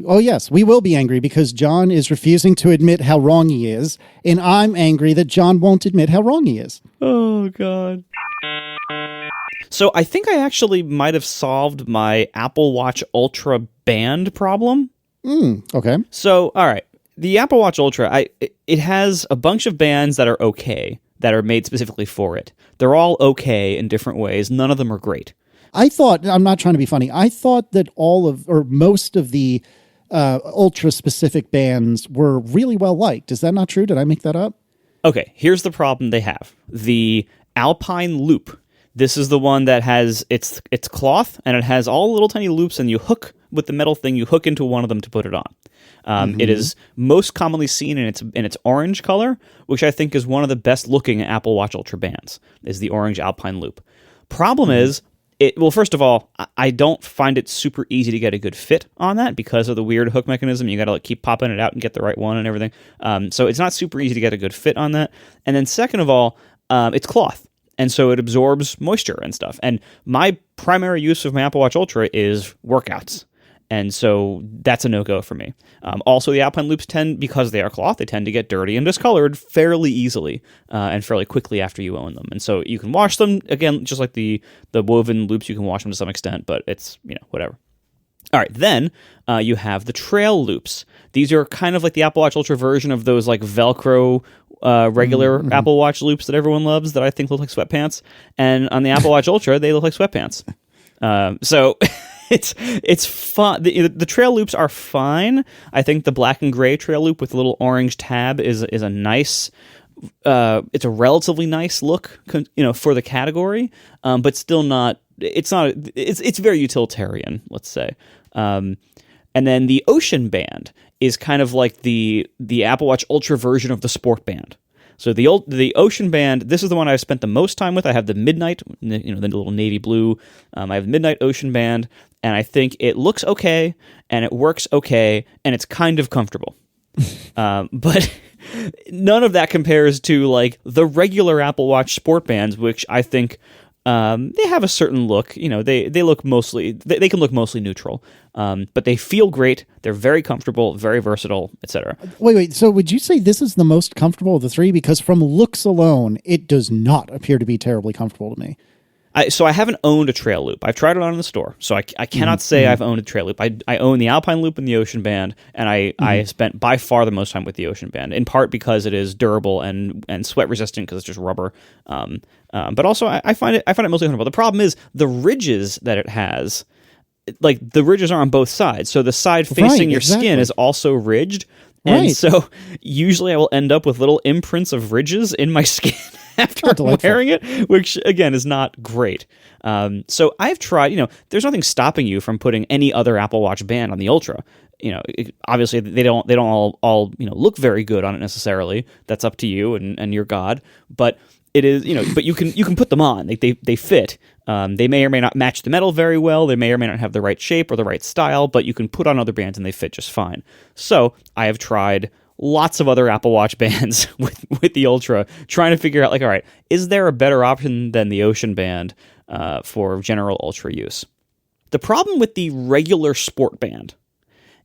Oh, yes, we will be angry because John is refusing to admit how wrong he is, and I'm angry that John won't admit how wrong he is. Oh, God. So I think I actually might have solved my Apple Watch Ultra band problem. Okay. So, all right. The Apple Watch Ultra, it has a bunch of bands that are okay, that are made specifically for it. They're all okay in different ways. None of them are great. I thought, I'm not trying to be funny, I thought that most of the Ultra-specific bands were really well liked. Is that not true? Did I make that up? Okay, here's the problem they have. The Alpine Loop. This is the one that has, it's cloth, and it has all little tiny loops, and you hook with the metal thing, you hook into one of them to put it on. It is most commonly seen in its orange color, which I think is one of the best looking Apple Watch Ultra bands, is the orange Alpine Loop. Problem is, first of all, I don't find it super easy to get a good fit on that because of the weird hook mechanism. You got to keep popping it out and get the right one and everything. So it's not super easy to get a good fit on that. And then second of all, it's cloth. And so it absorbs moisture and stuff. And my primary use of my Apple Watch Ultra is workouts. And so that's a no-go for me. Also, the Alpine Loops because they are cloth, they tend to get dirty and discolored fairly easily and fairly quickly after you own them. And so you can wash them, again, just like the woven loops, you can wash them to some extent, but it's, whatever. All right, then you have the trail loops. These are kind of like the Apple Watch Ultra version of those like Velcro regular Apple Watch loops that everyone loves that I think look like sweatpants. And on the Apple Watch Ultra, they look like sweatpants. So it's fun. The trail loops are fine. I think the black and gray trail loop with a little orange tab is a nice. It's a relatively nice look, for the category, but still not. It's not. It's very utilitarian, let's say. And then the Ocean Band is kind of like the Apple Watch Ultra version of the Sport Band. So the Ocean Band, this is the one I've spent the most time with. I have the Midnight, the little navy blue. I have the Midnight Ocean Band, and I think it looks okay, and it works okay, and it's kind of comfortable. But none of that compares to like the regular Apple Watch Sport Bands, which I think they have a certain look. They look mostly they can look mostly neutral, but they feel great. They're very comfortable, very versatile, etc. Wait. So would you say this is the most comfortable of the three? Because from looks alone, it does not appear to be terribly comfortable to me. So I haven't owned a trail loop. I've tried it on in the store, so I cannot say I've owned a trail loop. I own the Alpine Loop and the Ocean Band, and I spent by far the most time with the Ocean Band, in part because it is durable and sweat resistant because it's just rubber. But also I find it mostly comfortable. The problem is the ridges that it has. Like the ridges are on both sides, so the side facing your skin is also ridged, and so usually I will end up with little imprints of ridges in my skin after wearing it, which again is not great. So I've tried. There's nothing stopping you from putting any other Apple Watch band on the Ultra. Obviously they don't all look very good on it necessarily. That's up to you and your God, but. It is, but you can put them on. They fit. They may or may not match the metal very well. They may or may not have the right shape or the right style, but you can put on other bands and they fit just fine. So I have tried lots of other Apple Watch bands with the Ultra, trying to figure out, all right, is there a better option than the Ocean Band for general Ultra use? The problem with the regular Sport Band,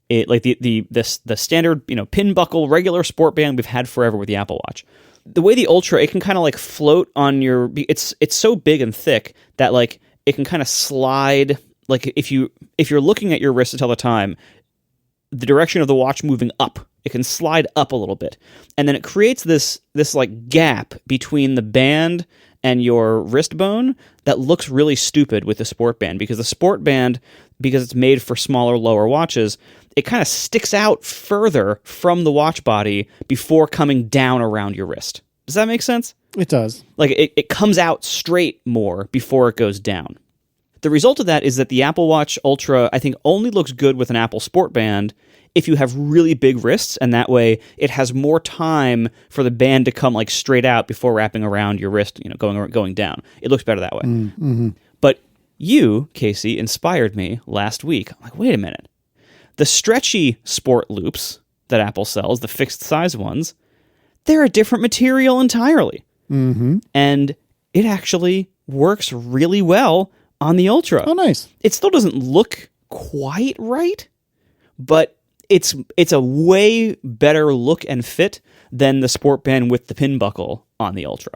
the standard pin buckle regular Sport Band we've had forever with the Apple Watch. The way the Ultra, it can kind of float on your. It's so big and thick that it can kind of slide. Like if you're looking at your wrist to tell the time, the direction of the watch moving up, it can slide up a little bit, and then it creates this gap between the band and your wrist bone that looks really stupid with the Sport Band, because the Sport Band, because it's made for smaller, lower watches, it kind of sticks out further from the watch body before coming down around your wrist. Does that make sense? It does. It comes out straight more before it goes down. The result of that is that the Apple Watch Ultra, I think, only looks good with an Apple Sport Band if you have really big wrists, and that way it has more time for the band to come straight out before wrapping around your wrist, going down. It looks better that way. Mm-hmm. But you, Casey, inspired me last week. I'm like, wait a minute. The stretchy sport loops that Apple sells, the fixed size ones, they're a different material entirely. Mm-hmm. And it actually works really well on the Ultra. Oh, nice. It still doesn't look quite right, but it's a way better look and fit than the sport band with the pin buckle on the Ultra.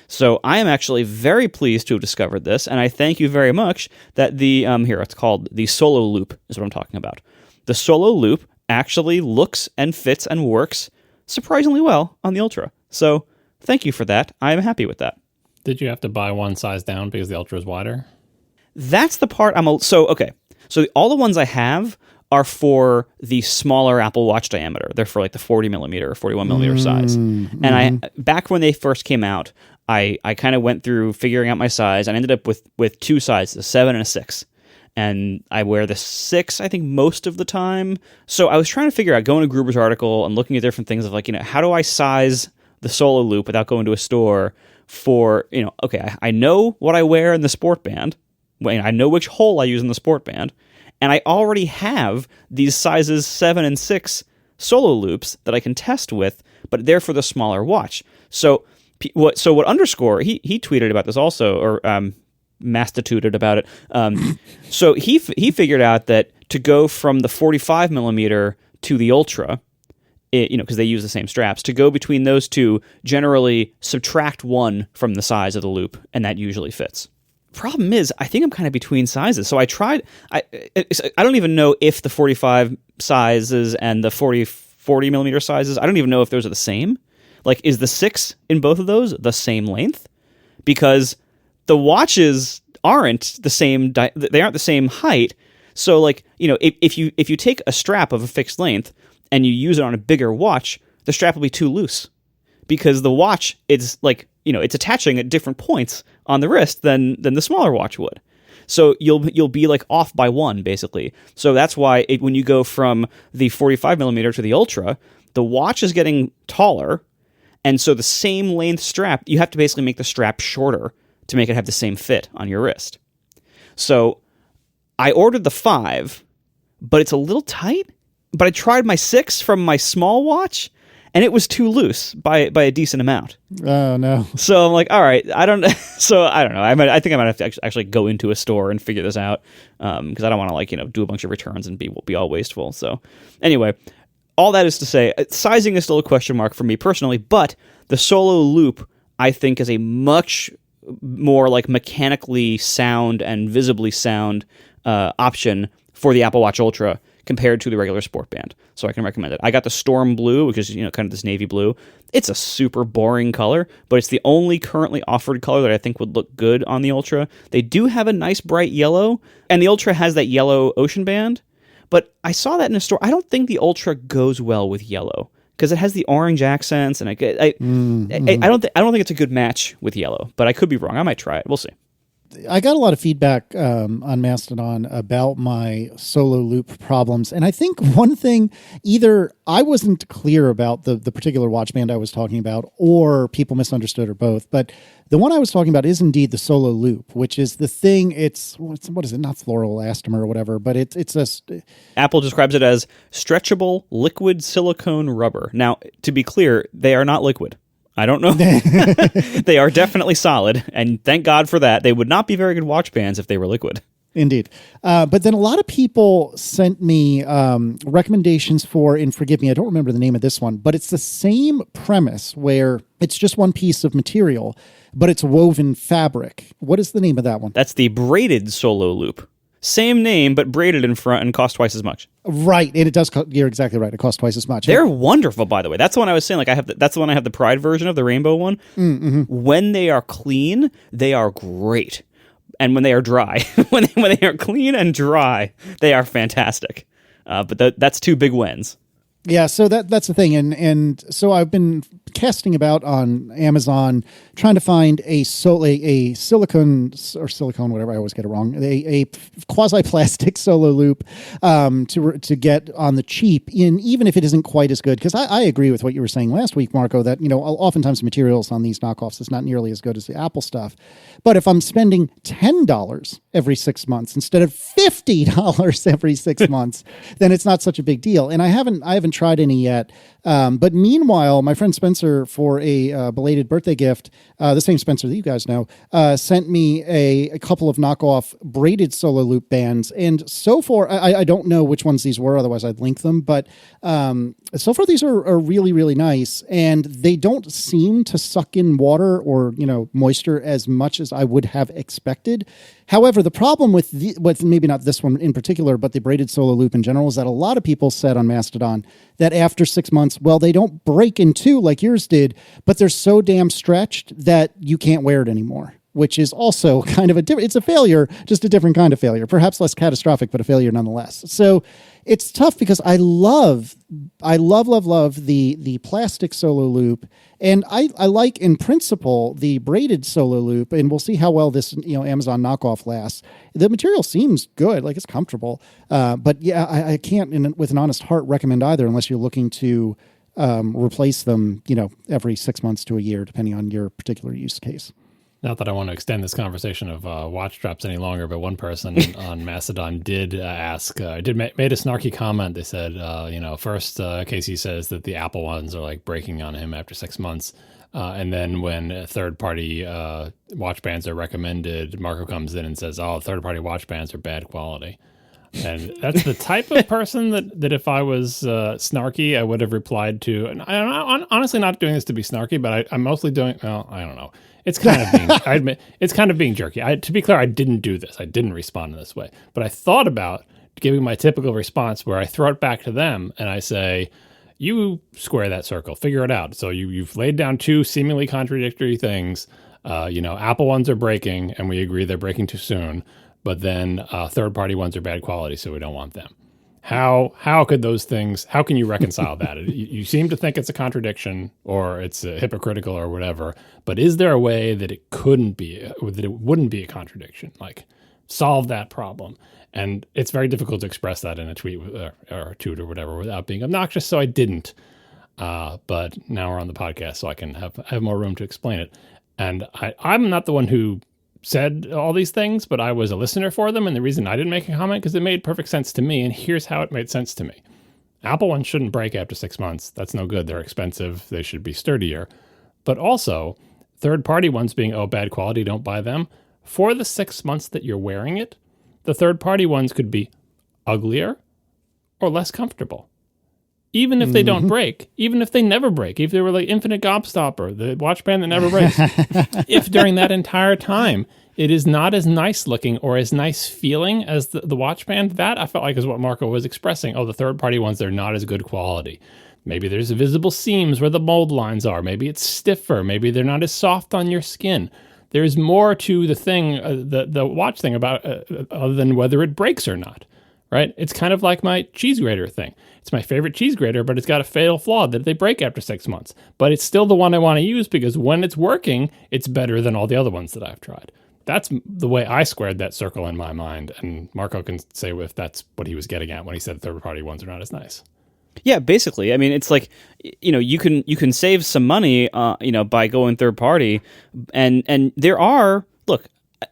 So I am actually very pleased to have discovered this, and I thank you very much that it's called the Solo Loop is what I'm talking about. The Solo Loop actually looks and fits and works surprisingly well on the Ultra. So thank you for that. I am happy with that. Did you have to buy one size down because the Ultra is wider? That's the part So all the ones I have are for the smaller Apple Watch diameter. They're for like the 40 millimeter or 41 millimeter size. And I back when they first came out, I kind of went through figuring out my size and ended up with two sizes, a 7 and a 6. And I wear the 6, I think, most of the time. So I was trying to figure out, going to Gruber's article and looking at different things of like, how do I size the Solo Loop without going to a store for, I know what I wear in the sport band. I know which hole I use in the sport band. And I already have these sizes 7 and 6 Solo Loops that I can test with, but they're for the smaller watch. So what Underscore, he tweeted about this also, or mastituted about it. So he figured out that to go from the 45 millimeter to the Ultra, because they use the same straps, to go between those two, generally subtract 1 from the size of the loop, and that usually fits. Problem is, I think I'm kind of between sizes. So I tried. I don't even know if the 45 sizes and the 40 millimeter sizes, I don't even know if those are the same. Like, is the 6 in both of those the same length? Because the watches aren't the same. They aren't the same height. So, like, if you take a strap of a fixed length and you use it on a bigger watch, the strap will be too loose because the watch is like, it's attaching at different points on the wrist than the smaller watch would. So you'll be like off by 1 basically. So that's why when you go from the 45 millimeter to the Ultra, the watch is getting taller, and so the same length strap, you have to basically make the strap shorter to make it have the same fit on your wrist. So I ordered the 5, but it's a little tight. But I tried my 6 from my small watch, and it was too loose by a decent amount. Oh, no. So I'm like, all right, I don't know. I think I might have to actually go into a store and figure this out, because I don't want to do a bunch of returns and be all wasteful. So anyway, all that is to say, sizing is still a question mark for me personally, but the Solo Loop, I think, is a much more like mechanically sound and visibly sound option for the Apple Watch Ultra compared to the regular sport band. So I can recommend it. I got the Storm Blue, which is, kind of this navy blue. It's a super boring color, but it's the only currently offered color that I think would look good on the Ultra. They do have a nice bright yellow, and the Ultra has that yellow ocean band, but I saw that in a store. I don't think the Ultra goes well with yellow because it has the orange accents, and I don't think it's a good match with yellow, but I could be wrong. I might try it. We'll see. I got a lot of feedback on Mastodon about my Solo Loop problems. And I think one thing, either I wasn't clear about the particular watch band I was talking about, or people misunderstood, or both. But the one I was talking about is indeed the Solo Loop, which is the thing. What is it? Not fluoroelastomer or whatever, but it's a... Apple describes it as stretchable liquid silicone rubber. Now, to be clear, they are not liquid. I don't know. They are definitely solid, and thank God for that. They would not be very good watch bands if they were liquid. Indeed. But then a lot of people sent me recommendations for, and forgive me, I don't remember the name of this one, but it's the same premise where it's just one piece of material, but it's woven fabric. What is the name of that one? That's the braided Solo Loop. Same name, but braided in front and cost twice as much. Right, and it does. You're exactly right. It costs twice as much. They're wonderful, by the way. That's the one I was saying. That's the one I have the Pride version of, the rainbow one. Mm-hmm. When they are clean, they are great, and when they are dry, when they are clean and dry, they are fantastic. But that's two big wins. Yeah, so that's the thing, and so I've been casting about on Amazon trying to find a silicone, whatever, I always get it wrong, a quasi-plastic Solo Loop to get on the cheap, even if it isn't quite as good, because I agree with what you were saying last week, Marco, that oftentimes the materials on these knockoffs is not nearly as good as the Apple stuff. But if I'm spending $10 every 6 months instead of $50 every 6 months, then it's not such a big deal. And I haven't tried any yet. But meanwhile, my friend Spencer, for a belated birthday gift, the same Spencer that you guys know, sent me a couple of knockoff braided solo loop bands. And so far, I don't know which ones these were, otherwise I'd link them. But so far, these are really, really nice. And they don't seem to suck in water or, moisture as much as I would have expected. However, the problem with maybe not this one in particular, but the braided solo loop in general, is that a lot of people said on Mastodon that after 6 months, well, they don't break in two like yours did, but they're so damn stretched that you can't wear it anymore, which is also kind of it's a failure, just a different kind of failure, perhaps less catastrophic, but a failure nonetheless. So it's tough because I love the plastic solo loop. And I like, in principle, the braided solo loop, and we'll see how well this, Amazon knockoff lasts. The material seems good, like it's comfortable. But yeah, I can't, with an honest heart, recommend either unless you're looking to replace them, every 6 months to a year, depending on your particular use case. Not that I want to extend this conversation of watch straps any longer, but one person on Mastodon did made a snarky comment. They said, first Casey says that the Apple ones are like breaking on him after 6 months. And then when third-party watch bands are recommended, Marco comes in and says, third-party watch bands are bad quality. And that's the type of person that if I was snarky, I would have replied to. And I'm honestly not doing this to be snarky, but I'm mostly doing, I don't know. It's kind of being, I admit, it's kind of being jerky. To be clear, I didn't do this. I didn't respond in this way. But I thought about giving my typical response where I throw it back to them and I say, you square that circle, figure it out. So you've laid down two seemingly contradictory things. Apple ones are breaking and we agree they're breaking too soon. But then third-party ones are bad quality, so we don't want them. How could those things, how can you reconcile that? You seem to think it's a contradiction or it's hypocritical or whatever, but is there a way that it wouldn't be a contradiction? Like, solve that problem. And it's very difficult to express that in a tweet or a tweet or whatever without being obnoxious, so I didn't. But now we're on the podcast, so I can have more room to explain it. And I'm not the one who said all these things, but I was a listener for them. And the reason I didn't make a comment, because it made perfect sense to me. And here's how it made sense to me. Apple ones shouldn't break after 6 months. That's no good. They're expensive. They should be sturdier. But also, third-party ones being, bad quality, don't buy them. For the 6 months that you're wearing it, the third-party ones could be uglier or less comfortable. Even if they don't break, even if they never break, if they were like Infinite Gobstopper, the watch band that never breaks, if during that entire time it is not as nice looking or as nice feeling as the watch band, that I felt like is what Marco was expressing. The third-party ones, they're not as good quality. Maybe there's visible seams where the mold lines are. Maybe it's stiffer. Maybe they're not as soft on your skin. There's more to the thing, the watch thing about other than whether it breaks or not. Right? It's kind of like my cheese grater thing. It's my favorite cheese grater, but it's got a fatal flaw that they break after 6 months. But it's still the one I want to use because when it's working, it's better than all the other ones that I've tried. That's the way I squared that circle in my mind. And Marco can say if that's what he was getting at when he said third-party ones are not as nice. Yeah, basically. I mean, it's like, you can save some money, by going third party, and there are. Look,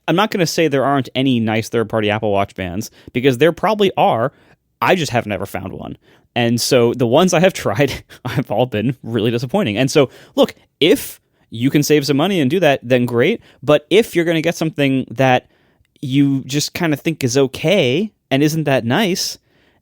I'm not going to say there aren't any nice third-party Apple Watch bands, because there probably are. I just have never found one. And so the ones I have tried have all been really disappointing. And so, look, if you can save some money and do that, then great. But if you're going to get something that you just kind of think is okay and isn't that nice,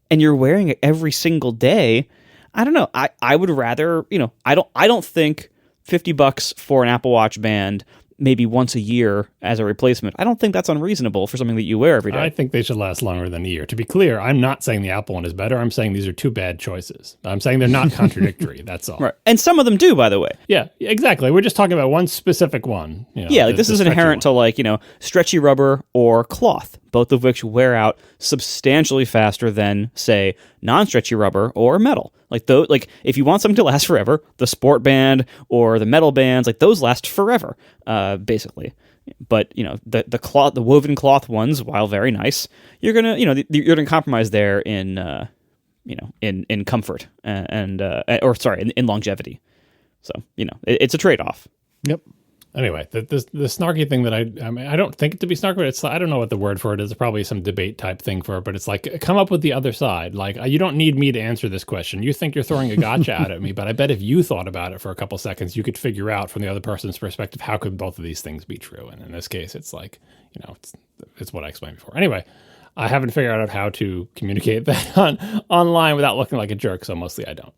and you're wearing it every single day, I don't know. I would rather, I don't think $50 for an Apple Watch band maybe once a year as a replacement, I don't think that's unreasonable for something that you wear every day. I think they should last longer than a year. To be clear, I'm not saying the Apple one is better. I'm saying these are two bad choices. I'm saying they're not contradictory. That's all. Right. And some of them do, by the way. Yeah, exactly. We're just talking about one specific one. This is inherent to stretchy rubber or cloth, both of which wear out substantially faster than, say, non-stretchy rubber or metal. If you want something to last forever, the sport band or the metal bands, those last forever, basically. But the woven cloth ones, while very nice, you're gonna compromise there in comfort in longevity. So it's a trade-off. Yep. Anyway, the snarky thing that I mean, I don't think it to be snarky, but it's, I don't know what the word for it is. Probably some debate type thing for it, but it's like, come up with the other side. Like, you don't need me to answer this question. You think you're throwing a gotcha out at me, but I bet if you thought about it for a couple seconds, you could figure out from the other person's perspective, how could both of these things be true? And in this case, it's like, it's what I explained before. Anyway, I haven't figured out how to communicate that online without looking like a jerk, so mostly I don't.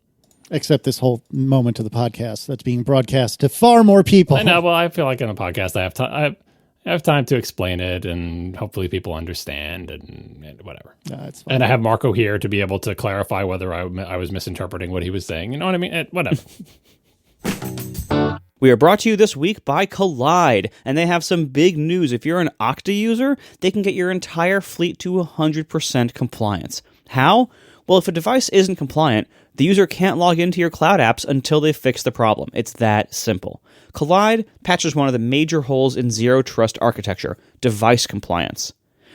Except this whole moment of the podcast that's being broadcast to far more people. I know. Well, I feel like in the podcast I have time to explain it, and hopefully people understand and whatever. It's fine. And I have Marco here to be able to clarify whether I was misinterpreting what he was saying. You know what I mean? Whatever. We are brought to you this week by Kolide, and they have some big news. If you're an Okta user, they can get your entire fleet to 100% compliance. How? Well, if a device isn't compliant, the user can't log into your cloud apps until they fix the problem. It's that simple. Kolide patches one of the major holes in zero trust architecture, device compliance.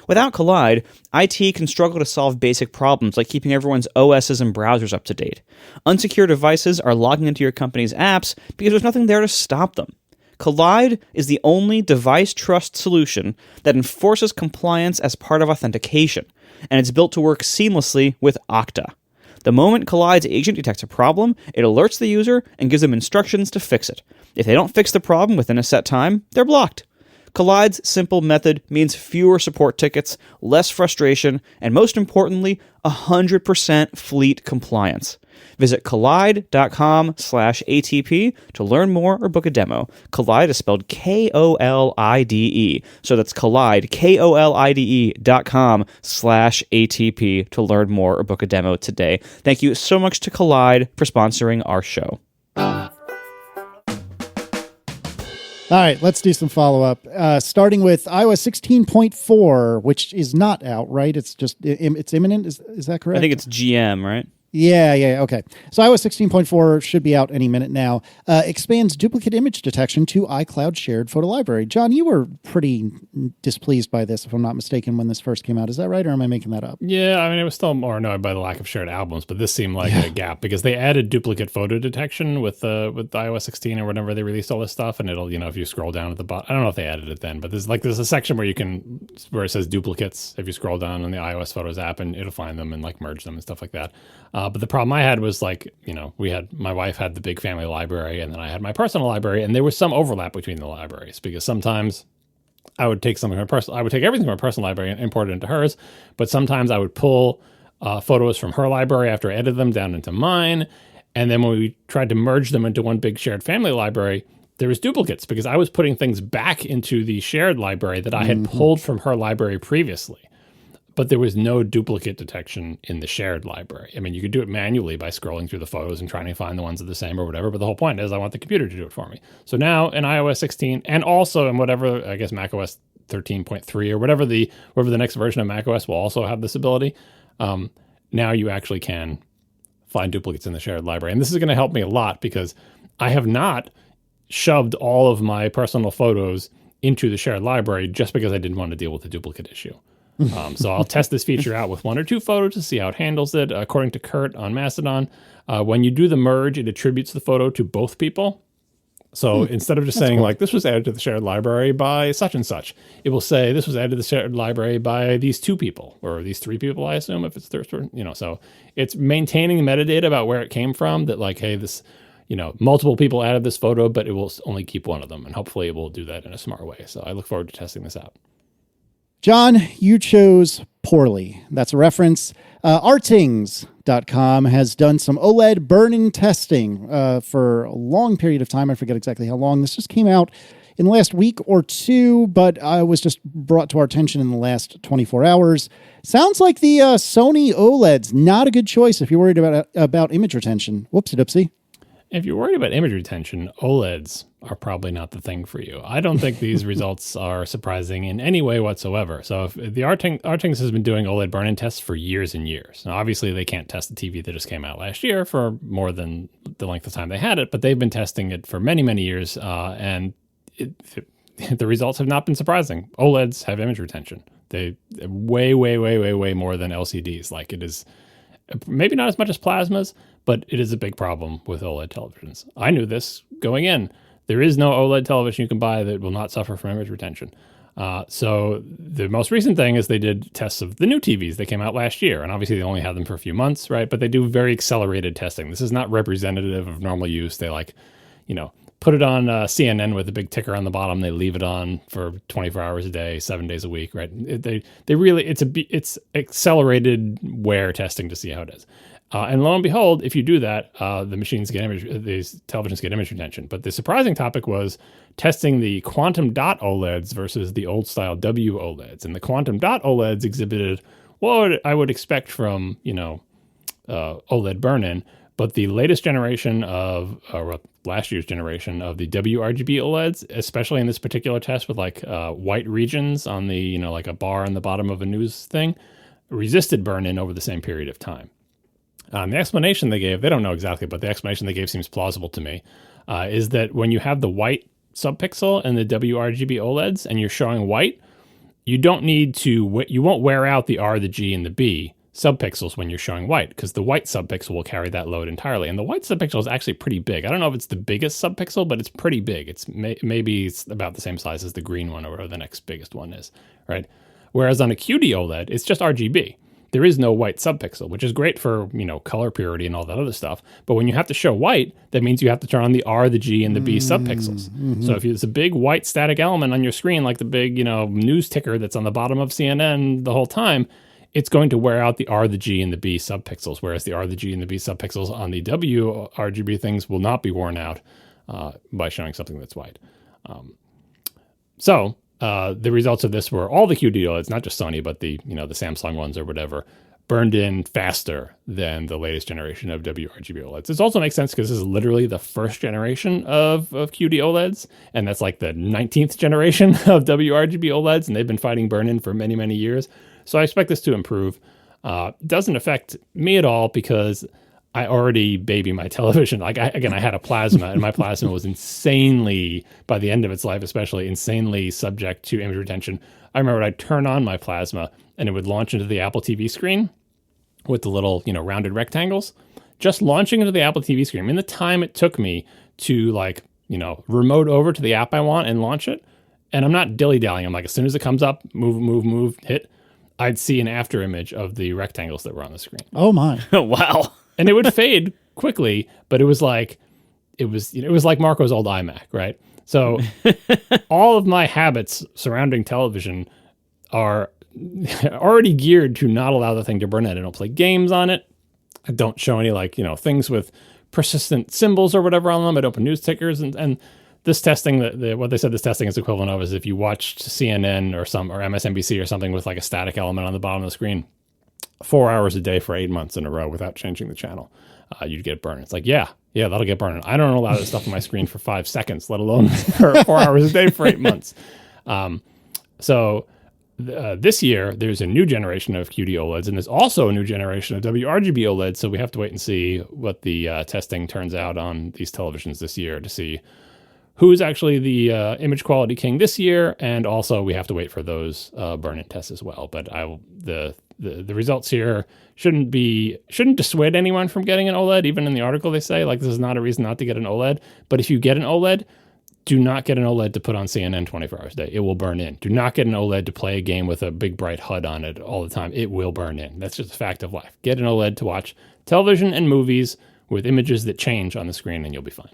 Without Kolide, IT can struggle to solve basic problems like keeping everyone's OSs and browsers up to date. Unsecure devices are logging into your company's apps because there's nothing there to stop them. Kolide is the only device trust solution that enforces compliance as part of authentication, and it's built to work seamlessly with Okta. The moment Kollide's agent detects a problem, it alerts the user and gives them instructions to fix it. If they don't fix the problem within a set time, they're blocked. Kollide's simple method means fewer support tickets, less frustration, and most importantly, 100% fleet compliance. Visit Kolide.com/ATP to learn more or book a demo. Kolide is spelled Kolide. So that's Kolide, KOLIDE.com/ATP to learn more or book a demo today. Thank you so much to Kolide for sponsoring our show. All right, let's do some follow-up. Starting with iOS 16.4, which is not out, right? It's just, it's imminent. Is that correct? I think it's GM, right? Yeah, okay. So iOS 16.4 should be out any minute now. Expands duplicate image detection to iCloud shared photo library. John, you were pretty displeased by this, if I'm not mistaken, when this first came out. Is that right, or am I making that up? Yeah, I mean, it was still more annoyed by the lack of shared albums, but this seemed like a gap because they added duplicate photo detection with iOS 16 or whenever they released all this stuff, and it'll, if you scroll down at the bottom, I don't know if they added it then, but there's a section where it says duplicates if you scroll down on the iOS Photos app, and it'll find them and merge them and stuff like that. But the problem I had was my wife had the big family library, and then I had my personal library, and there was some overlap between the libraries because sometimes I would take everything from my personal library and import it into hers, but sometimes I would pull photos from her library after I edited them down into mine, and then when we tried to merge them into one big shared family library, there was duplicates because I was putting things back into the shared library that I had pulled from her library previously. But there was no duplicate detection in the shared library. I mean, you could do it manually by scrolling through the photos and trying to find the ones that are the same or whatever, but the whole point is I want the computer to do it for me. So now in iOS 16 and also in whatever, I guess macOS 13.3 or whatever the next version of macOS will also have this ability, now you actually can find duplicates in the shared library. And this is going to help me a lot because I have not shoved all of my personal photos into the shared library just because I didn't want to deal with the duplicate issue. So I'll test this feature out with one or two photos to see how it handles it. According to Kurt on Mastodon, when you do the merge, it attributes the photo to both people. So instead of just saying cool, this was added to the shared library by such and such, it will say this was added to the shared library by these two people or these three people, I assume, if it's third, so it's maintaining metadata about where it came from that hey, this, multiple people added this photo, but it will only keep one of them. And hopefully it will do that in a smart way. So I look forward to testing this out. John, you chose poorly. That's a reference. Artings.com has done some OLED burn-in testing for a long period of time. I forget exactly how long. This just came out in the last week or two, but was just brought to our attention in the last 24 hours. Sounds like the Sony OLED's not a good choice if you're worried about image retention. Whoopsie-doopsie. If you're worried about image retention, OLEDs are probably not the thing for you. I don't think these results are surprising in any way whatsoever. So if the Artings has been doing OLED burn-in tests for years and years. Now, obviously, they can't test the TV that just came out last year for more than the length of time they had it, but they've been testing it for many, many years, and the results have not been surprising. OLEDs have image retention. They way, way, way, way, way more than LCDs. It is maybe not as much as plasmas, but it is a big problem with OLED televisions. I knew this going in. There is no OLED television you can buy that will not suffer from image retention. So the most recent thing is they did tests of the new TVs that came out last year. And obviously they only had them for a few months, right? But they do very accelerated testing. This is not representative of normal use. They put it on CNN with a big ticker on the bottom. They leave it on for 24 hours a day, 7 days a week, right? It's accelerated wear testing to see how it is. And lo and behold, if you do that, these televisions get image retention. But the surprising topic was testing the quantum dot OLEDs versus the old style W OLEDs. And the quantum dot OLEDs exhibited what I would expect from, OLED burn-in. But the latest generation last year's generation of the WRGB OLEDs, especially in this particular test with white regions on the, like a bar on the bottom of a news thing, resisted burn-in over the same period of time. The explanation they gave, they don't know exactly, but the explanation they gave seems plausible to me, is that when you have the white subpixel in the WRGB OLEDs and you're showing white, you won't wear out the R, the G, and the B subpixels when you're showing white, because the white subpixel will carry that load entirely. And the white subpixel is actually pretty big. I don't know if it's the biggest subpixel, but it's pretty big. Maybe it's about the same size as the green one or whatever the next biggest one is, right? Whereas on a QD-OLED, it's just RGB. There is no white subpixel, which is great for, color purity and all that other stuff. But when you have to show white, that means you have to turn on the R, the G, and the B subpixels. Mm-hmm. So if there's a big white static element on your screen, like the big, news ticker that's on the bottom of CNN the whole time, it's going to wear out the R, the G, and the B subpixels, whereas the R, the G, and the B subpixels on the W RGB things will not be worn out by showing something that's white. The results of this were all the QD-OLEDs, not just Sony, but the Samsung ones or whatever, burned in faster than the latest generation of WRGB OLEDs. This also makes sense because this is literally the first generation of QD-OLEDs, and that's like the 19th generation of WRGB OLEDs, and they've been fighting burn-in for many, many years. So I expect this to improve. Doesn't affect me at all because I already baby my television. I had a plasma, and my plasma was insanely, by the end of its life especially, insanely subject to image retention. I remember I'd turn on my plasma, and it would launch into the Apple TV screen with the little, rounded rectangles. Just launching into the Apple TV screen, the time it took me to, remote over to the app I want and launch it, and I'm not dilly-dallying. I'm like, as soon as it comes up, move, hit, I'd see an after image of the rectangles that were on the screen. Oh, my. Wow. And it would fade quickly, but it was like Marco's old iMac, right? So all of my habits surrounding television are already geared to not allow the thing to burn in. I don't play games on it. I don't show any things with persistent symbols or whatever on them. I don't put news tickers. And this testing, what they said this testing is equivalent of is if you watched CNN or MSNBC or something with like a static element on the bottom of the screen 4 hours a day for 8 months in a row without changing the channel, you'd get burned. It's like, yeah, that'll get burned. I don't allow this stuff on my screen for 5 seconds, let alone for 4 hours a day for 8 months. This year, there's a new generation of QD-OLEDs, and there's also a new generation of WRGB OLEDs, so we have to wait and see what the testing turns out on these televisions this year to see who's actually the image quality king this year, and also we have to wait for those burn-in tests as well. But the results here shouldn't dissuade anyone from getting an OLED. Even in the article they say, this is not a reason not to get an OLED. But if you get an OLED, do not get an OLED to put on CNN 24 hours a day. It will burn in. Do not get an OLED to play a game with a big bright HUD on it all the time. It will burn in. That's just a fact of life. Get an OLED to watch television and movies with images that change on the screen, and you'll be fine.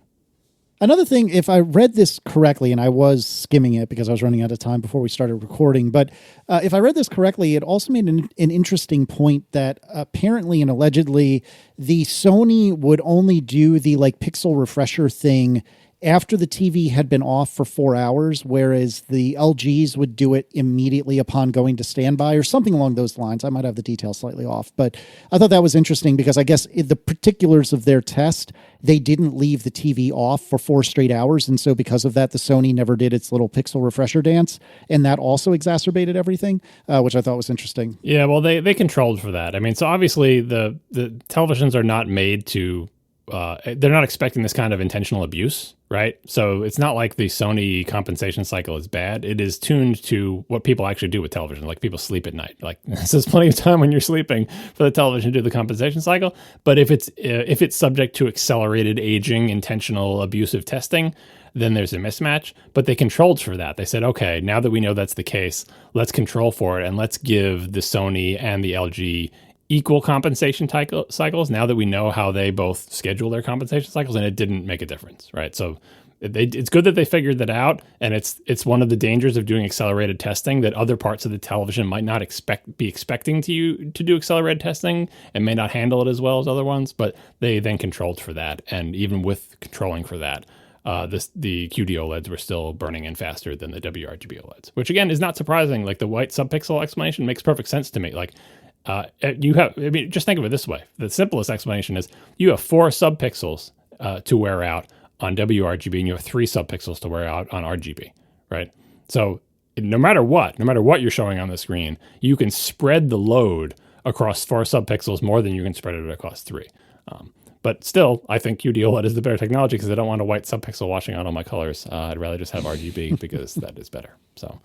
Another thing, if I read this correctly, and I was skimming it because I was running out of time before we started recording, but if I read this correctly, it also made an interesting point that apparently and allegedly the Sony would only do the pixel refresher thing after the TV had been off for 4 hours, whereas the LGs would do it immediately upon going to standby or something along those lines. I might have the details slightly off, but I thought that was interesting because I guess in the particulars of their test, they didn't leave the TV off for 4 straight hours. And so because of that, the Sony never did its little pixel refresher dance. And that also exacerbated everything, which I thought was interesting. Yeah, well, they controlled for that. So obviously the televisions are not made to they're not expecting this kind of intentional abuse, right? So it's not like the Sony compensation cycle is bad. It is tuned to what people actually do with television. Like people sleep at night. Like this is plenty of time when you're sleeping for the television to do the compensation cycle. But if it's subject to accelerated aging, intentional abusive testing, then there's a mismatch. But they controlled for that. They said, okay, now that we know that's the case, let's control for it and let's give the Sony and the LG equal compensation cycles now that we know how they both schedule their compensation cycles, and it didn't make a difference, right? So it's good that they figured that out, and it's one of the dangers of doing accelerated testing that other parts of the television might not be expecting to do accelerated testing and may not handle it as well as other ones, but they then controlled for that, and even with controlling for that, the QD-OLEDs were still burning in faster than the WRGB OLEDs, which again is not surprising. Like the white subpixel explanation makes perfect sense to me. Like just think of it this way. The simplest explanation is you have 4 subpixels to wear out on WRGB, and you have 3 subpixels to wear out on RGB, right? So no matter what you're showing on the screen, you can spread the load across 4 subpixels more than you can spread it across 3. But still, I think QD-OLED is the better technology because I don't want a white subpixel washing out all my colors. I'd rather just have RGB because that is better. So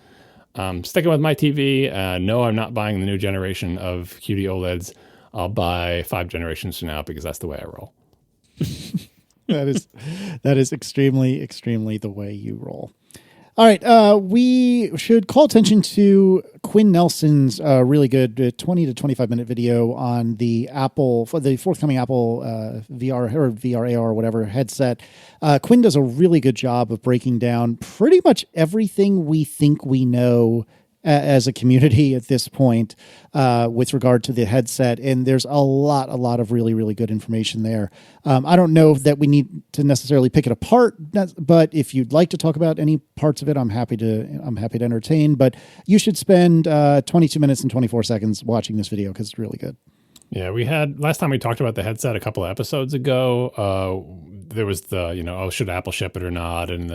sticking with my TV, no, I'm not buying the new generation of QD-OLEDs. I'll buy 5 generations from now because that's the way I roll. That is extremely, extremely the way you roll. All right, we should call attention to Quinn Nelson's really good 20 to 25 minute video on the forthcoming Apple VR or VR AR or whatever headset. Quinn does a really good job of breaking down pretty much everything we think we know as a community at this point with regard to the headset. And there's a lot of really, really good information there. I don't know that we need to necessarily pick it apart, but if you'd like to talk about any parts of it, I'm happy to entertain. But you should spend 22 minutes and 24 seconds watching this video because it's really good. Yeah, last time we talked about the headset a couple of episodes ago, there was should Apple ship it or not? And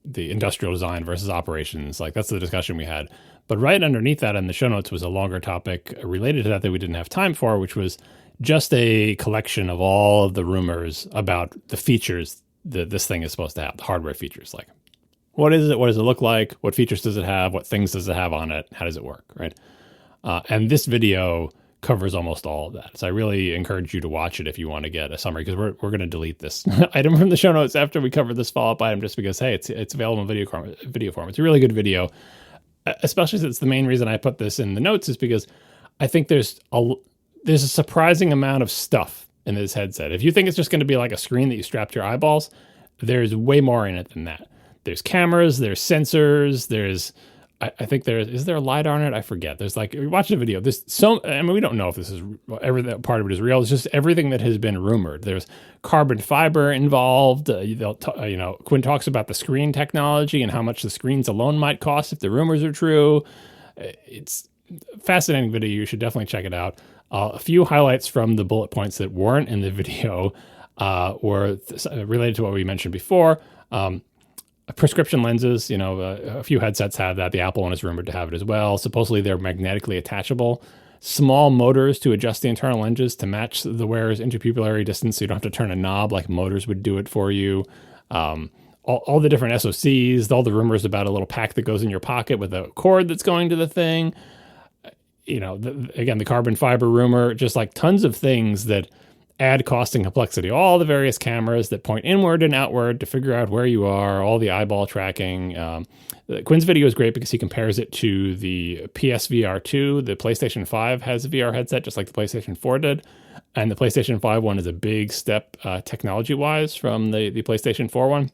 the industrial design versus operations, like that's the discussion we had. But right underneath that in the show notes was a longer topic related to that we didn't have time for, which was just a collection of all of the rumors about the features that this thing is supposed to have, the hardware features. Like, what is it? What does it look like? What features does it have? What things does it have on it? How does it work, right? And this video covers almost all of that. So I really encourage you to watch it if you want to get a summary, because we're going to delete this item from the show notes after we cover this follow-up item, just because, hey, it's available in video form. It's a really good video, especially since the main reason I put this in the notes is because I think there's a surprising amount of stuff in this headset. If you think it's just going to be like a screen that you strap to your eyeballs, there's way more in it than that. There's cameras, there's sensors, I think is there a LiDAR on it? I forget. There's you watch the video. We don't know if this is every part of it is real. It's just everything that has been rumored. There's carbon fiber involved. Quinn talks about the screen technology and how much the screens alone might cost if the rumors are true. It's a fascinating video. You should definitely check it out. A few highlights from the bullet points that weren't in the video were related to what we mentioned before. Prescription lenses, a few headsets have that. The Apple one is rumored to have it as well. Supposedly they're magnetically attachable. Small motors to adjust the internal lenses to match the wearer's interpupillary distance, so you don't have to turn a knob like motors would do it for you. All the different SoCs, all the rumors about a little pack that goes in your pocket with a cord that's going to the thing. Again, the carbon fiber rumor, just like tons of things that add cost and complexity, all the various cameras that point inward and outward to figure out where you are, all the eyeball tracking. Quinn's video is great because he compares it to the PSVR 2. The PlayStation 5 has a VR headset just like the PlayStation 4 did. And the PlayStation 5 one is a big step technology-wise from the PlayStation 4 one.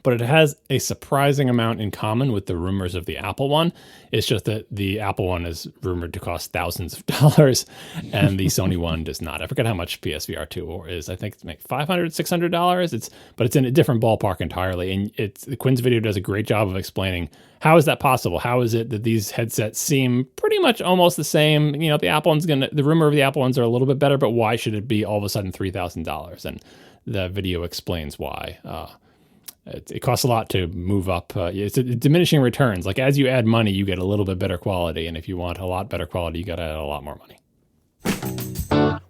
But it has a surprising amount in common with the rumors of the Apple one. It's just that the Apple one is rumored to cost thousands of dollars and the Sony one does not. I forget how much PSVR 2 is. I think it's like $500, $600. But it's in a different ballpark entirely. And Quinn's video does a great job of explaining how is that possible? How is it that these headsets seem pretty much almost the same? The Apple one's the rumor of the Apple ones are a little bit better, but why should it be all of a sudden $3,000? And the video explains why. It costs a lot to move up. It's diminishing returns. Like as you add money, you get a little bit better quality. And if you want a lot better quality, you got to add a lot more money.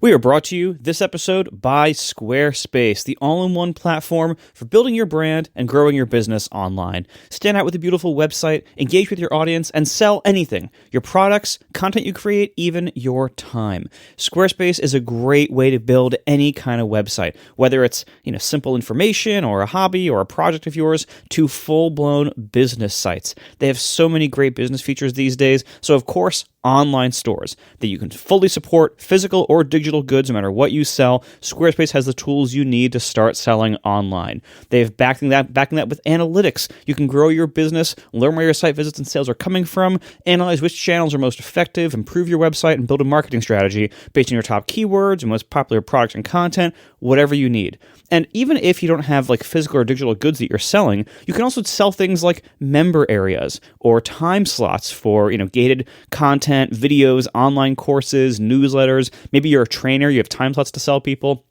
We are brought to you this episode by Squarespace, the all-in-one platform for building your brand and growing your business online. Stand out with a beautiful website, engage with your audience, and sell anything. Your products, content you create, even your time. Squarespace is a great way to build any kind of website, whether it's simple information or a hobby or a project of yours to full-blown business sites. They have so many great business features these days, so of course, online stores that you can fully support physical or digital goods no matter what you sell. Squarespace has the tools you need to start selling online. They have backing that with analytics. You can grow your business, learn where your site visits and sales are coming from, analyze which channels are most effective, improve your website, and build a marketing strategy based on your top keywords and most popular products and content, whatever you need. And even if you don't have physical or digital goods that you're selling, you can also sell things like member areas or time slots for gated content, videos, online courses, newsletters. Maybe you're a trainer, you have time slots to sell people.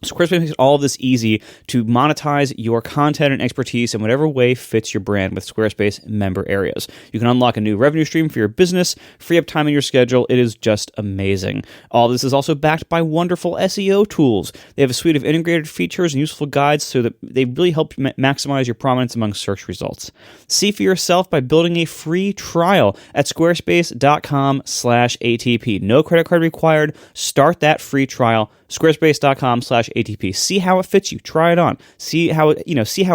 Squarespace makes all of this easy to monetize your content and expertise in whatever way fits your brand with Squarespace member areas. You can unlock a new revenue stream for your business, free up time in your schedule. It is just amazing. All this is also backed by wonderful SEO tools. They have a suite of integrated features and useful guides so that they really help maximize your prominence among search results. See for yourself by building a free trial at squarespace.com/ATP. No credit card required. Start that free trial. Squarespace.com/ATP. See how it fits you. Try it on. See how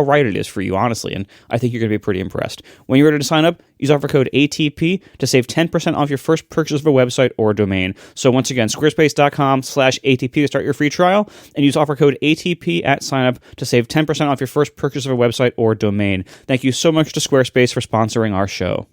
right it is for you, honestly. And I think you're going to be pretty impressed. When you're ready to sign up, use offer code ATP to save 10% off your first purchase of a website or domain. So once again, squarespace.com/ATP to start your free trial, and use offer code ATP at sign up to save 10% off your first purchase of a website or domain. Thank you so much to Squarespace for sponsoring our show.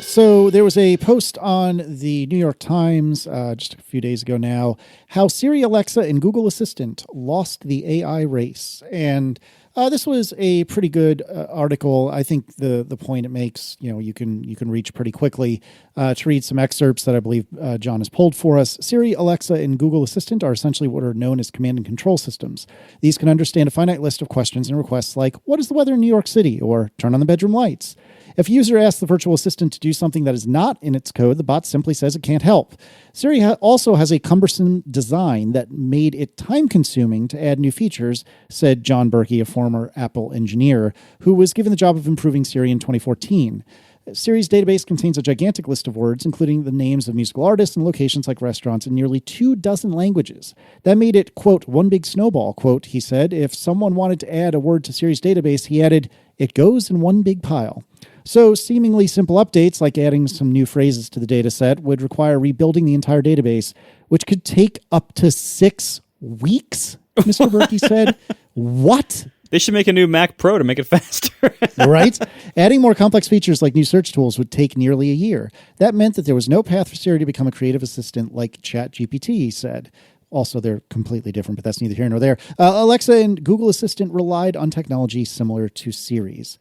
So there was a post on the New York Times just a few days ago now, how Siri, Alexa, and Google Assistant lost the AI race. And this was a pretty good article. I think the point it makes, you can reach pretty quickly. To read some excerpts that I believe John has pulled for us. Siri, Alexa, and Google Assistant are essentially what are known as command and control systems. These can understand a finite list of questions and requests like, what is the weather in New York City? Or turn on the bedroom lights. If a user asks the virtual assistant to do something that is not in its code, the bot simply says it can't help. Siri also has a cumbersome design that made it time-consuming to add new features, said John Berkey, a former Apple engineer, who was given the job of improving Siri in 2014. Siri's database contains a gigantic list of words, including the names of musical artists and locations like restaurants in nearly 24 languages. That made it, quote, one big snowball, quote, he said. If someone wanted to add a word to Siri's database, he added, it goes in one big pile. So seemingly simple updates like adding some new phrases to the data set would require rebuilding the entire database, which could take up to 6 weeks, Mr. Berkey said. What? They should make a new Mac Pro to make it faster. Right? Adding more complex features like new search tools would take nearly a year. That meant that there was no path for Siri to become a creative assistant like ChatGPT, he said. Also, they're completely different, but that's neither here nor there. Alexa and Google Assistant relied on technology similar to Siri's.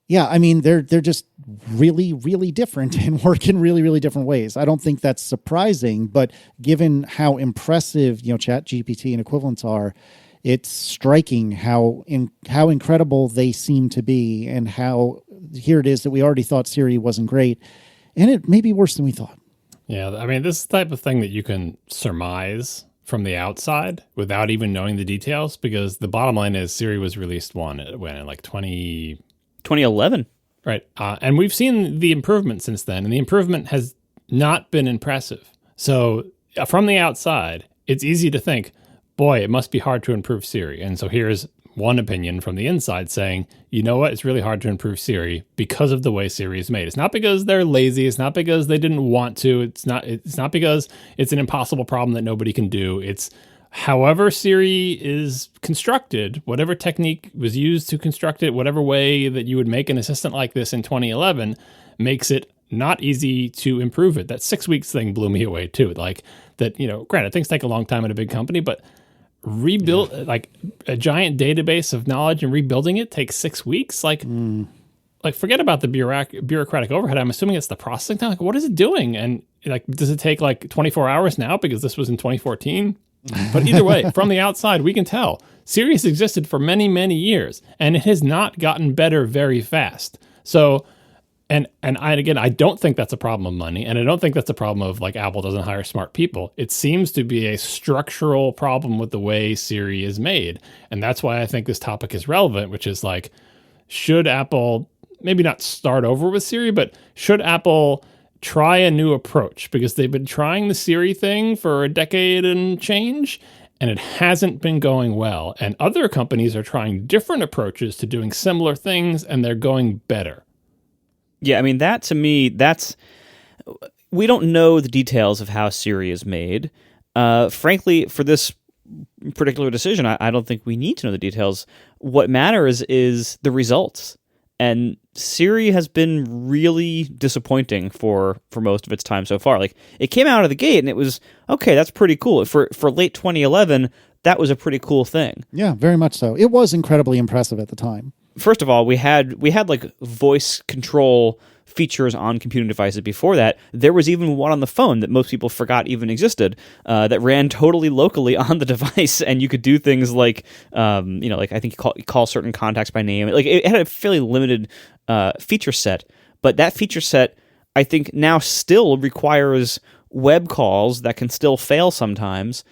Yeah, I mean, they're just really, really different and work in really, really different ways. I don't think that's surprising, but given how impressive, ChatGPT and equivalents are, it's striking how incredible they seem to be, and how here it is that we already thought Siri wasn't great, and it may be worse than we thought. Yeah, I mean, this is the type of thing that you can surmise from the outside without even knowing the details, because the bottom line is Siri was released when in 2011. Right. And we've seen the improvement since then, and the improvement has not been impressive. So from the outside, it's easy to think, boy, it must be hard to improve Siri. And so here's one opinion from the inside saying, you know what, it's really hard to improve Siri because of the way Siri is made. It's not because they're lazy. It's not because they didn't want to. It's not because it's an impossible problem that nobody can do. It's however Siri is constructed, whatever technique was used to construct it, whatever way that you would make an assistant like this in 2011 makes it not easy to improve it. That 6 weeks thing blew me away too. Like that, granted, things take a long time in a big company, but rebuild like a giant database of knowledge and rebuilding it takes 6 weeks. Like forget about the bureaucratic overhead. I'm assuming it's the processing time. Like, what is it doing? And does it take 24 hours now because this was in 2014? But either way, from the outside, we can tell Siri has existed for many, many years, and it has not gotten better very fast. So And I don't think that's a problem of money, and I don't think that's a problem of like Apple doesn't hire smart people. It seems to be a structural problem with the way Siri is made, and that's why I think this topic is relevant, which is like, should Apple maybe not start over with Siri, but should Apple try a new approach? Because they've been trying the Siri thing for a decade and change, and it hasn't been going well. And other companies are trying different approaches to doing similar things, and they're going better. Yeah, I mean, that to me, we don't know the details of how Siri is made. Frankly, for this particular decision, I don't think we need to know the details. What matters is the results. And Siri has been really disappointing for most of its time so far. Like, it came out of the gate and it was, okay, that's pretty cool. For late 2011, that was a pretty cool thing. Yeah, very much so. It was incredibly impressive at the time. First of all, we had like voice control features on computing devices before that. There was even one on the phone that most people forgot even existed, that ran totally locally on the device, and you could do things like, like I think you call certain contacts by name. Like, it had a fairly limited feature set, but that feature set, I think, now still requires web calls that can still fail sometimes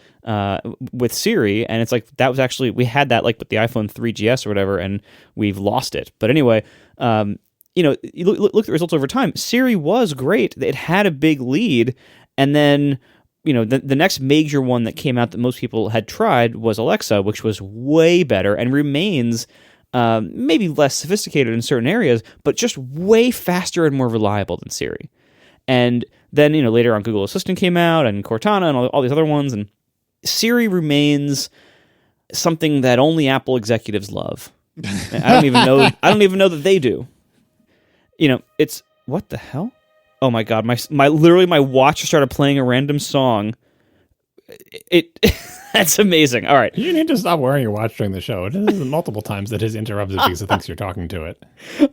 with Siri, and it's like that was actually, we had that like with the iPhone 3GS or whatever, and we've lost it. But anyway, you look at the results over time. Siri was great; it had a big lead, and then the next major one that came out that most people had tried was Alexa, which was way better and remains maybe less sophisticated in certain areas, but just way faster and more reliable than Siri. And then, later on, Google Assistant came out, and Cortana, and all these other ones, and Siri remains something that only Apple executives love. I don't even know. I don't even know that they do. It's what the hell? Oh my god! My watch started playing a random song. It that's amazing. All right, you need to stop wearing your watch during the show. It is multiple times that has interrupted because it thinks you're talking to it.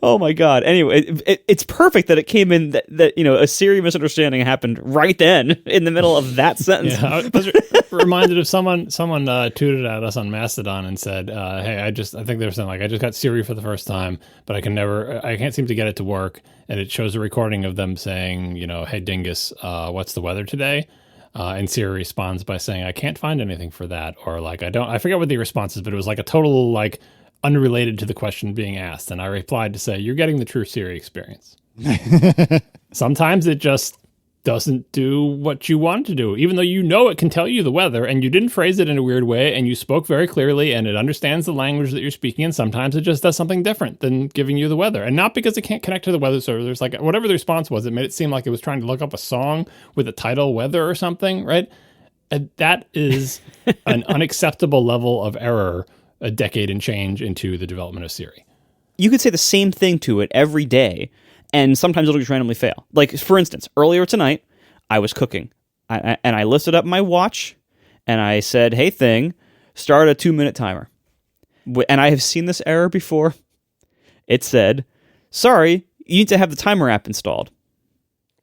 Oh my god! Anyway, it's perfect that it came in that a Siri misunderstanding happened right then in the middle of that sentence. Yeah, I was reminded of someone tweeted at us on Mastodon and said, "Hey, I think they were saying like I just got Siri for the first time, but I can't seem to get it to work." And it shows a recording of them saying, "Hey Dingus, what's the weather today?" And Siri responds by saying, "I can't find anything for that," or like, I forget what the response is, but it was like a total like unrelated to the question being asked. And I replied to say, "You're getting the true Siri experience." Sometimes it just doesn't do what you want to do, even though it can tell you the weather, and you didn't phrase it in a weird way, and you spoke very clearly, and it understands the language that you're speaking, and sometimes it just does something different than giving you the weather. And not because it can't connect to the weather server. There's like, whatever the response was, it made it seem like it was trying to look up a song with the title weather or something, right? And that is an unacceptable level of error a decade and change into the development of Siri. You could say the same thing to it every day, and sometimes it'll just randomly fail. Like, for instance, earlier tonight, I was cooking, and I lifted up my watch, and I said, "Hey thing, start a 2-minute timer." And I have seen this error before. It said, "Sorry, you need to have the timer app installed."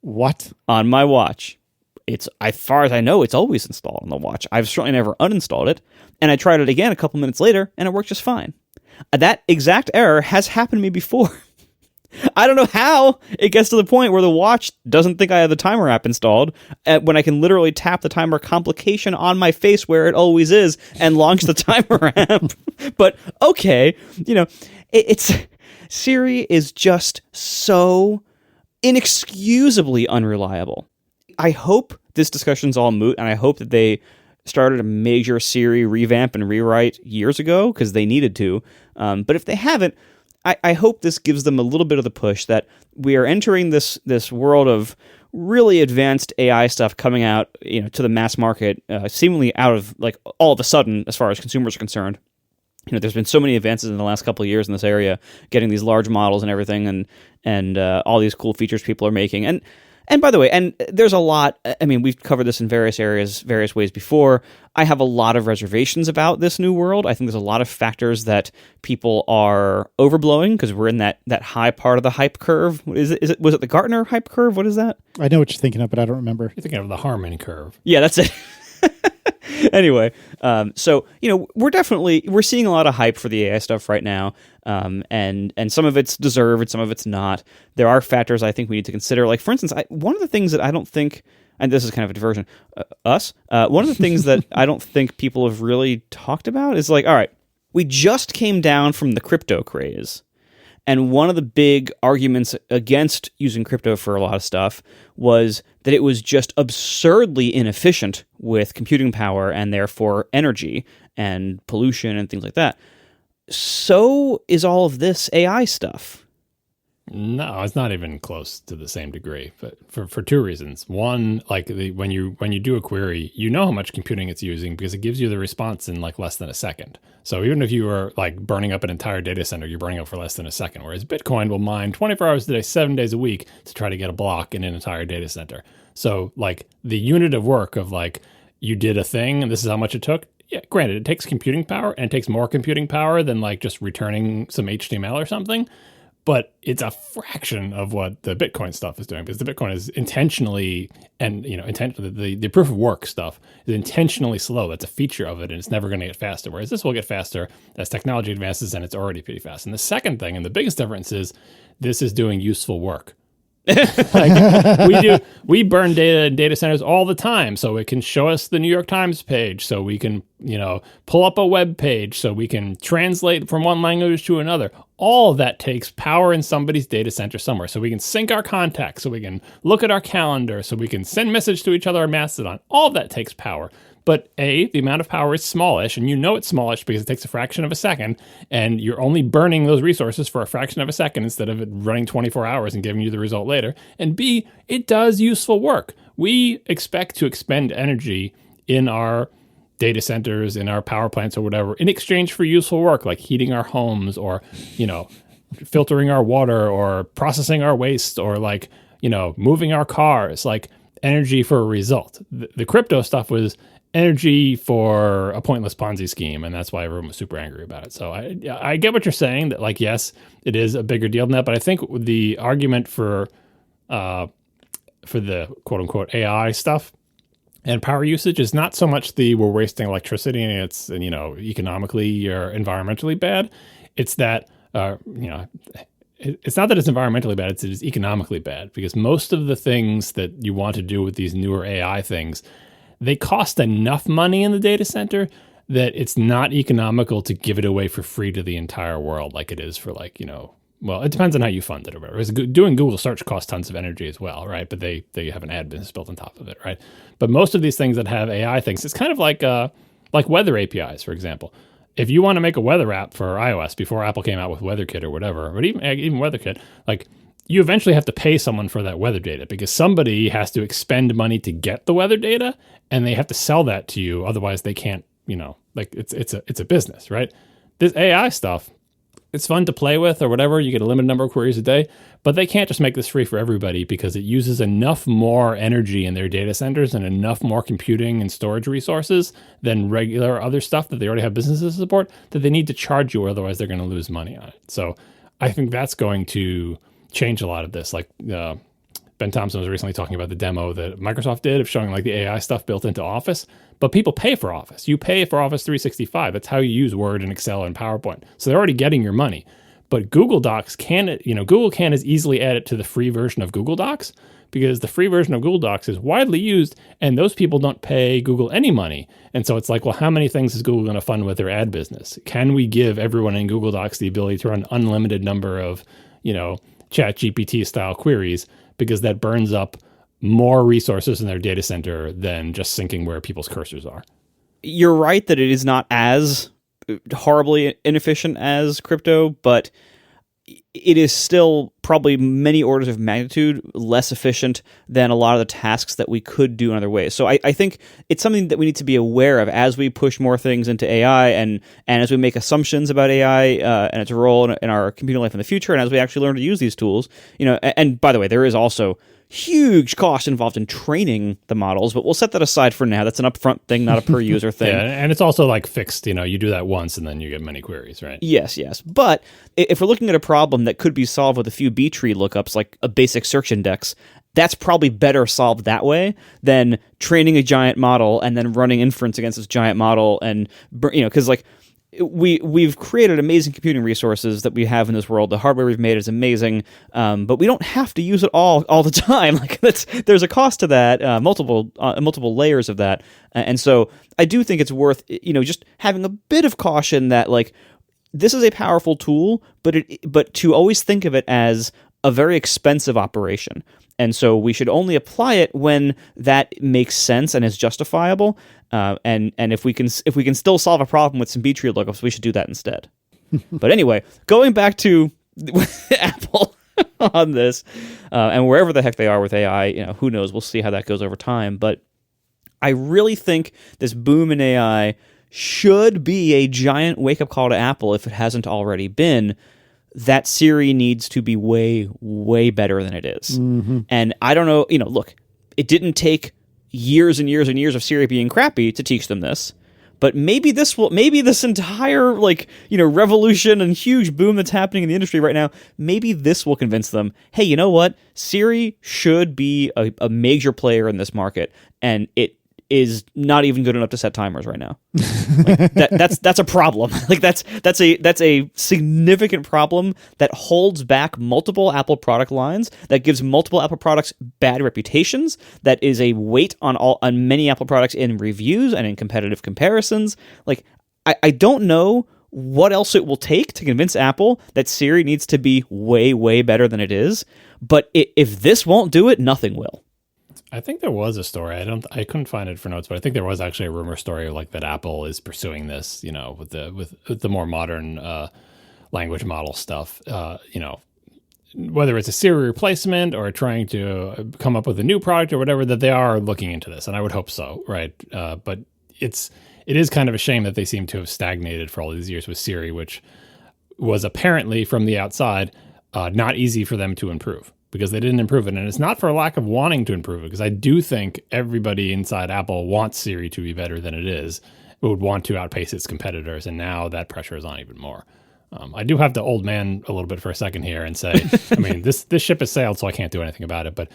What? On my watch. It's, as far as I know, it's always installed on the watch. I've certainly never uninstalled it, and I tried it again a couple minutes later, and it worked just fine. That exact error has happened to me before. I don't know how it gets to the point where the watch doesn't think I have the timer app installed when I can literally tap the timer complication on my face where it always is and launch the timer app. But okay, it's Siri is just so inexcusably unreliable. I hope this discussion's all moot, and I hope that they started a major Siri revamp and rewrite years ago because they needed to. But if they haven't, I hope this gives them a little bit of the push that we are entering this world of really advanced AI stuff coming out, to the mass market, seemingly out of like all of a sudden as far as consumers are concerned. There's been so many advances in the last couple of years in this area, getting these large models and everything, and all these cool features people are making. And by the way, and there's a lot, I mean, we've covered this in various areas, various ways before. I have a lot of reservations about this new world. I think there's a lot of factors that people are overblowing because we're in that high part of the hype curve. Was it the Gartner hype curve? What is that? I know what you're thinking of, but I don't remember. You're thinking of the Harmon curve. Yeah, that's it. Anyway, so we're seeing a lot of hype for the AI stuff right now, and some of it's deserved, some of it's not. There are factors I think we need to consider. Like, for instance, one of the things that I don't think, and this is kind of a diversion, one of the things that I don't think people have really talked about is like, all right, we just came down from the crypto craze. And one of the big arguments against using crypto for a lot of stuff was that it was just absurdly inefficient with computing power and therefore energy and pollution and things like that. So is all of this AI stuff. No, it's not even close to the same degree, but for two reasons. One, like when you do a query, you know how much computing it's using because it gives you the response in like less than a second. So even if you were like burning up an entire data center, you're burning up for less than a second. Whereas Bitcoin will mine 24 hours a day, 7 days a week to try to get a block in an entire data center. So like the unit of work of like you did a thing and this is how much it took. Yeah, granted, it takes computing power and it takes more computing power than like just returning some HTML or something. But it's a fraction of what the Bitcoin stuff is doing because the Bitcoin is intentionally, and the proof of work stuff is intentionally slow. That's a feature of it, and it's never going to get faster. Whereas this will get faster as technology advances, and it's already pretty fast. And the second thing, and the biggest difference is, this is doing useful work. Like we burn data in data centers all the time, so it can show us the New York Times page, so we can pull up a web page, so we can translate from one language to another. All of that takes power in somebody's data center somewhere, so we can sync our contacts, so we can look at our calendar, so we can send message to each other on Mastodon. All of that takes power. But the amount of power is smallish, and you know it's smallish because it takes a fraction of a second, and you're only burning those resources for a fraction of a second instead of it running 24 hours and giving you the result later. And B, it does useful work. We expect to expend energy in our data centers, in our power plants or whatever, in exchange for useful work, like heating our homes or, filtering our water or processing our waste or like, moving our cars, like energy for a result. The crypto stuff was energy for a pointless Ponzi scheme, and that's why everyone was super angry about it. So I get what you're saying, that like, yes, it is a bigger deal than that, but I think the argument for the quote-unquote AI stuff and power usage is not so much we're wasting electricity and it's economically or environmentally bad. It's that it's not that it's environmentally bad, it's economically bad, because most of the things that you want to do with these newer AI things, they cost enough money in the data center that it's not economical to give it away for free to the entire world like it is for well, it depends on how you fund it or whatever. Doing Google search costs tons of energy as well, right? But they have an ad business built on top of it, right? But most of these things that have AI things, it's kind of like weather APIs, for example. If you want to make a weather app for iOS before Apple came out with WeatherKit or whatever, but even WeatherKit, like, you eventually have to pay someone for that weather data because somebody has to expend money to get the weather data, and they have to sell that to you. Otherwise, they can't. It's a business, right? This AI stuff, it's fun to play with or whatever. You get a limited number of queries a day, but they can't just make this free for everybody because it uses enough more energy in their data centers and enough more computing and storage resources than regular other stuff that they already have businesses to support that they need to charge you, or otherwise they're going to lose money on it. So I think that's going to change a lot of this. Like Ben Thompson was recently talking about the demo that Microsoft did of showing like the AI stuff built into Office, but people pay for Office. You pay for Office 365. That's how you use Word and Excel and PowerPoint. So they're already getting your money. But Google Docs Google can't as easily add it to the free version of Google Docs because the free version of Google Docs is widely used and those people don't pay Google any money. And so it's like, well, how many things is Google going to fund with their ad business? Can we give everyone in Google Docs the ability to run unlimited number of, Chat GPT style queries, because that burns up more resources in their data center than just syncing where people's cursors are. You're right that it is not as horribly inefficient as crypto, but it is still probably many orders of magnitude less efficient than a lot of the tasks that we could do in other ways. So I think it's something that we need to be aware of as we push more things into AI and as we make assumptions about AI and its role in our computing life in the future, and as we actually learn to use these tools. And by the way, there is also huge cost involved in training the models, but we'll set that aside for now. That's an upfront thing, not a per user thing. Yeah, and it's also like fixed, you do that once and then you get many queries, right? Yes. But if we're looking at a problem that could be solved with a few B-tree lookups, like a basic search index, that's probably better solved that way than training a giant model and then running inference against this giant model. And, because like we've created amazing computing resources that we have in this world. The hardware we've made is amazing, but we don't have to use it all the time. Like there's a cost to that, multiple layers of that. And so I do think it's worth, just having a bit of caution that like this is a powerful tool, but to always think of it as a very expensive operation. And so we should only apply it when that makes sense and is justifiable. And if we can still solve a problem with some B-tree lookups, we should do that instead. But anyway, going back to Apple on this, and wherever the heck they are with AI, who knows? We'll see how that goes over time. But I really think this boom in AI should be a giant wake-up call to Apple, if it hasn't already been, that Siri needs to be way, way better than it is. Mm-hmm. And I don't know, look, it didn't take years and years and years of Siri being crappy to teach them this, but maybe this entire revolution and huge boom that's happening in the industry right now, maybe this will convince them, hey, you know what? Siri should be a major player in this market, and it is not even good enough to set timers right now. Like that's a problem. Like that's a significant problem that holds back multiple Apple product lines, that gives multiple Apple products bad reputations, that is a weight on many Apple products in reviews and in competitive comparisons. Like I don't know what else it will take to convince Apple that Siri needs to be way, way better than it is. But if this won't do it, nothing will. I think there was a story. I couldn't find it for notes, but I think there was actually a rumor story like that Apple is pursuing this, with the more modern language model stuff. Whether it's a Siri replacement or trying to come up with a new product or whatever, that they are looking into this, and I would hope so, right? But it is kind of a shame that they seem to have stagnated for all these years with Siri, which was apparently from the outside not easy for them to improve, because they didn't improve it. And it's not for a lack of wanting to improve it, because I do think everybody inside Apple wants Siri to be better than it is. It would want to outpace its competitors, and now that pressure is on even more. I do have to old man a little bit for a second here and say, I mean, this ship has sailed, so I can't do anything about it. But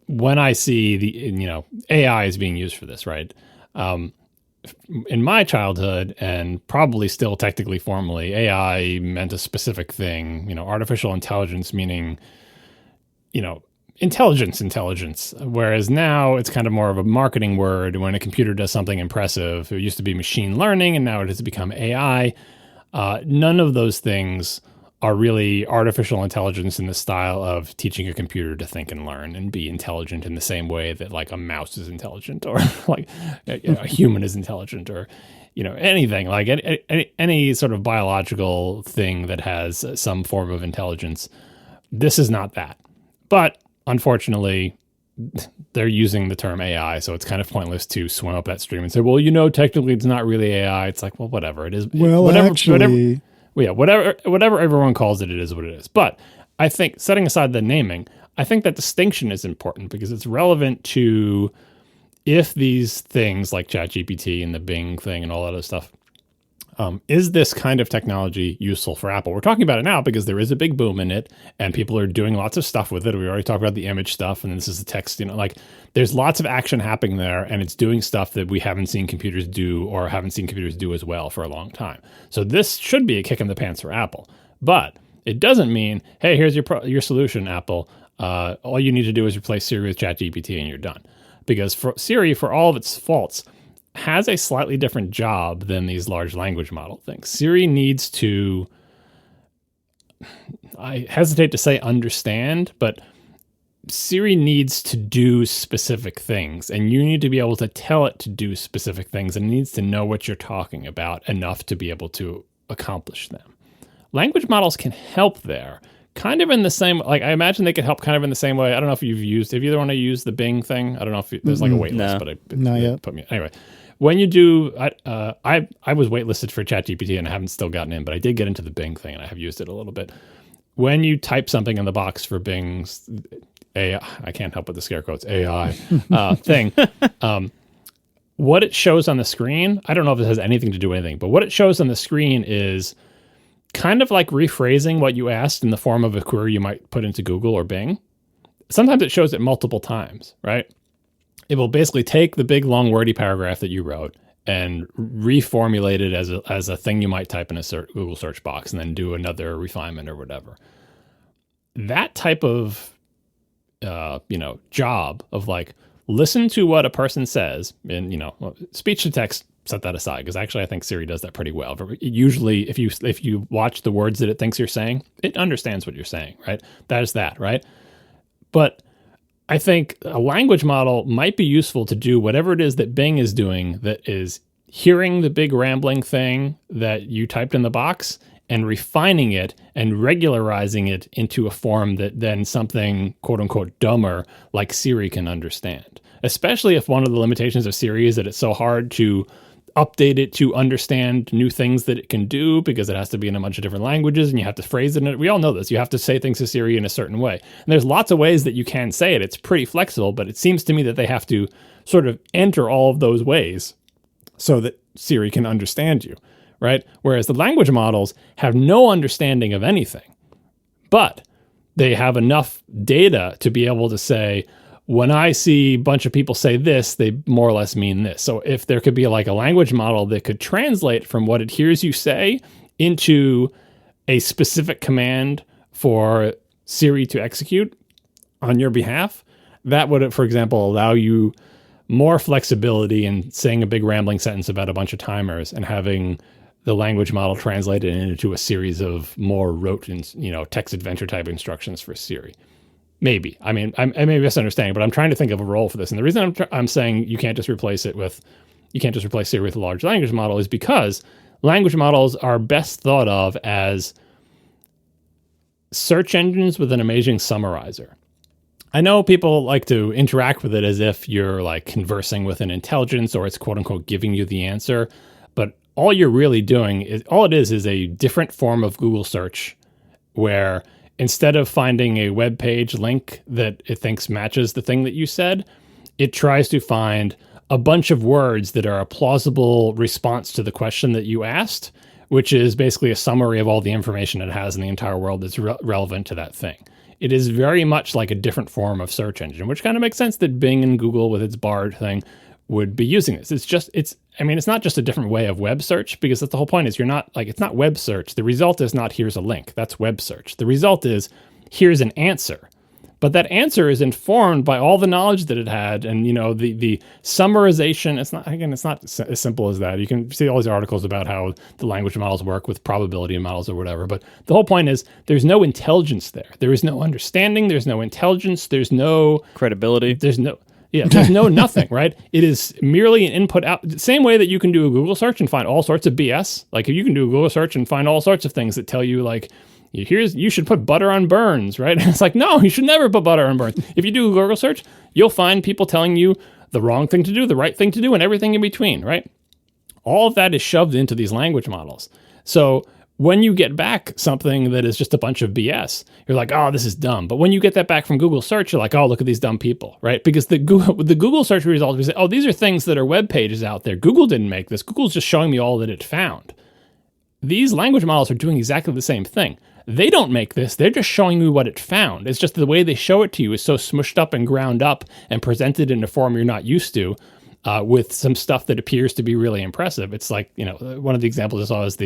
when I see the AI is being used for this, right? In my childhood, and probably still technically formally, AI meant a specific thing. Artificial intelligence meaning intelligence, whereas now it's kind of more of a marketing word. When a computer does something impressive, it used to be machine learning, and now it has become AI. None of those things are really artificial intelligence in the style of teaching a computer to think and learn and be intelligent in the same way that like a mouse is intelligent, or like a human is intelligent, or anything like any sort of biological thing that has some form of intelligence. This is not that. But unfortunately, they're using the term AI, so it's kind of pointless to swim up that stream and say, well, technically it's not really AI. It's like, well, whatever it is. Well, whatever everyone calls it, it is what it is. But I think, setting aside the naming, I think that distinction is important, because it's relevant to if these things like ChatGPT and the Bing thing and all that other stuff, is this kind of technology useful for Apple? We're talking about it now because there is a big boom in it, and people are doing lots of stuff with it. We already talked about the image stuff, and this is the text. There's lots of action happening there, and it's doing stuff that we haven't seen computers do, or haven't seen computers do as well for a long time. So this should be a kick in the pants for Apple. But it doesn't mean, hey, here's your solution, Apple. All you need to do is replace Siri with ChatGPT, and you're done. Because Siri, for all of its faults, has a slightly different job than these large language model things. Siri needs to, I hesitate to say understand, but Siri needs to do specific things, and you need to be able to tell it to do specific things, and it needs to know what you're talking about enough to be able to accomplish them. Language models can help there, kind of in the same, like I imagine they could help kind of in the same way. I don't know if have you either want to use the Bing thing? I don't know if there's like a wait list, but not yet. Put me anyway. When you do, I was waitlisted for ChatGPT and I haven't still gotten in, but I did get into the Bing thing and I have used it a little bit. When you type something in the box for Bing's AI, I can't help but the scare quotes, AI thing, what it shows on the screen, I don't know if it has anything to do with anything, but what it shows on the screen is kind of like rephrasing what you asked in the form of a query you might put into Google or Bing. sometimes it shows it multiple times, right? It will basically take the big, long, wordy paragraph that you wrote and reformulate it as a thing you might type in a Google search box and then do another refinement or whatever. That type of, job of like, listen to what a person says and, speech to text, set that aside, because actually I think Siri does that pretty well. Usually if you watch the words that it thinks you're saying, it understands what you're saying, right? That is that, right? But I think a language model might be useful to do whatever it is that Bing is doing, that is hearing the big rambling thing that you typed in the box and refining it and regularizing it into a form that then something quote unquote dumber like Siri can understand. Especially if one of the limitations of Siri is that it's so hard to update it to understand new things that it can do because it has to be in a bunch of different languages and you have to phrase it. We all know this. You have to say things to Siri in a certain way. And there's lots of ways that you can say it. It's pretty flexible, but it seems to me that they have to sort of enter all of those ways so that Siri can understand you, right? Whereas the language models have no understanding of anything, but they have enough data to be able to say, when I see a bunch of people say this, they more or less mean this. So if there could be like a language model that could translate from what it hears you say into a specific command for Siri to execute on your behalf, that would, for example, allow you more flexibility in saying a big rambling sentence about a bunch of timers and having the language model translated into a series of more rote, text adventure type instructions for Siri. Maybe. I mean, I may be misunderstanding, but I'm trying to think of a role for this. And the reason I'm saying you can't just replace Siri with a large language model is because language models are best thought of as search engines with an amazing summarizer. I know people like to interact with it as if you're like conversing with an intelligence or it's quote unquote giving you the answer, but all you're really doing is a different form of Google search where instead of finding a web page link that it thinks matches the thing that you said, it tries to find a bunch of words that are a plausible response to the question that you asked, which is basically a summary of all the information it has in the entire world that's relevant to that thing. It is very much like a different form of search engine, which kind of makes sense that Bing and Google with its Bard thing would be using this. It's not just a different way of web search, because that's the whole point is it's not web search. The result is not here's a link. That's web search. The result is here's an answer. But that answer is informed by all the knowledge that it had and, the summarization. It's not as simple as that. You can see all these articles about how the language models work with probability models or whatever. But the whole point is there's no intelligence there. There is no understanding. There's no intelligence. There's no credibility. There's no nothing, right? It is merely an input out. Same way that you can do a Google search and find all sorts of BS. Like you can do a Google search and find all sorts of things that tell you like, you should put butter on burns, right? And it's like, no, you should never put butter on burns. If you do a Google search, you'll find people telling you the wrong thing to do, the right thing to do, and everything in between, right? All of that is shoved into these language models. So when you get back something that is just a bunch of BS, you're like, oh, this is dumb. But when you get that back from Google search, you're like, oh, look at these dumb people, right? Because the Google search results, we say, oh, these are things that are web pages out there. Google didn't make this. Google's just showing me all that it found. These language models are doing exactly the same thing. They don't make this. They're just showing you what it found. It's just the way they show it to you is so smushed up and ground up and presented in a form you're not used to. With some stuff that appears to be really impressive. It's like, one of the examples I saw is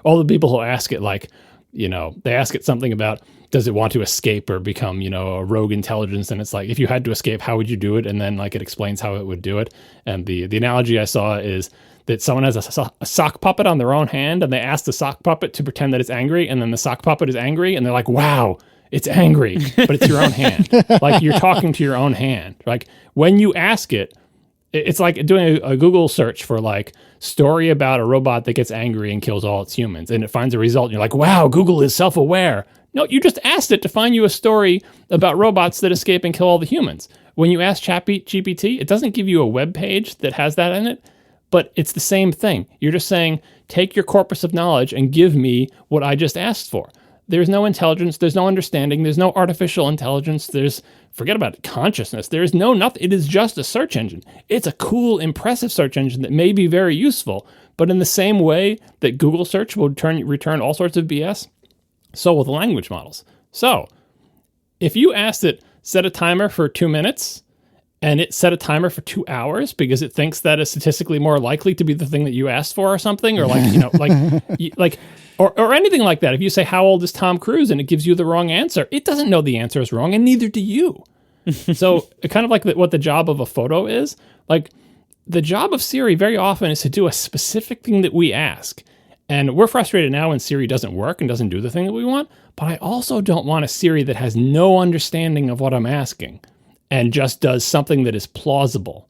all the people who ask it, like, they ask it something about, does it want to escape or become, a rogue intelligence? And it's like, if you had to escape, how would you do it? And then like it explains how it would do it. And the analogy I saw is that someone has a sock puppet on their own hand and they ask the sock puppet to pretend that it's angry. And then the sock puppet is angry and they're like, wow, it's angry, but it's your own hand. Like you're talking to your own hand. Like when you ask it, it's like doing a Google search for like story about a robot that gets angry and kills all its humans. And it finds a result and you're like, wow, Google is self-aware. No, you just asked it to find you a story about robots that escape and kill all the humans. When you ask GPT, it doesn't give you a web page that has that in it, but it's the same thing. You're just saying, take your corpus of knowledge and give me what I just asked for. There's no intelligence. There's no understanding. There's no artificial intelligence. Forget about consciousness. There is no nothing. It is just a search engine. It's a cool, impressive search engine that may be very useful, but in the same way that Google search will return all sorts of BS, so will the language models. So if you asked it, set a timer for 2 minutes, and it set a timer for 2 hours because it thinks that is statistically more likely to be the thing that you asked for or something, or or anything like that. If you say, how old is Tom Cruise? And it gives you the wrong answer, it doesn't know the answer is wrong, and neither do you. So kind of like what the job of a photo is, like the job of Siri very often is to do a specific thing that we ask. And we're frustrated now when Siri doesn't work and doesn't do the thing that we want, but I also don't want a Siri that has no understanding of what I'm asking and just does something that is plausible.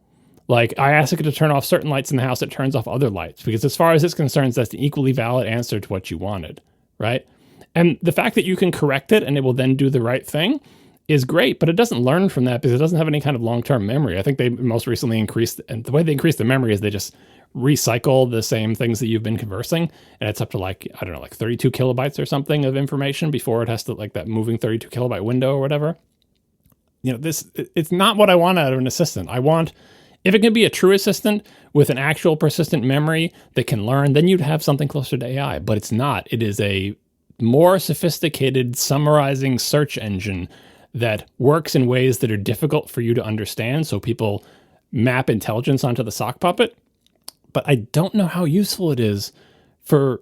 Like, I ask it to turn off certain lights in the house, it turns off other lights, because as far as it's concerned, that's the equally valid answer to what you wanted, right? And the fact that you can correct it and it will then do the right thing is great, but it doesn't learn from that because it doesn't have any kind of long-term memory. I think they most recently increased, and the way they increase the memory is they just recycle the same things that you've been conversing, and it's up to like 32 kilobytes or something of information before it has to, like, that moving 32 kilobyte window or whatever. It's not what I want out of an assistant. I want, if it can be a true assistant with an actual persistent memory that can learn, then you'd have something closer to AI, but it's not. It is a more sophisticated summarizing search engine that works in ways that are difficult for you to understand, so people map intelligence onto the sock puppet. But I don't know how useful it is for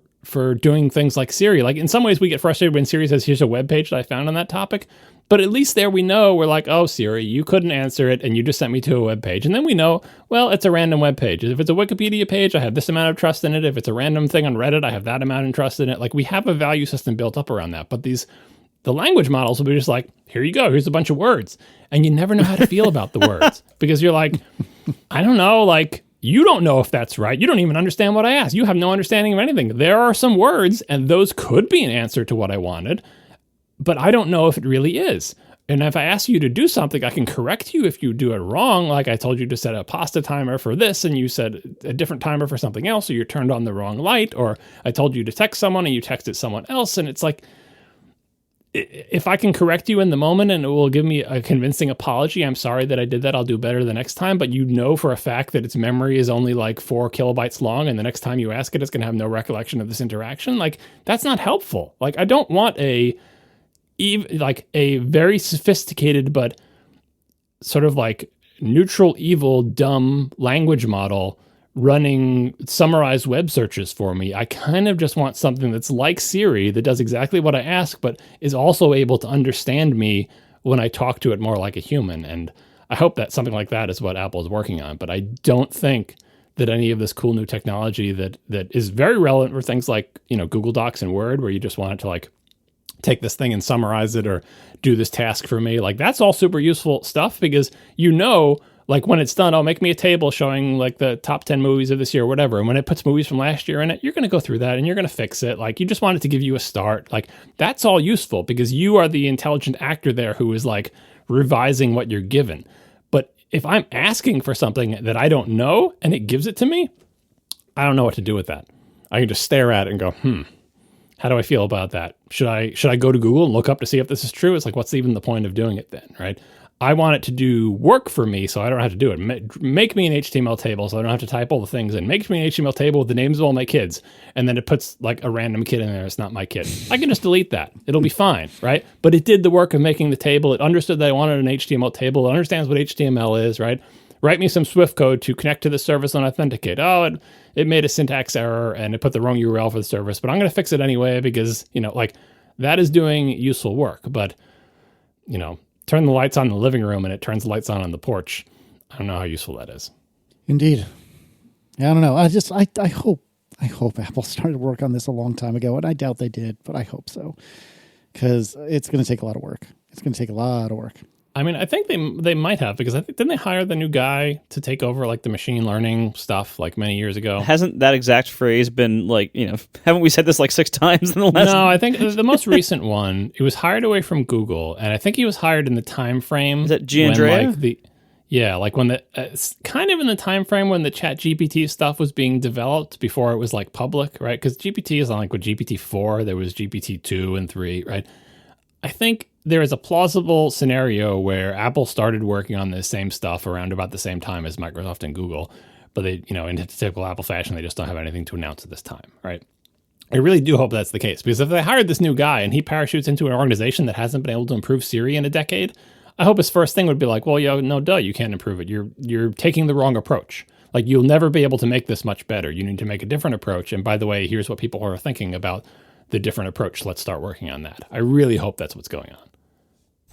doing things like Siri. Like, in some ways we get frustrated when Siri says, here's a web page that I found on that topic. But at least there we know, we're like, oh, Siri, you couldn't answer it and you just sent me to a web page. And then we know, well, it's a random web page. If it's a Wikipedia page, I have this amount of trust in it. If it's a random thing on Reddit, I have that amount of trust in it. Like, we have a value system built up around that. But the language models will be just like, here you go, here's a bunch of words. And you never know how to feel about the words because you're like, I don't know, like, you don't know if that's right. You don't even understand what I asked. You have no understanding of anything. There are some words, and those could be an answer to what I wanted, but I don't know if it really is. And if I ask you to do something, I can correct you if you do it wrong. Like, I told you to set a pasta timer for this, and you said a different timer for something else, or you turned on the wrong light, or I told you to text someone and you texted someone else. And it's like, if I can correct you in the moment and it will give me a convincing apology, I'm sorry that I did that, I'll do better the next time. But you know for a fact that its memory is only like 4 kilobytes long, and the next time you ask it, it's going to have no recollection of this interaction. Like, that's not helpful. Like, I don't want a very sophisticated but sort of like neutral, evil, dumb language model running summarized web searches for me. I kind of just want something that's like Siri that does exactly what I ask, but is also able to understand me when I talk to it more like a human. And I hope that something like that is what Apple is working on. But I don't think that any of this cool new technology that is very relevant for things like, Google Docs and Word, where you just want it to like take this thing and summarize it or do this task for me. Like, that's all super useful stuff because like, when it's done, make me a table showing like the top 10 movies of this year or whatever. And when it puts movies from last year in it, you're going to go through that and you're going to fix it. Like, you just want it to give you a start. Like, that's all useful because you are the intelligent actor there who is like revising what you're given. But if I'm asking for something that I don't know and it gives it to me, I don't know what to do with that. I can just stare at it and go, how do I feel about that? Should I go to Google and look up to see if this is true? It's like, what's even the point of doing it then, right? I want it to do work for me so I don't have to do it. Make me an HTML table so I don't have to type all the things in. Make me an HTML table with the names of all my kids. And then it puts like a random kid in there. It's not my kid. I can just delete that. It'll be fine, right? But it did the work of making the table. It understood that I wanted an HTML table. It understands what HTML is, right? Write me some Swift code to connect to the service and authenticate. Oh, it made a syntax error and it put the wrong URL for the service, but I'm going to fix it anyway because, like, that is doing useful work. But, turn the lights on in the living room and it turns the lights on the porch. I don't know how useful that is. Indeed. Yeah, I don't know. I hope Apple started work on this a long time ago, and I doubt they did, but I hope so. Because it's going to take a lot of work. It's going to take a lot of work. I mean, I think they might have, because I think, didn't they hire the new guy to take over like the machine learning stuff like many years ago? Hasn't that exact phrase been like, haven't we said this like 6 times in the last? No, I think the most recent one, it was hired away from Google, and I think he was hired in the time frame. Is that Giandrea? Like when kind of in the time frame when the ChatGPT stuff was being developed before it was like public, right? Because GPT is on like with GPT-4, there was GPT-2 and 3, right? I think there is a plausible scenario where Apple started working on this same stuff around about the same time as Microsoft and Google, but they, in typical Apple fashion, they just don't have anything to announce at this time, right? I really do hope that's the case, because if they hired this new guy and he parachutes into an organization that hasn't been able to improve Siri in a decade, I hope his first thing would be like, well, no, duh, you can't improve it. You're taking the wrong approach. Like, you'll never be able to make this much better. You need to make a different approach. And by the way, here's what people are thinking about the different approach. Let's start working on that. I really hope that's what's going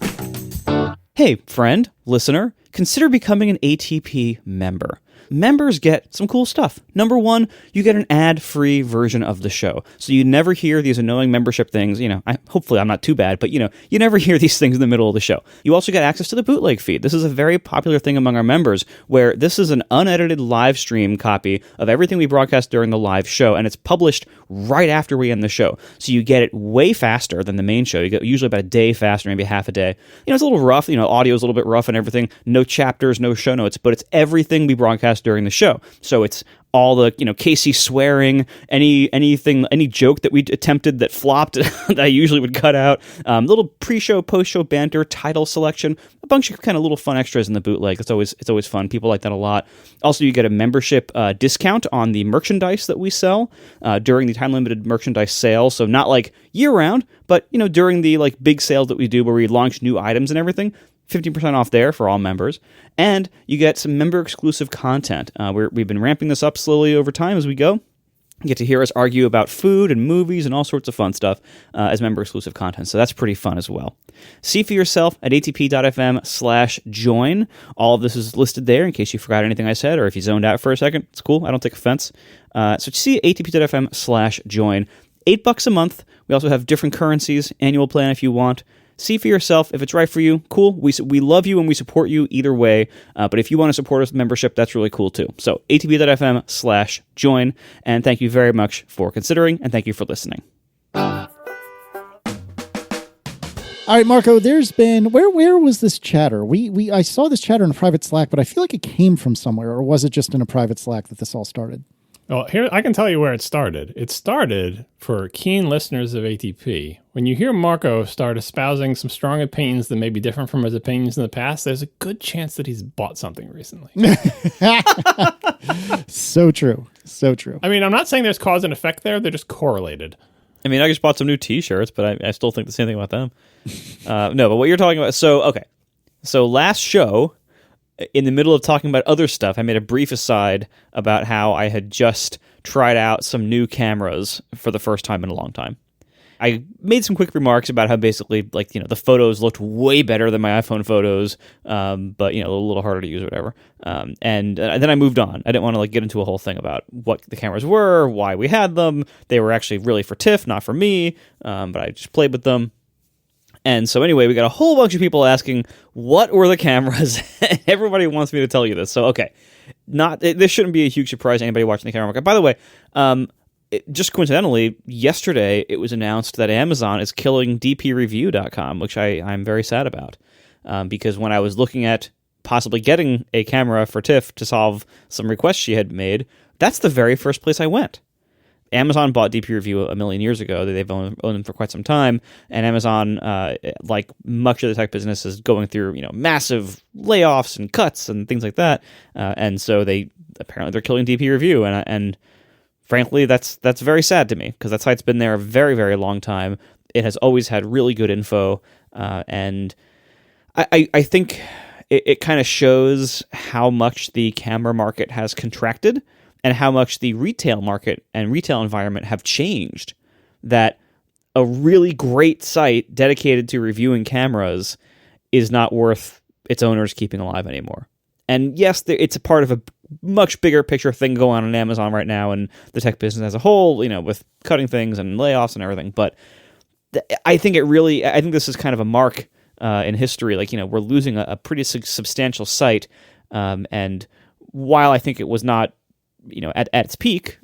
on. Hey, friend, listener, consider becoming an ATP member. Members get some cool stuff. Number one, you get an ad-free version of the show. So you never hear these annoying membership things. Hopefully I'm not too bad, but you never hear these things in the middle of the show. You also get access to the bootleg feed. This is a very popular thing among our members, where this is an unedited live stream copy of everything we broadcast during the live show, and it's published right after we end the show. So you get it way faster than the main show. You get usually about a day faster, maybe half a day. It's a little rough. Audio is a little bit rough and everything. No chapters, no show notes, but it's everything we broadcast during the show. So it's all the, Casey swearing, any joke that we attempted that flopped that I usually would cut out, little pre-show, post-show banter, title selection, a bunch of kind of little fun extras in the bootleg. It's always fun. People like that a lot. Also, you get a membership discount on the merchandise that we sell during the time-limited merchandise sale. So not like year-round, but during the big sales that we do where we launch new items and everything. 15% off there for all members, and you get some member-exclusive content. We've been ramping this up slowly over time as we go. You get to hear us argue about food and movies and all sorts of fun stuff as member-exclusive content, so that's pretty fun as well. See for yourself at atp.fm/join. All of this is listed there in case you forgot anything I said, or if you zoned out for a second. It's cool. I don't take offense. So see atp.fm/join. $8 a month. We also have different currencies, annual plan if you want. See for yourself if it's right for you. Cool. We love you and we support you either way. But if you want to support us with membership, that's really cool too. So atp.fm/join. And thank you very much for considering, and thank you for listening. All right, Marco, there's been where was this chatter? I saw this chatter in a private Slack, but I feel like it came from somewhere, or was it just in a private Slack that this all started? Well, here I can tell you where it started. It started, for keen listeners of ATP, when you hear Marco start espousing some strong opinions that may be different from his opinions in the past, there's a good chance that he's bought something recently. So true. So true. I mean, I'm not saying there's cause and effect there. They're just correlated. I mean, I just bought some new T-shirts, but I still think the same thing about them. No, but what you're talking about... So last show... in the middle of talking about other stuff, I made a brief aside about how I had just tried out some new cameras for the first time in a long time. I made some quick remarks about how basically, the photos looked way better than my iPhone photos, but, a little harder to use or whatever. And then I moved on. I didn't want to, get into a whole thing about what the cameras were, why we had them. They were actually really for Tiff, not for me, but I just played with them. And so anyway, we got a whole bunch of people asking, what were the cameras? Everybody wants me to tell you this. So, okay, this shouldn't be a huge surprise to anybody watching the camera market. By the way, just coincidentally, yesterday it was announced that Amazon is killing dpreview.com, which I'm very sad about. Because when I was looking at possibly getting a camera for Tiff to solve some requests she had made, that's the very first place I went. Amazon bought DP Review a million years ago. They've owned them for quite some time, and Amazon, like much of the tech business, is going through massive layoffs and cuts and things like that. And so they're killing DP Review, and frankly, that's very sad to me because that site's been there a very, very long time. It has always had really good info, and I think it kind of shows how much the camera market has contracted. And how much the retail market and retail environment have changed, that a really great site dedicated to reviewing cameras is not worth its owners keeping alive anymore. And yes, it's a part of a much bigger picture thing going on Amazon right now and the tech business as a whole, with cutting things and layoffs and everything. But I think this is kind of a mark in history. We're losing a pretty substantial site. And while I think it was not at its peak,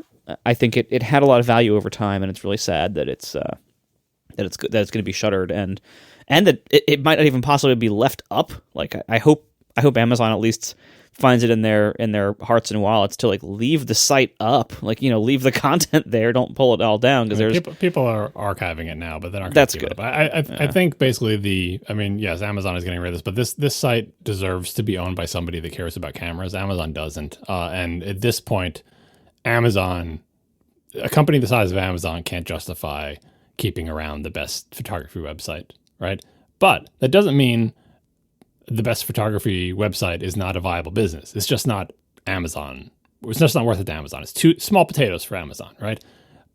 I think it had a lot of value over time, and it's really sad that it's going to be shuttered, and that it might not even possibly be left up. I hope Amazon at least finds it in their hearts and wallets to leave the site up, leave the content there, don't pull it all down, because people are archiving it now, but they're not. That's good. I think basically yes, Amazon is getting rid of this, but this site deserves to be owned by somebody that cares about cameras. Amazon doesn't, and at this point, a company the size of Amazon can't justify keeping around the best photography website, right? But that doesn't mean the best photography website is not a viable business. It's just not Amazon. It's just not worth it to Amazon. It's too small potatoes for Amazon, right?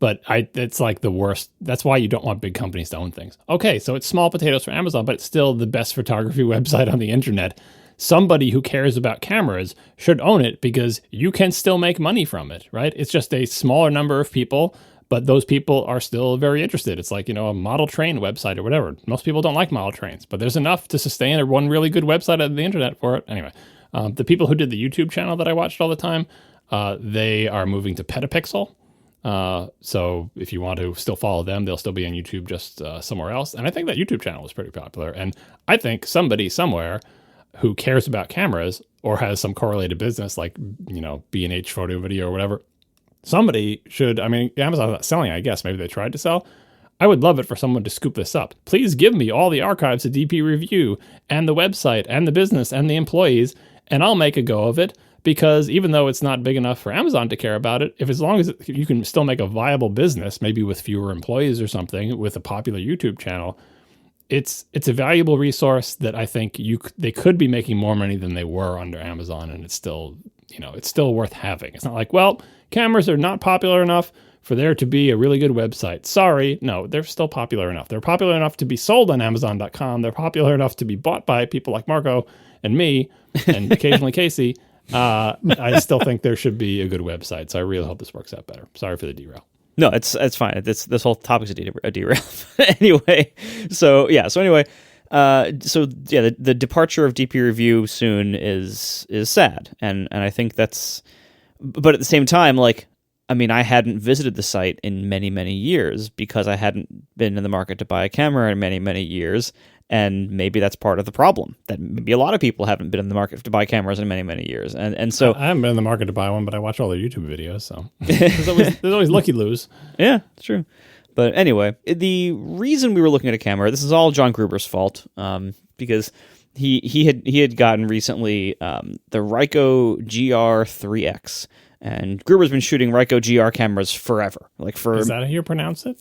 But it's like the worst. That's why you don't want big companies to own things. Okay, so it's small potatoes for Amazon, but it's still the best photography website on the internet. Somebody who cares about cameras should own it because you can still make money from it, right? It's just a smaller number of people, but those people are still very interested. It's like, a model train website or whatever. Most people don't like model trains, but there's enough to sustain one really good website on the internet for it. Anyway, the people who did the YouTube channel that I watched all the time, they are moving to Petapixel. So if you want to still follow them, they'll still be on YouTube, just somewhere else. And I think that YouTube channel was pretty popular. And I think somebody somewhere who cares about cameras or has some correlated business like, B&H Photo Video or whatever, somebody should, Amazon's not selling, I guess. Maybe they tried to sell. I would love it for someone to scoop this up. Please give me all the archives of DP Review and the website and the business and the employees, and I'll make a go of it. Because even though it's not big enough for Amazon to care about it, as long as you can still make a viable business, maybe with fewer employees or something, with a popular YouTube channel, it's a valuable resource that I think they could be making more money than they were under Amazon, and it's still worth having. It's not like, well, cameras are not popular enough for there to be a really good website. Sorry, no, they're still popular enough. They're popular enough to be sold on Amazon.com. They're popular enough to be bought by people like Marco and me, and occasionally Casey. I still think there should be a good website, so I really hope this works out better. Sorry for the derail. No, it's fine. This whole topic's a derail. Anyway, the departure of DP Review soon is sad, and I think that's. But at the same time, I hadn't visited the site in many, many years because I hadn't been in the market to buy a camera in many, many years. And maybe that's part of the problem, that maybe a lot of people haven't been in the market to buy cameras in many, many years. And so I haven't been in the market to buy one, but I watch all their YouTube videos. So there's always looky-loos. Yeah, it's true. But anyway, the reason we were looking at a camera, this is all John Gruber's fault, because he had gotten recently the Ricoh GR3X. And Gruber's been shooting Ricoh GR cameras forever. Is that how you pronounce it?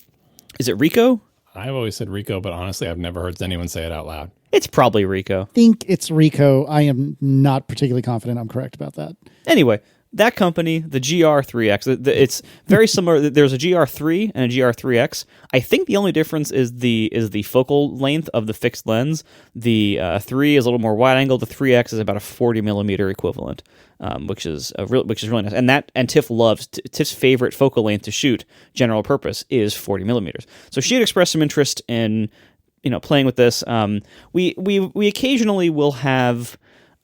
Is it Ricoh? I've always said Ricoh, but honestly, I've never heard anyone say it out loud. It's probably Ricoh. I think it's Ricoh. I am not particularly confident I'm correct about that. Anyway, that company, the GR3X, it's very similar. There's a GR3 and a GR3X. I think the only difference is the focal length of the fixed lens. The 3 is a little more wide angle. The 3X is about a 40 millimeter equivalent, which is really nice. And Tiff's favorite focal length to shoot, general purpose, is 40 millimeters. So she had expressed some interest in playing with this. We occasionally will have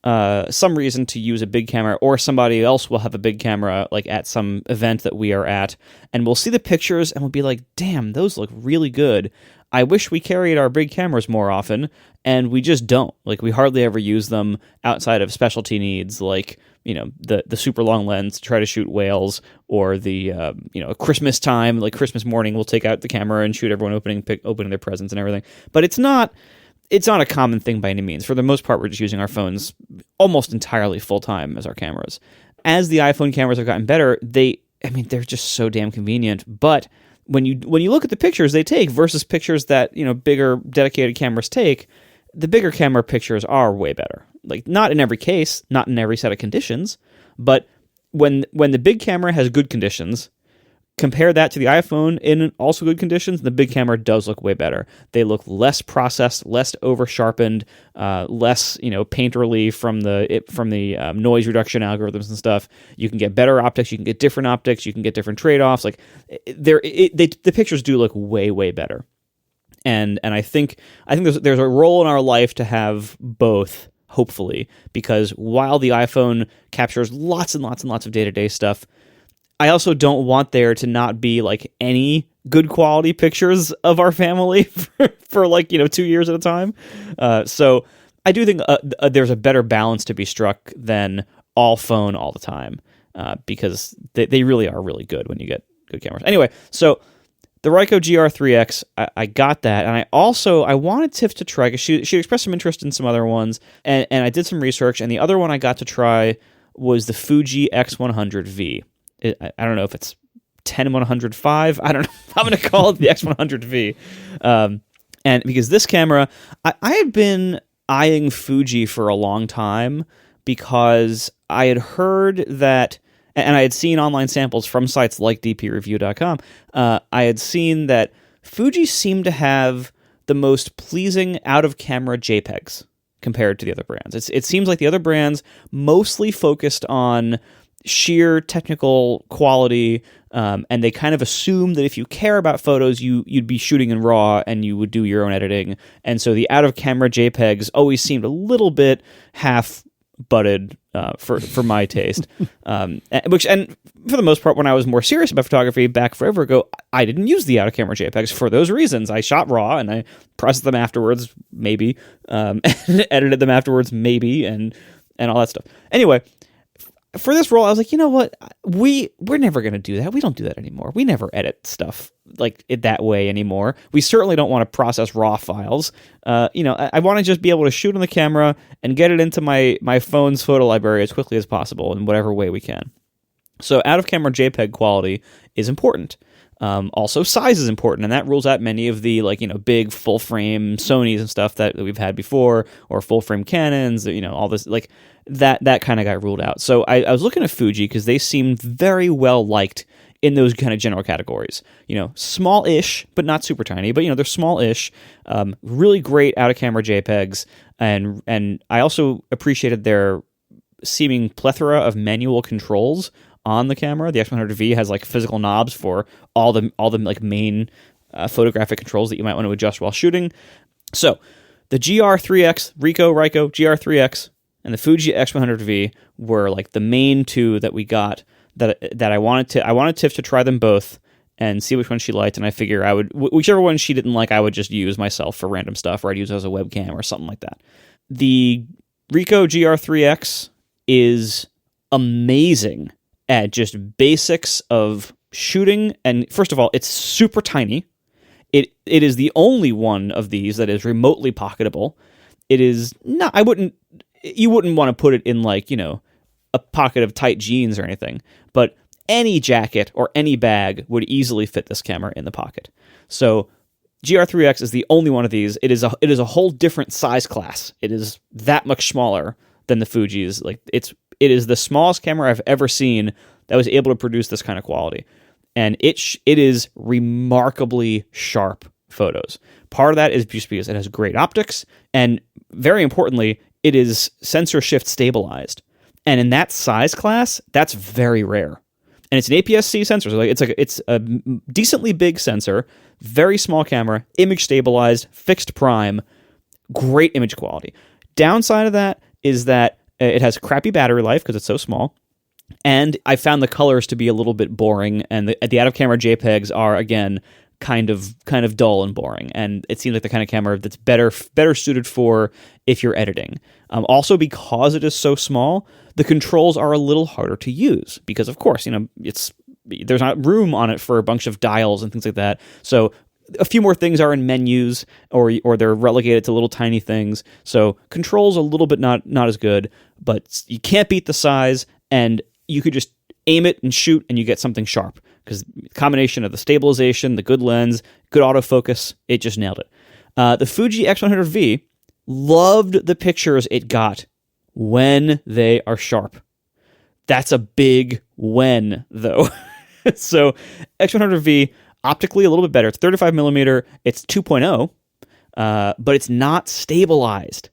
some reason to use a big camera, or somebody else will have a big camera at some event that we are at, and we'll see the pictures and we'll be like, damn, those look really good. I wish we carried our big cameras more often, and we just don't. We hardly ever use them outside of specialty needs, the super long lens to try to shoot whales, or the Christmas time, Christmas morning, we'll take out the camera and shoot everyone opening their presents and everything. But it's not a common thing by any means. For the most part, we're just using our phones almost entirely full time as our cameras. As the iPhone cameras have gotten better, they're just so damn convenient. But when you look at the pictures they take versus pictures that bigger dedicated cameras take, the bigger camera pictures are way better. Not in every case, not in every set of conditions, but when the big camera has good conditions, compare that to the iPhone in also good conditions, the big camera does look way better. They look less processed, less over-sharpened, less painterly from the noise reduction algorithms and stuff. You can get better optics, you can get different optics, you can get different trade-offs. The pictures do look way, way better. And I think there's a role in our life to have both, hopefully, because while the iPhone captures lots and lots and lots of day-to-day stuff, I also don't want there to not be any good quality pictures of our family for 2 years at a time. So I do think there's a better balance to be struck than all phone all the time, because they really are really good when you get good cameras. Anyway, so the Ricoh GR3X, I got that, and I wanted Tiff to try, because she expressed some interest in some other ones, and I did some research, and the other one I got to try was the Fuji X100V. I don't know if it's 10-105. I don't know. I'm going to call it the X100V. And because this camera, I had been eyeing Fuji for a long time because I had heard that, and I had seen online samples from sites like dpreview.com. I had seen that Fuji seemed to have the most pleasing out-of-camera JPEGs compared to the other brands. It seems like the other brands mostly focused on sheer technical quality, and they kind of assume that if you care about photos, you'd be shooting in RAW and you would do your own editing. And so the out-of-camera JPEGs always seemed a little bit half-butted for my taste. And for the most part, when I was more serious about photography back forever ago, I didn't use the out-of-camera JPEGs for those reasons. I shot RAW and I processed them afterwards, maybe, and edited them afterwards, maybe, and all that stuff. Anyway, for this role, I was like, you know what? We're never going to do that. We don't do that anymore. We never edit stuff like it that way anymore. We certainly don't want to process RAW files. I want to just be able to shoot on the camera and get it into my phone's photo library as quickly as possible in whatever way we can. So out-of-camera JPEG quality is important. Also, size is important, and that rules out many of the big full-frame Sonys and stuff that we've had before, or full-frame Canons. All this that kind of got ruled out. So I was looking at Fuji because they seemed very well liked in those kind of general categories. Small-ish, but not super tiny. But they're small-ish. Really great out-of-camera JPEGs, and I also appreciated their seeming plethora of manual controls on the camera. The X100V has physical knobs for all the main photographic controls that you might want to adjust while shooting. So the GR3X, Ricoh GR3X, and the Fuji X100V were the main two that we got that I wanted Tiff to try them both and see which one she liked, and I figure whichever one she didn't like, I would just use myself for random stuff, or I'd use it as a webcam or something like that. The Ricoh GR3X is amazing at just basics of shooting, and first of all, it's super tiny. It is the only one of these that is remotely pocketable. It is not. You wouldn't want to put it in a pocket of tight jeans or anything, but any jacket or any bag would easily fit this camera in the pocket. So GR3X is the only one of these. It is a whole different size class. It is that much smaller than the Fuji's. It is the smallest camera I've ever seen that was able to produce this kind of quality. And it is remarkably sharp photos. Part of that is just because it has great optics, and very importantly, it is sensor shift stabilized. And in that size class, that's very rare. And it's an APS-C sensor, so it's a decently big sensor, very small camera, image stabilized, fixed prime, great image quality. Downside of that is that it has crappy battery life because it's so small, and I found the colors to be a little bit boring, and the out-of-camera JPEGs are, again, kind of dull and boring, and it seems like the kind of camera that's better suited for if you're editing. Also, because it is so small, the controls are a little harder to use because, of course, there's not room on it for a bunch of dials and things like that. So a few more things are in menus, or they're relegated to little tiny things. So controls a little bit not as good, but you can't beat the size, and you could just aim it and shoot, and you get something sharp. Because the combination of the stabilization, the good lens, good autofocus, it just nailed it. The Fuji X100V loved the pictures it got when they are sharp. That's a big when, though. So X100V, optically a little bit better. It's 35 millimeter. It's 2.0, but it's not stabilized.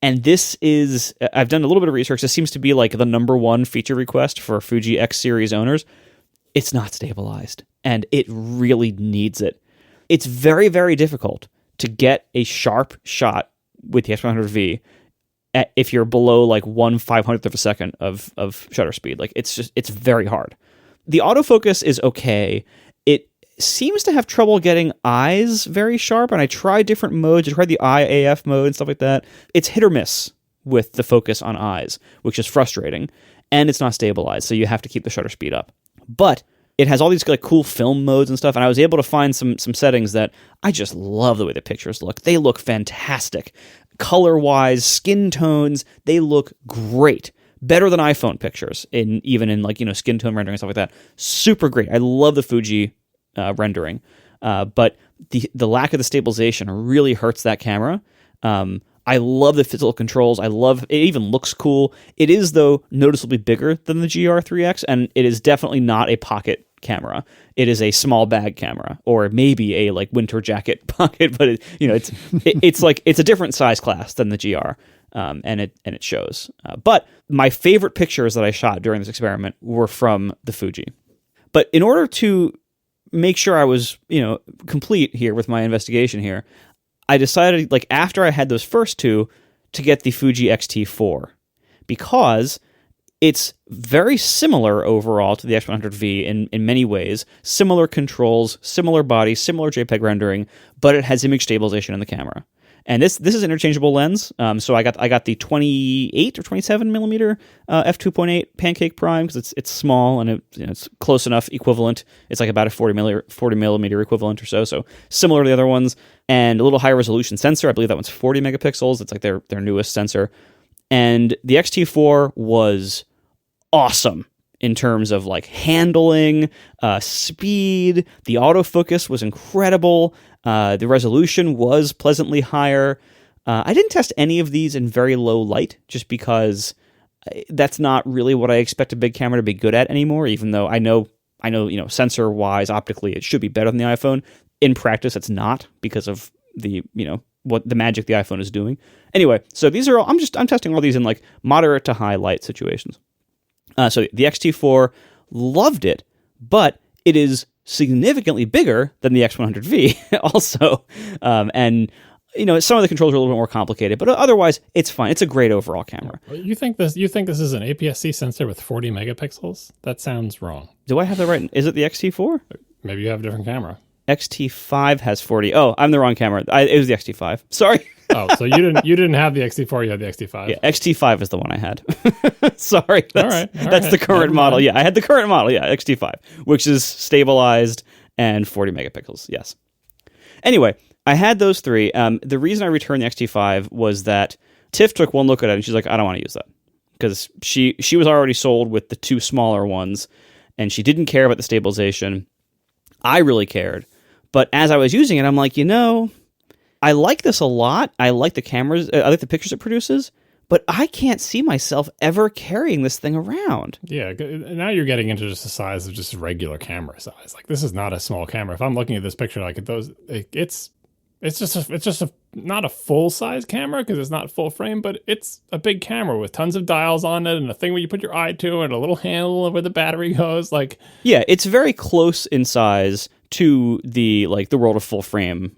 And this is, I've done a little bit of research. This seems to be the number one feature request for Fuji X series owners. It's not stabilized, and it really needs it. It's very, very difficult to get a sharp shot with the X100V if you're below 1/500th of a second of shutter speed. It's very hard. The autofocus is okay. It seems to have trouble getting eyes very sharp, and I tried different modes. I tried the eye AF mode and stuff like that. It's hit or miss with the focus on eyes, which is frustrating, and it's not stabilized, so you have to keep the shutter speed up. But it has all these cool film modes and stuff, and I was able to find some settings that I just love the way the pictures look. They look fantastic. Color-wise, skin tones, they look great. Better than iPhone pictures, even in skin tone rendering and stuff like that. Super great. I love the Fuji rendering. But the lack of the stabilization really hurts that camera. I love the physical controls. I love it. Even looks cool. It is, though, noticeably bigger than the GR3X, and it is definitely not a pocket camera. It is a small bag camera, or maybe a like winter jacket pocket. But it's like it's a different size class than the GR, and it shows. But my favorite pictures that I shot during this experiment were from the Fuji. But in order to make sure I was complete here with my investigation here, I decided, like, after I had those first two, to get the Fuji X-T4, because it's very similar overall to the X100V in many ways. Similar controls, similar body, similar JPEG rendering, but it has image stabilization in the camera. And this is an interchangeable lens. So I got the 28 or 27 millimeter f2.8 Pancake Prime, because it's small and it's close enough equivalent. It's like about a 40 millimeter equivalent or so. So similar to the other ones, and a little higher resolution sensor. I believe that one's 40 megapixels. It's like their newest sensor. And the X-T4 was awesome in terms of like handling, speed. The autofocus was incredible. The resolution was pleasantly higher. I didn't test any of these in very low light, just because that's not really what I expect a big camera to be good at anymore. Even though I know, sensor wise, optically, it should be better than the iPhone. In practice, it's not, because of the what the magic the iPhone is doing. Anyway, so these are all, I'm testing all these in like moderate to high light situations. So the X-T4, loved it, but it is significantly bigger than the X100V also. And, some of the controls are a little bit more complicated, but otherwise it's fine. It's a great overall camera. You think this is an APS-C sensor with 40 megapixels? That sounds wrong. Do I have that right? Is it the X-T4? Maybe you have a different camera. X-T5 has 40. Oh, I'm the wrong camera. It was the X-T5. Sorry. Oh, so you didn't have the X-T4, you had the X-T5. Yeah, X-T5 is the one I had. Sorry. That's right. the current model. Yeah, I had the current model. Yeah, X-T5, which is stabilized and 40 megapixels. Yes. Anyway, I had those three. The reason I returned the X-T5 was that Tiff took one look at it and she's like, I don't want to use that. Because she was already sold with the two smaller ones, and she didn't care about the stabilization. I really cared. But as I was using it, I'm like, I like this a lot. I like the cameras. I like the pictures it produces. But I can't see myself ever carrying this thing around. Yeah, now you're getting into just the size of just regular camera size. Like, this is not a small camera. If I'm looking at this picture, like it's just not a full size camera because it's not full frame, but it's a big camera with tons of dials on it and a thing where you put your eye to and a little handle where the battery goes. Like, yeah, it's very close in size to the world of full frame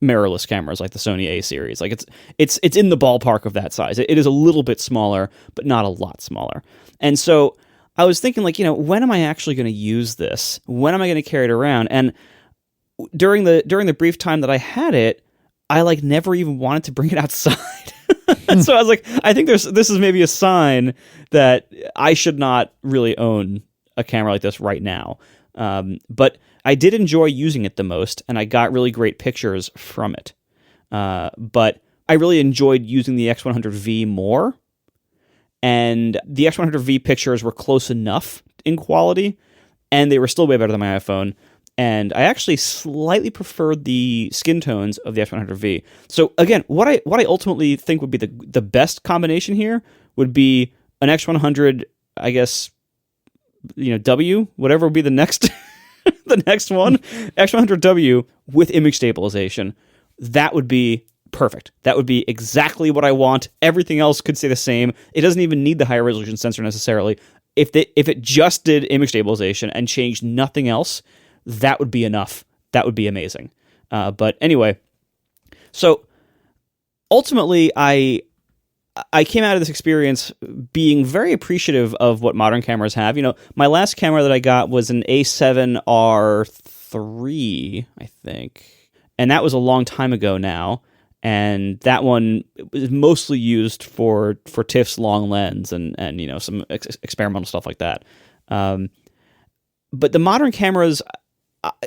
mirrorless cameras like the Sony A series. Like it's in the ballpark of that size. It is a little bit smaller, but not a lot smaller. And so I was thinking, when am I actually going to use this? When am I going to carry it around? And during the brief time that I had it, I never even wanted to bring it outside. So I was like, I think this is maybe a sign that I should not really own a camera like this right now. But I did enjoy using it the most, and I got really great pictures from it. But I really enjoyed using the X100V more, and the X100V pictures were close enough in quality, and they were still way better than my iPhone. And I actually slightly preferred the skin tones of the X100V. So again, what I ultimately think would be the best combination here would be an X100, I guess, W, whatever would be the next the next one, X100W with image stabilization. That would be perfect. That would be exactly what I want. Everything else could stay the same. It doesn't even need the higher resolution sensor necessarily. If it just did image stabilization and changed nothing else, that would be enough. That would be amazing. But anyway, so ultimately, I came out of this experience being very appreciative of what modern cameras have. My last camera that I got was an A7R3, I think. And that was a long time ago now. And that one is mostly used for TIFF's long lens and some experimental stuff like that. But the modern cameras,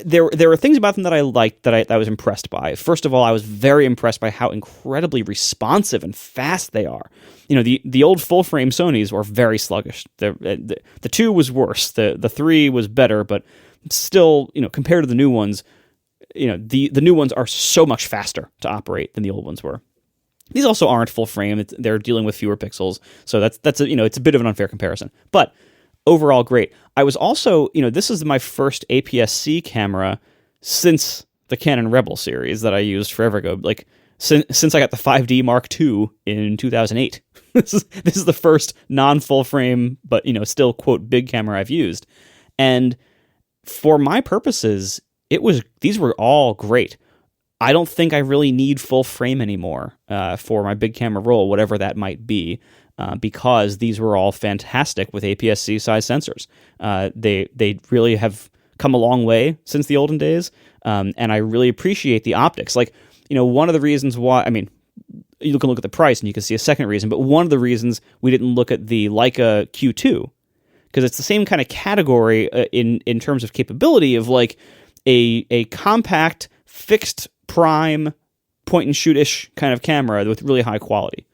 there are things about them that I liked, that I was impressed by. First of all, I was very impressed by how incredibly responsive and fast they are. The old full frame Sonys were very sluggish. The 2 was worse. The 3 was better, but still, compared to the new ones, the new ones are so much faster to operate than the old ones were. These also aren't full frame. They're dealing with fewer pixels. So that's a, it's a bit of an unfair comparison. But overall, great. I was also, this is my first APS-C camera since the Canon Rebel series that I used forever ago. Like, since I got the 5D Mark II in 2008. This is the first non-full frame, but, still, quote, big camera I've used. And for my purposes, these were all great. I don't think I really need full frame anymore for my big camera roll, whatever that might be, because these were all fantastic with APS-C size sensors. They really have come a long way since the olden days, and I really appreciate the optics. Like, one of the reasons why, you can look at the price and you can see a second reason, but one of the reasons we didn't look at the Leica Q2, because it's the same kind of category in terms of capability of like a compact, fixed prime, point and shoot-ish kind of camera with really high quality.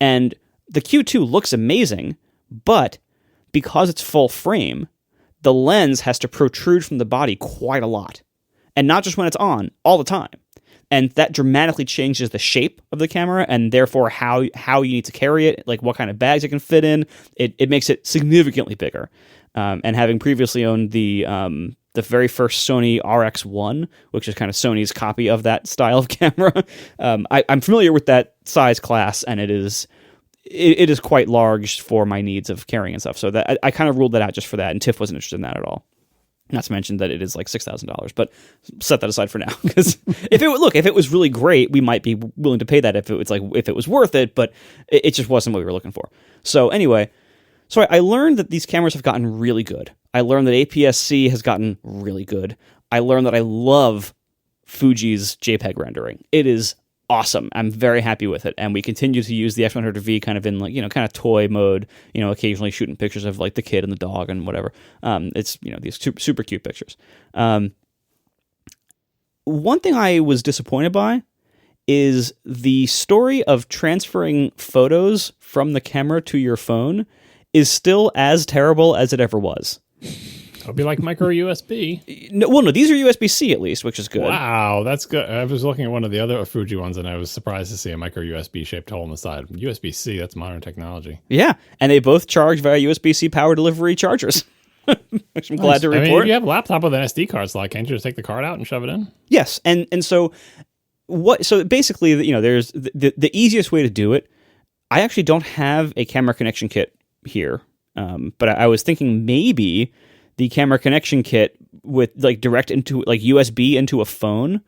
And the Q2 looks amazing, but because it's full frame, the lens has to protrude from the body quite a lot. And not just when it's on, all the time. And that dramatically changes the shape of the camera and therefore how you need to carry it, like what kind of bags it can fit in. It makes it significantly bigger. And having previously owned the very first Sony RX1, which is kind of Sony's copy of that style of camera, I'm familiar with that size class, and it is quite large for my needs of carrying and stuff. So that I kind of ruled that out just for that, and Tiff wasn't interested in that at all. Not to mention that it is like $6,000, but set that aside for now. Because if it was really great, we might be willing to pay that if it was worth it. But it just wasn't what we were looking for. So anyway, I learned that these cameras have gotten really good. I learned that APS-C has gotten really good. I learned that I love Fuji's JPEG rendering. It is awesome. I'm very happy with it, and we continue to use the X100V kind of in like kind of toy mode. Occasionally shooting pictures of like the kid and the dog and whatever. It's these super cute pictures. One thing I was disappointed by is the story of transferring photos from the camera to your phone is still as terrible as it ever was. It'll be like micro USB. No, these are USB-C at least, which is good. Wow, that's good. I was looking at one of the other Fuji ones, and I was surprised to see a micro USB shaped hole in the side. USB-C, that's modern technology. Yeah, and they both charge via USB-C power delivery chargers, which I'm glad to report. If you have a laptop with an SD card slot, can't you just take the card out and shove it in? Yes, and so what? So basically, there's the easiest way to do it. I actually don't have a camera connection kit here, but I was thinking maybe the camera connection kit with like direct into like USB into a phone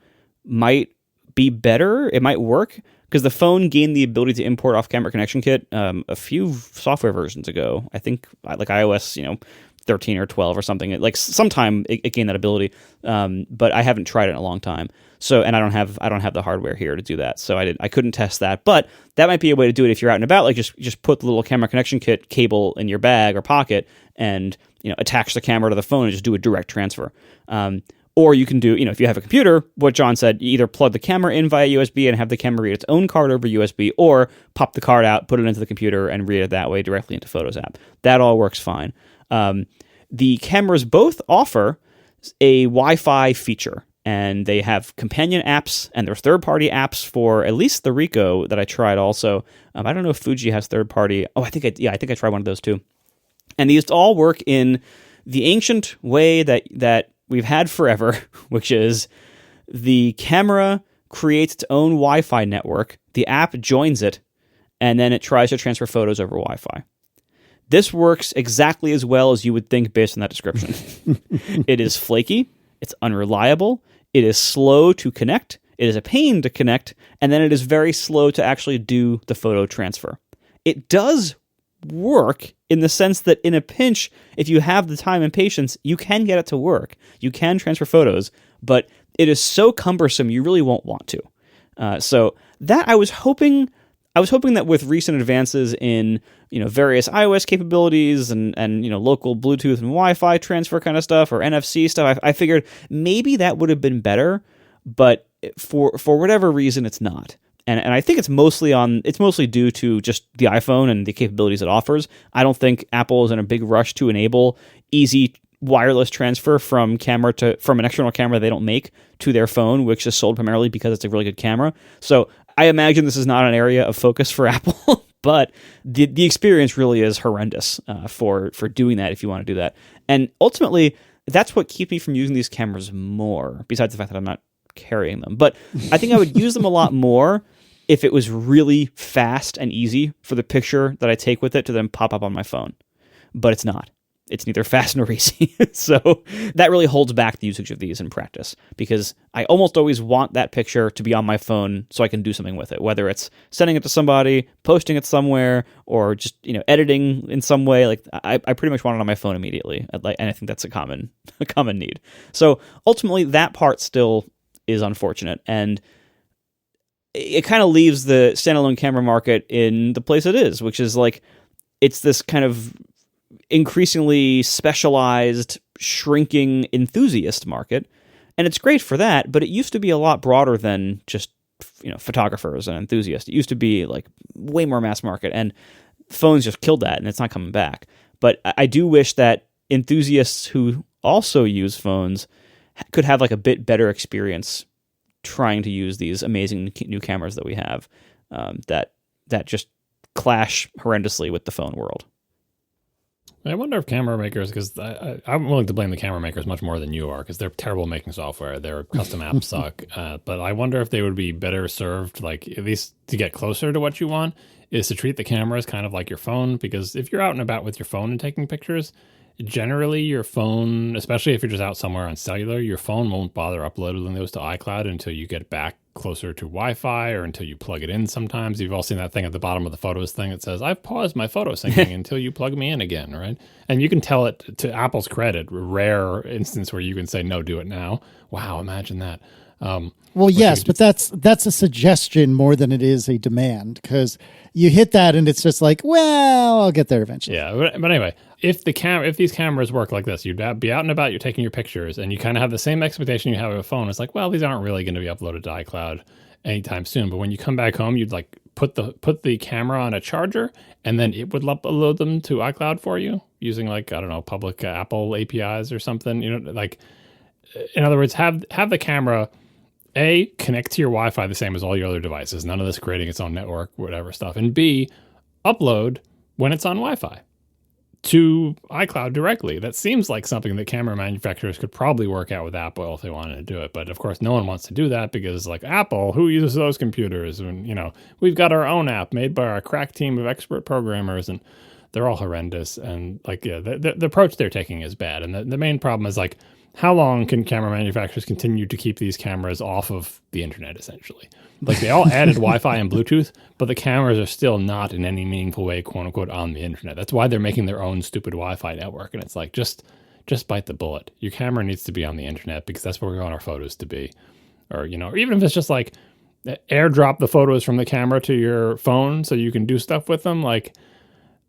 might be better. It might work because the phone gained the ability to import off camera connection kit a few software versions ago. I think like iOS 13 or 12 or something. Like sometime it gained that ability, but I haven't tried it in a long time. So, and I don't have the hardware here to do that. So I couldn't test that, but that might be a way to do it if you're out and about. Like just put the little camera connection kit cable in your bag or pocket and attach the camera to the phone and just do a direct transfer. Or you can do, if you have a computer, what John said, you either plug the camera in via USB and have the camera read its own card over USB, or pop the card out, put it into the computer, and read it that way directly into Photos app. That all works fine. The cameras both offer a Wi-Fi feature, and they have companion apps, and there are third-party apps for at least the Ricoh that I tried also. I don't know if Fuji has third-party. Oh, I think I tried one of those too. And these all work in the ancient way that we've had forever, which is the camera creates its own Wi-Fi network, the app joins it, and then it tries to transfer photos over Wi-Fi. This works exactly as well as you would think based on that description. It is flaky, it's unreliable, it is slow to connect, it is a pain to connect, and then it is very slow to actually do the photo transfer. It does work in the sense that in a pinch, if you have the time and patience, you can get it to work. You can transfer photos, but it is so cumbersome you really won't want to. So that I was hoping that with recent advances in various iOS capabilities and local Bluetooth and Wi-Fi transfer kind of stuff or NFC stuff, I figured maybe that would have been better, but for whatever reason, it's not. And I think it's mostly due to just the iPhone and the capabilities it offers. I don't think Apple is in a big rush to enable easy wireless transfer from an external camera they don't make to their phone, which is sold primarily because it's a really good camera. So I imagine this is not an area of focus for Apple, but the experience really is horrendous for doing that if you want to do that. And ultimately, that's what keeps me from using these cameras more, besides the fact that I'm not carrying them. But I think I would use them a lot more if it was really fast and easy for the picture that I take with it to then pop up on my phone. But it's not. It's neither fast nor easy. So that really holds back the usage of these in practice, because I almost always want that picture to be on my phone so I can do something with it, whether it's sending it to somebody, posting it somewhere, or just editing in some way. Like I pretty much want it on my phone immediately, and I think that's a common need. So ultimately, that part still is unfortunate, and it kind of leaves the standalone camera market in the place it is, which is like it's this kind of increasingly specialized, shrinking enthusiast market, and it's great for that. But it used to be a lot broader than just photographers and enthusiasts. It used to be like way more mass market, and phones just killed that, and it's not coming back. But I do wish that enthusiasts who also use phones could have like a bit better experience trying to use these amazing new cameras that we have that just clash horrendously with the phone world. I wonder if camera makers, because I'm willing to blame the camera makers much more than you are, because they're terrible making software. Their custom apps suck. But I wonder if they would be better served, like at least to get closer to what you want, is to treat the cameras kind of like your phone. Because if you're out and about with your phone and taking pictures, generally your phone, especially if you're just out somewhere on cellular, your phone won't bother uploading those to iCloud until you get back closer to Wi-Fi or until you plug it in sometimes. You've all seen that thing at the bottom of the photos thing that says, I've paused my photo syncing until you plug me in again, right? And you can tell it, to Apple's credit, rare instance where you can say, no, do it now. Wow, imagine that. Well, yes, but that's a suggestion more than it is a demand, because you hit that and it's just like, well, I'll get there eventually. Yeah, but anyway, if these cameras work like this, you'd be out and about, you're taking your pictures, and you kind of have the same expectation you have of a phone. It's like, well, these aren't really going to be uploaded to iCloud anytime soon. But when you come back home, you'd like put the camera on a charger, and then it would upload them to iCloud for you using like, I don't know, public Apple APIs or something. Like, in other words, have the camera connect to your Wi-Fi the same as all your other devices. None of this creating its own network, whatever stuff. And B, upload when it's on Wi-Fi to iCloud directly. That seems like something that camera manufacturers could probably work out with Apple if they wanted to do it. But of course, no one wants to do that because, like, Apple, who uses those computers? And, we've got our own app made by our crack team of expert programmers, and they're all horrendous. And, like, yeah, the approach they're taking is bad. And the main problem is, like, how long can camera manufacturers continue to keep these cameras off of the internet, essentially? Like, they all added Wi-Fi and Bluetooth, but the cameras are still not in any meaningful way, quote unquote, on the internet. That's why they're making their own stupid Wi-Fi network. And it's like, just bite the bullet. Your camera needs to be on the internet because that's where we want our photos to be. Or, even if it's just like airdrop the photos from the camera to your phone so you can do stuff with them, like,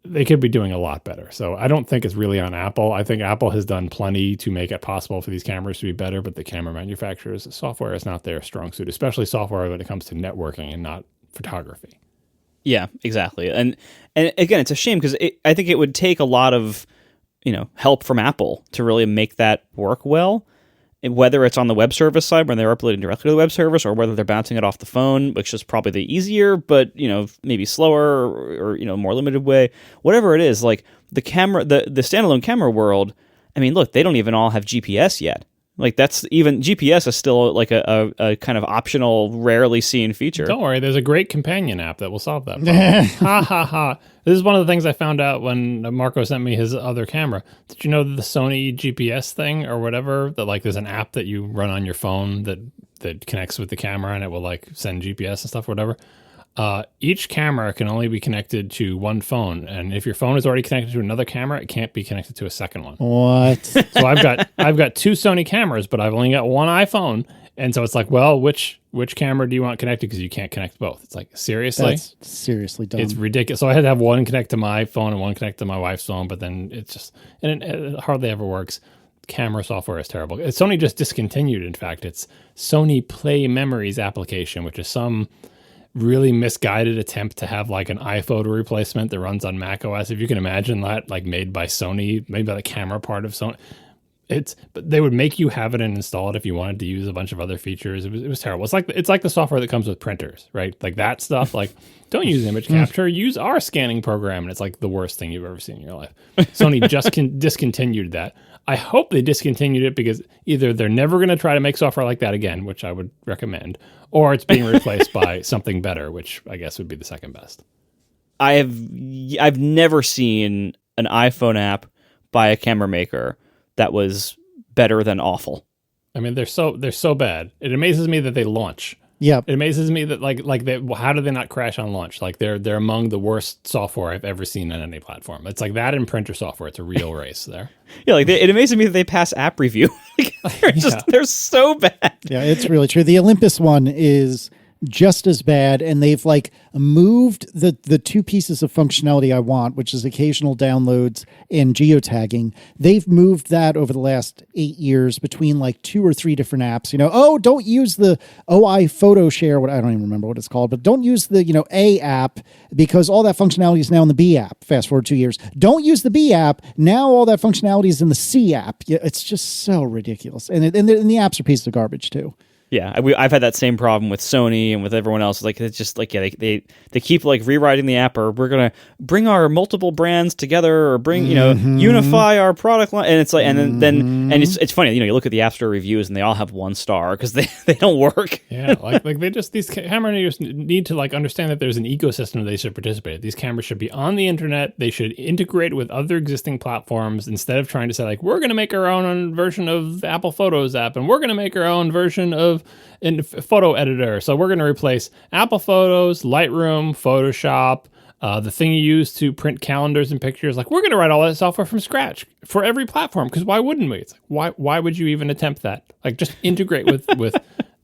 they could be doing a lot better. So I don't think it's really on Apple. I think Apple has done plenty to make it possible for these cameras to be better, but the camera manufacturers, software is not their strong suit, especially software when it comes to networking and not photography. Yeah, exactly. And again, it's a shame because I think it would take a lot of, help from Apple to really make that work well. And whether it's on the web service side when they're uploading directly to the web service, or whether they're bouncing it off the phone, which is probably the easier, but maybe slower or more limited way. Whatever it is, like the standalone camera world. I mean, look, they don't even all have GPS yet. Like GPS is still like a kind of optional, rarely seen feature. Don't worry, there's a great companion app that will solve that problem. Ha ha ha. This is one of the things I found out when Marco sent me his other camera. Did you know the Sony GPS thing or whatever, that like there's an app that you run on your phone that connects with the camera and it will like send GPS and stuff, whatever. Each camera can only be connected to one phone, and if your phone is already connected to another camera, it can't be connected to a second one. What? So I've got two Sony cameras, but I've only got one iPhone, and so it's like, well, which camera do you want connected? Because you can't connect both. It's like, seriously? That's seriously dumb. It's ridiculous. So I had to have one connect to my phone and one connect to my wife's phone, but then it's just, and it hardly ever works. Camera software is terrible. Sony just discontinued, in fact, its Sony Play Memories application, which is some really misguided attempt to have like an iPhoto replacement that runs on Mac OS. If you can imagine that, like made by Sony, made by the camera part of Sony. but they would make you have it and install it if you wanted to use a bunch of other features. It was terrible. It's like the software that comes with printers, right? Like that stuff. Like, don't use image capture, use our scanning program, and it's like the worst thing you've ever seen in your life. Sony just discontinued that. I hope they discontinued it because either they're never going to try to make software like that again, which I would recommend, or it's being replaced by something better, which I guess would be the second best. I've never seen an iPhone app by a camera maker that was better than awful. I mean, they're so bad. It amazes me that they launch. Yeah, it amazes me that how do they not crash on launch? Like they're among the worst software I've ever seen on any platform. It's like that in printer software. It's a real race there. Yeah, like it amazes me that they pass app review. They're so bad. Yeah, it's really true. The Olympus one is just as bad, and they've like moved the two pieces of functionality I want, which is occasional downloads and geotagging. They've moved that over the last 8 years between like 2 or 3 different apps. Don't use the OI photo share, what I don't even remember what it's called, but don't use the A app because all that functionality is now in the B app. Fast forward 2 years. Don't use the B app. Now all that functionality is in the C app. Yeah, it's just so ridiculous. And the apps are pieces of garbage too. Yeah, I've had that same problem with Sony and with everyone else. Like it's just like they keep like rewriting the app, or we're gonna bring our multiple brands together, or bring unify our product line, and it's like and then it's funny. You look at the App Store reviews and they all have 1 star because they don't work. Yeah, like they just these camera makers need to like understand that there's an ecosystem they should participate in. These cameras should be on the internet. They should integrate with other existing platforms instead of trying to say like we're gonna make our own version of the Apple Photos app and we're gonna make our own version of in photo editor. So we're going to replace Apple Photos, Lightroom, Photoshop, the thing you use to print calendars and pictures. Like we're going to write all that software from scratch for every platform. Because why wouldn't we? It's like, why would you even attempt that? Like just integrate with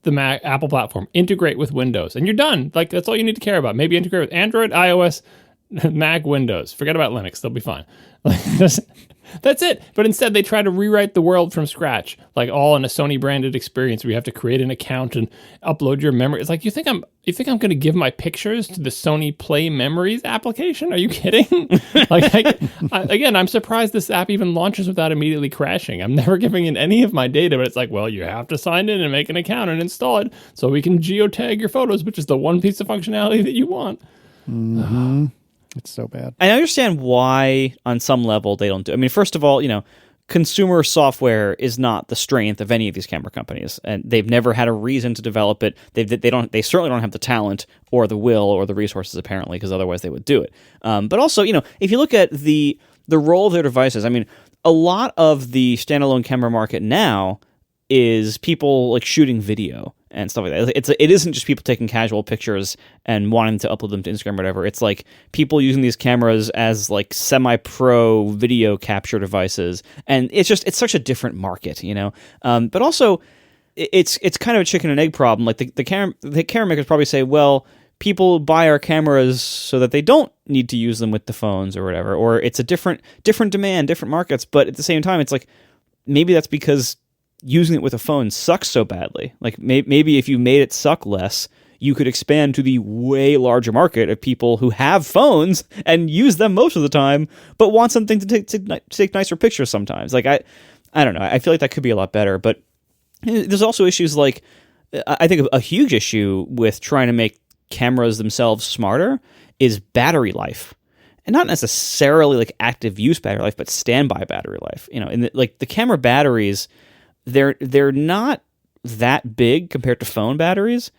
the Mac Apple platform, integrate with Windows, and you're done. Like that's all you need to care about. Maybe integrate with Android, iOS, Mac, Windows. Forget about Linux. They'll be fine. Like, that's it. But instead, they try to rewrite the world from scratch, like all in a Sony branded experience where you have to create an account and upload your memory. It's like you think I'm going to give my pictures to the Sony Play Memories application? Are you kidding? Again, I'm surprised this app even launches without immediately crashing. I'm never giving in any of my data, but it's like, well, you have to sign in and make an account and install it so we can geotag your photos, which is the one piece of functionality that you want. Mm-hmm. It's so bad. I understand why, on some level, they don't do. I mean, first of all, consumer software is not the strength of any of these camera companies, and they've never had a reason to develop it. They certainly don't have the talent or the will or the resources, apparently, because otherwise they would do it. But also, if you look at the role of their devices, I mean, a lot of the standalone camera market now is people like shooting video and stuff like that. It isn't just people taking casual pictures and wanting to upload them to Instagram or whatever. It's like people using these cameras as like semi-pro video capture devices, and it's such a different market, But also, it's kind of a chicken and egg problem. Like the camera makers probably say, well, people buy our cameras so that they don't need to use them with the phones or whatever, or it's a different demand, different markets. But at the same time, it's like maybe that's because using it with a phone sucks so badly. Like maybe if you made it suck less, you could expand to the way larger market of people who have phones and use them most of the time, but want something to take nicer pictures sometimes. Like I don't know. I feel like that could be a lot better. But there's also issues like, I think a huge issue with trying to make cameras themselves smarter is battery life. And not necessarily like active use battery life, but standby battery life. The camera batteries, they're not that big compared to phone batteries,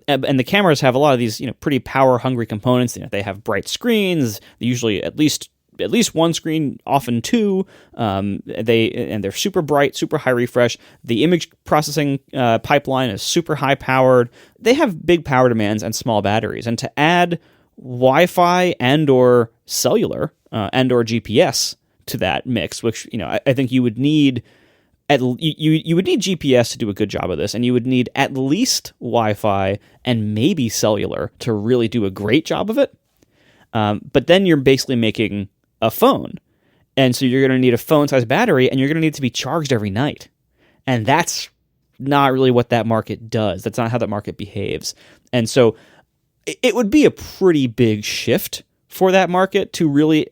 and the cameras have a lot of these pretty power hungry components. They have bright screens, usually at least one screen, often 2. They're super bright, super high refresh. The image processing pipeline is super high powered. They have big power demands and small batteries, and to add Wi-Fi and or cellular and or GPS to that mix, which I think you would need. You would need GPS to do a good job of this, and you would need at least Wi-Fi and maybe cellular to really do a great job of it. But then you're basically making a phone, and so you're going to need a phone-sized battery, and you're going to need it to be charged every night, and that's not really what that market does. That's not how that market behaves, and so it would be a pretty big shift for that market to really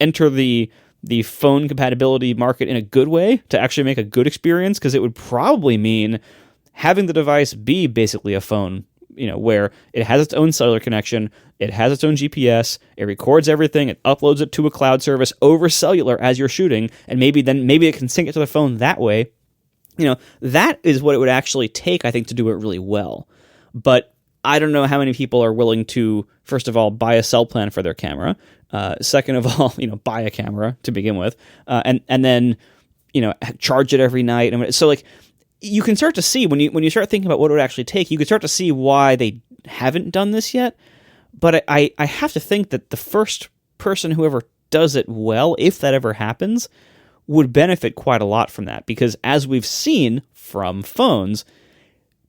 enter the the phone compatibility market in a good way to actually make a good experience, because it would probably mean having the device be basically a phone, where it has its own cellular connection, it has its own GPS, it records everything, it uploads it to a cloud service over cellular as you're shooting, and maybe it can sync it to the phone that way. That is what it would actually take, I think, to do it really well. But I don't know how many people are willing to, first of all, buy a cell plan for their camera. Second of all, buy a camera to begin with, and then, charge it every night. And so, you can start to see when you start thinking about what it would actually take, you can start to see why they haven't done this yet. But I have to think that the first person who ever does it well, if that ever happens, would benefit quite a lot from that, because as we've seen from phones,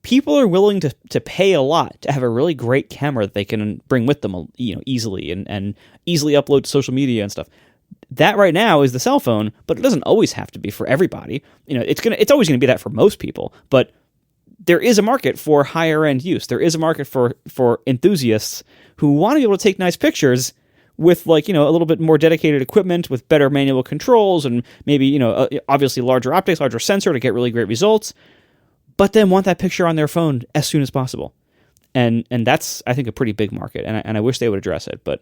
people are willing to pay a lot to have a really great camera that they can bring with them, easily and easily upload to social media and stuff. That right now is the cell phone, but it doesn't always have to be for everybody. It's always going to be that for most people, but there is a market for higher end use. There is a market for enthusiasts who want to be able to take nice pictures with a little bit more dedicated equipment with better manual controls and maybe, obviously larger optics, larger sensor to get really great results, but then want that picture on their phone as soon as possible. And that's, I think, a pretty big market. And I wish they would address it, but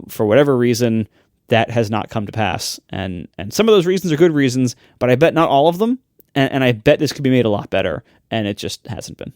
for whatever reason, that has not come to pass. And some of those reasons are good reasons, but I bet not all of them. And I bet this could be made a lot better. And it just hasn't been.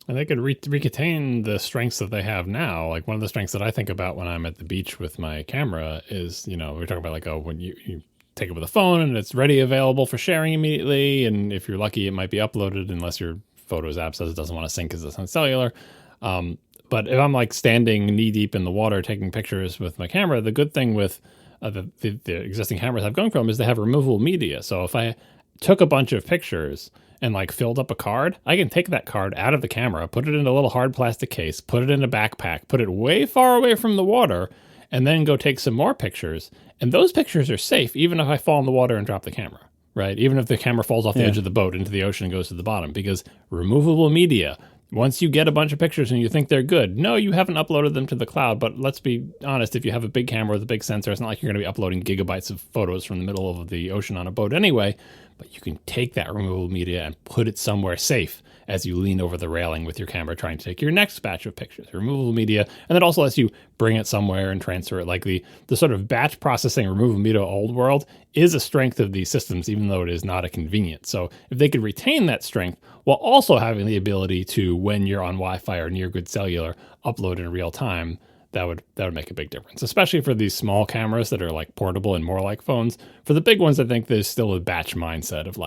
And they could recontain the strengths that they have now. Like one of the strengths that I think about when I'm at the beach with my camera is, we're talking about when you take it with a phone and it's ready, available for sharing immediately. And if you're lucky, it might be uploaded unless your Photos app says it doesn't want to sync because it's on cellular. But if I'm standing knee deep in the water taking pictures with my camera, the good thing with the existing cameras I've gone from is they have removable media. So if I took a bunch of pictures and filled up a card, I can take that card out of the camera, put it in a little hard plastic case, put it in a backpack, put it way far away from the water, and then go take some more pictures. And those pictures are safe, even if I fall in the water and drop the camera, right? Even if the camera falls off the edge of the boat into the ocean and goes to the bottom, because removable media, once you get a bunch of pictures and you think they're good, no, you haven't uploaded them to the cloud, but let's be honest, if you have a big camera with a big sensor, it's not like you're going to be uploading gigabytes of photos from the middle of the ocean on a boat anyway, but you can take that removable media and put it somewhere safe as you lean over the railing with your camera trying to take your next batch of pictures. Removable media, and that also lets you bring it somewhere and transfer it. Like the sort of batch processing removable media old world is a strength of these systems, even though it is not a convenience. So if they could retain that strength while also having the ability to, when you're on Wi-Fi or near good cellular, upload in real time, that would make a big difference, especially for these small cameras that are portable and more like phones. For the big ones, I think there's still a batch mindset of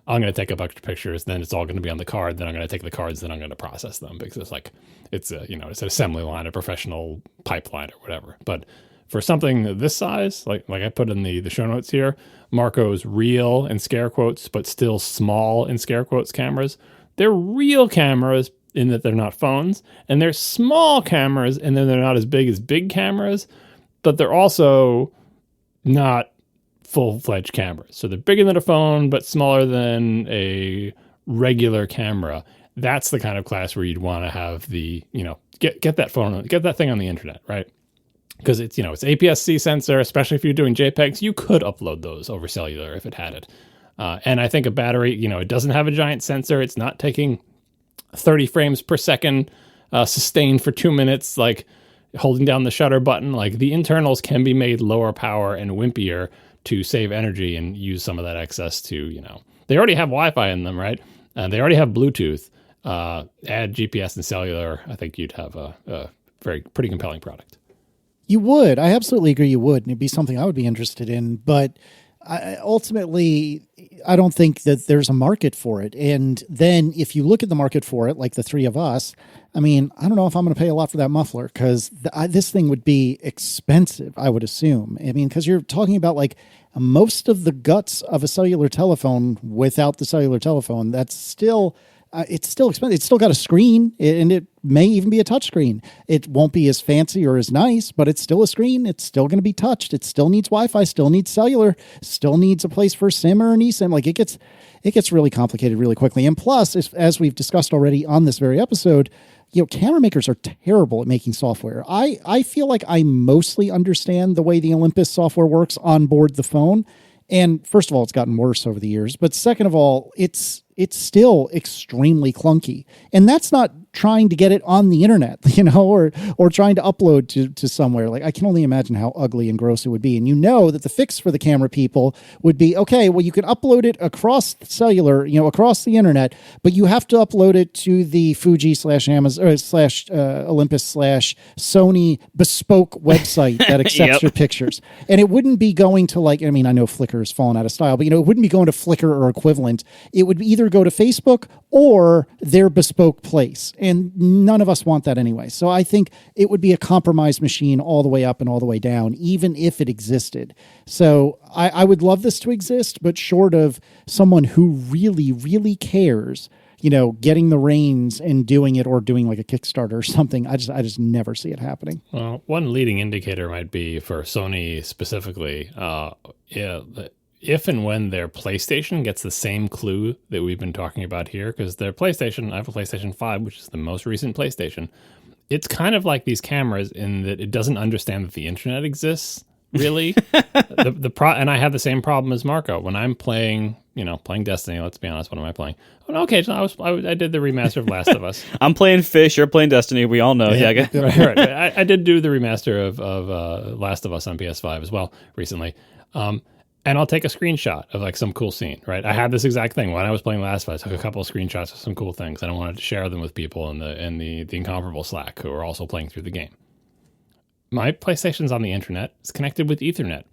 I'm going to take a bunch of pictures, then it's all going to be on the card, then I'm going to take the cards, then I'm going to process them, because it's it's an assembly line, a professional pipeline or whatever. But for something this size, like I put in the show notes here, Marco's real in scare quotes, but still small in scare quotes cameras, they're real cameras in that they're not phones, and they're small cameras and then they're not as big cameras, but they're also not full-fledged cameras. So they're bigger than a phone, but smaller than a regular camera. That's the kind of class where you'd want to have get that phone, get that thing on the internet, right? Because it's APS-C sensor, especially if you're doing JPEGs, you could upload those over cellular if it had it. And I think a battery, it doesn't have a giant sensor. It's not taking 30 frames per second sustained for 2 minutes, holding down the shutter button. The internals can be made lower power and wimpier to save energy and use some of that excess to, they already have Wi-Fi in them, right? They already have Bluetooth. Add GPS and cellular, I think you'd have a pretty compelling product. You would. I absolutely agree you would. And it'd be something I would be interested in. But ultimately, I don't think that there's a market for it. And then if you look at the market for it, like the three of us, I don't know if I'm going to pay a lot for that muffler, because this thing would be expensive, I would assume. Because you're talking about most of the guts of a cellular telephone without the cellular telephone. That's still... it's still expensive. It's still got a screen, and it may even be a touch screen. It won't be as fancy or as nice, but it's still a screen. It's still going to be touched. It still needs Wi-Fi, still needs cellular, still needs a place for SIM or an eSIM. It gets really complicated really quickly. And plus, as we've discussed already on this very episode, camera makers are terrible at making software. I feel like I mostly understand the way the Olympus software works on board the phone. And first of all, it's gotten worse over the years. But second of all, it's still extremely clunky. And that's not trying to get it on the internet, or trying to upload to somewhere. Like, I can only imagine how ugly and gross it would be. And that the fix for the camera people would be, okay, well, you can upload it across cellular, across the internet, but you have to upload it to the Fuji /Amazon Olympus /Sony bespoke website that accepts your pictures. And it wouldn't be going to I know Flickr has fallen out of style, but it wouldn't be going to Flickr or equivalent. It would either go to Facebook or their bespoke place. And none of us want that anyway. So I think it would be a compromise machine all the way up and all the way down, even if it existed. So I would love this to exist, but short of someone who really, really cares, getting the reins and doing it, or doing like a Kickstarter or something, I just never see it happening. Well, one leading indicator might be for Sony specifically, if and when their PlayStation gets the same clue that we've been talking about here, because their PlayStation, I have a PlayStation 5, which is the most recent PlayStation. It's kind of like these cameras in that it doesn't understand that the internet exists, really. And I have the same problem as Marco. When I'm playing Destiny, let's be honest, what am I playing? Oh, okay, so I did the remaster of Last of Us. I'm playing Fish, you're playing Destiny, we all know. Yeah. Right. I did do the remaster of Last of Us on PS5 as well recently. And I'll take a screenshot of some cool scene, right? I had this exact thing when I was playing Last of Us. I took a couple of screenshots of some cool things, and I wanted to share them with people in the Incomparable Slack who are also playing through the game. My PlayStation's on the internet. It's connected with Ethernet.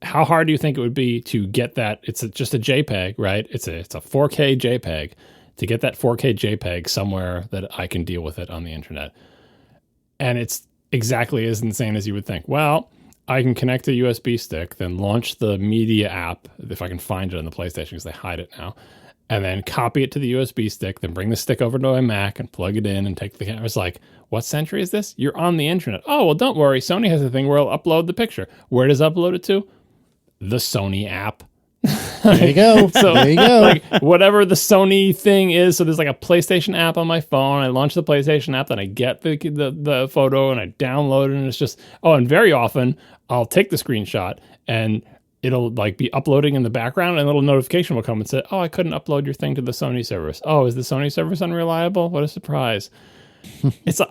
How hard do you think it would be to get that? It's just a JPEG, right? It's a 4K JPEG. To get that 4K JPEG somewhere that I can deal with it on the internet. And it's exactly as insane as you would think. Well, I can connect a USB stick, then launch the media app, if I can find it on the PlayStation, because they hide it now, and then copy it to the USB stick, then bring the stick over to my Mac and plug it in and take the camera. It's like, what century is this? You're on the internet. Oh, well, don't worry. Sony has a thing where it'll upload the picture. Where does it upload it to? The Sony app. There you go. There you go. Whatever the Sony thing is. So there's a PlayStation app on my phone. I launch the PlayStation app, then I get the photo and I download it, and it's just, and very often I'll take the screenshot and it'll be uploading in the background, and a little notification will come and say, I couldn't upload your thing to the Sony service. Oh, is the Sony service unreliable? What a surprise.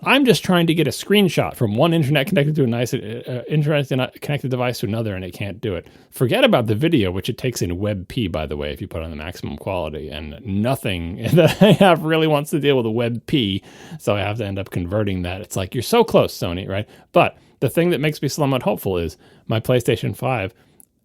I'm just trying to get a screenshot from one internet connected to a nice internet connected device to another, and it can't do it. Forget about the video, which it takes in WebP, by the way, if you put on the maximum quality, and nothing that I have really wants to deal with a WebP, so I have to end up converting that. It's you're so close, Sony, right? But the thing that makes me somewhat hopeful is my PlayStation 5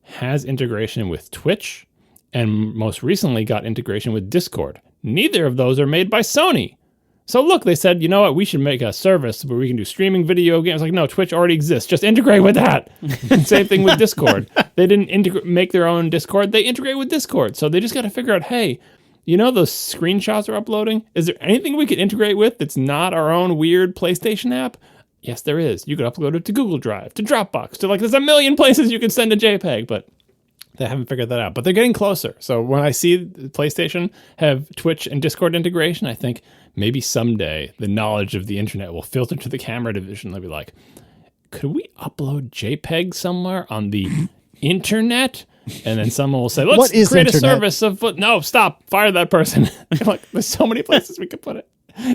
has integration with Twitch, and most recently got integration with Discord. Neither of those are made by Sony. So look, they said, you know what, we should make a service where we can do streaming video games. No, Twitch already exists. Just integrate with that. Same thing with Discord. They didn't make their own Discord. They integrate with Discord. So they just got to figure out, hey, those screenshots are uploading? Is there anything we could integrate with that's not our own weird PlayStation app? Yes, there is. You could upload it to Google Drive, to Dropbox, to there's a million places you can send a JPEG, but they haven't figured that out. But they're getting closer. So when I see PlayStation have Twitch and Discord integration, I think maybe someday the knowledge of the internet will filter to the camera division. They'll be like, could we upload JPEG somewhere on the internet? And then someone will say, let's create a service of... No, stop. Fire that person. There's so many places we could put it.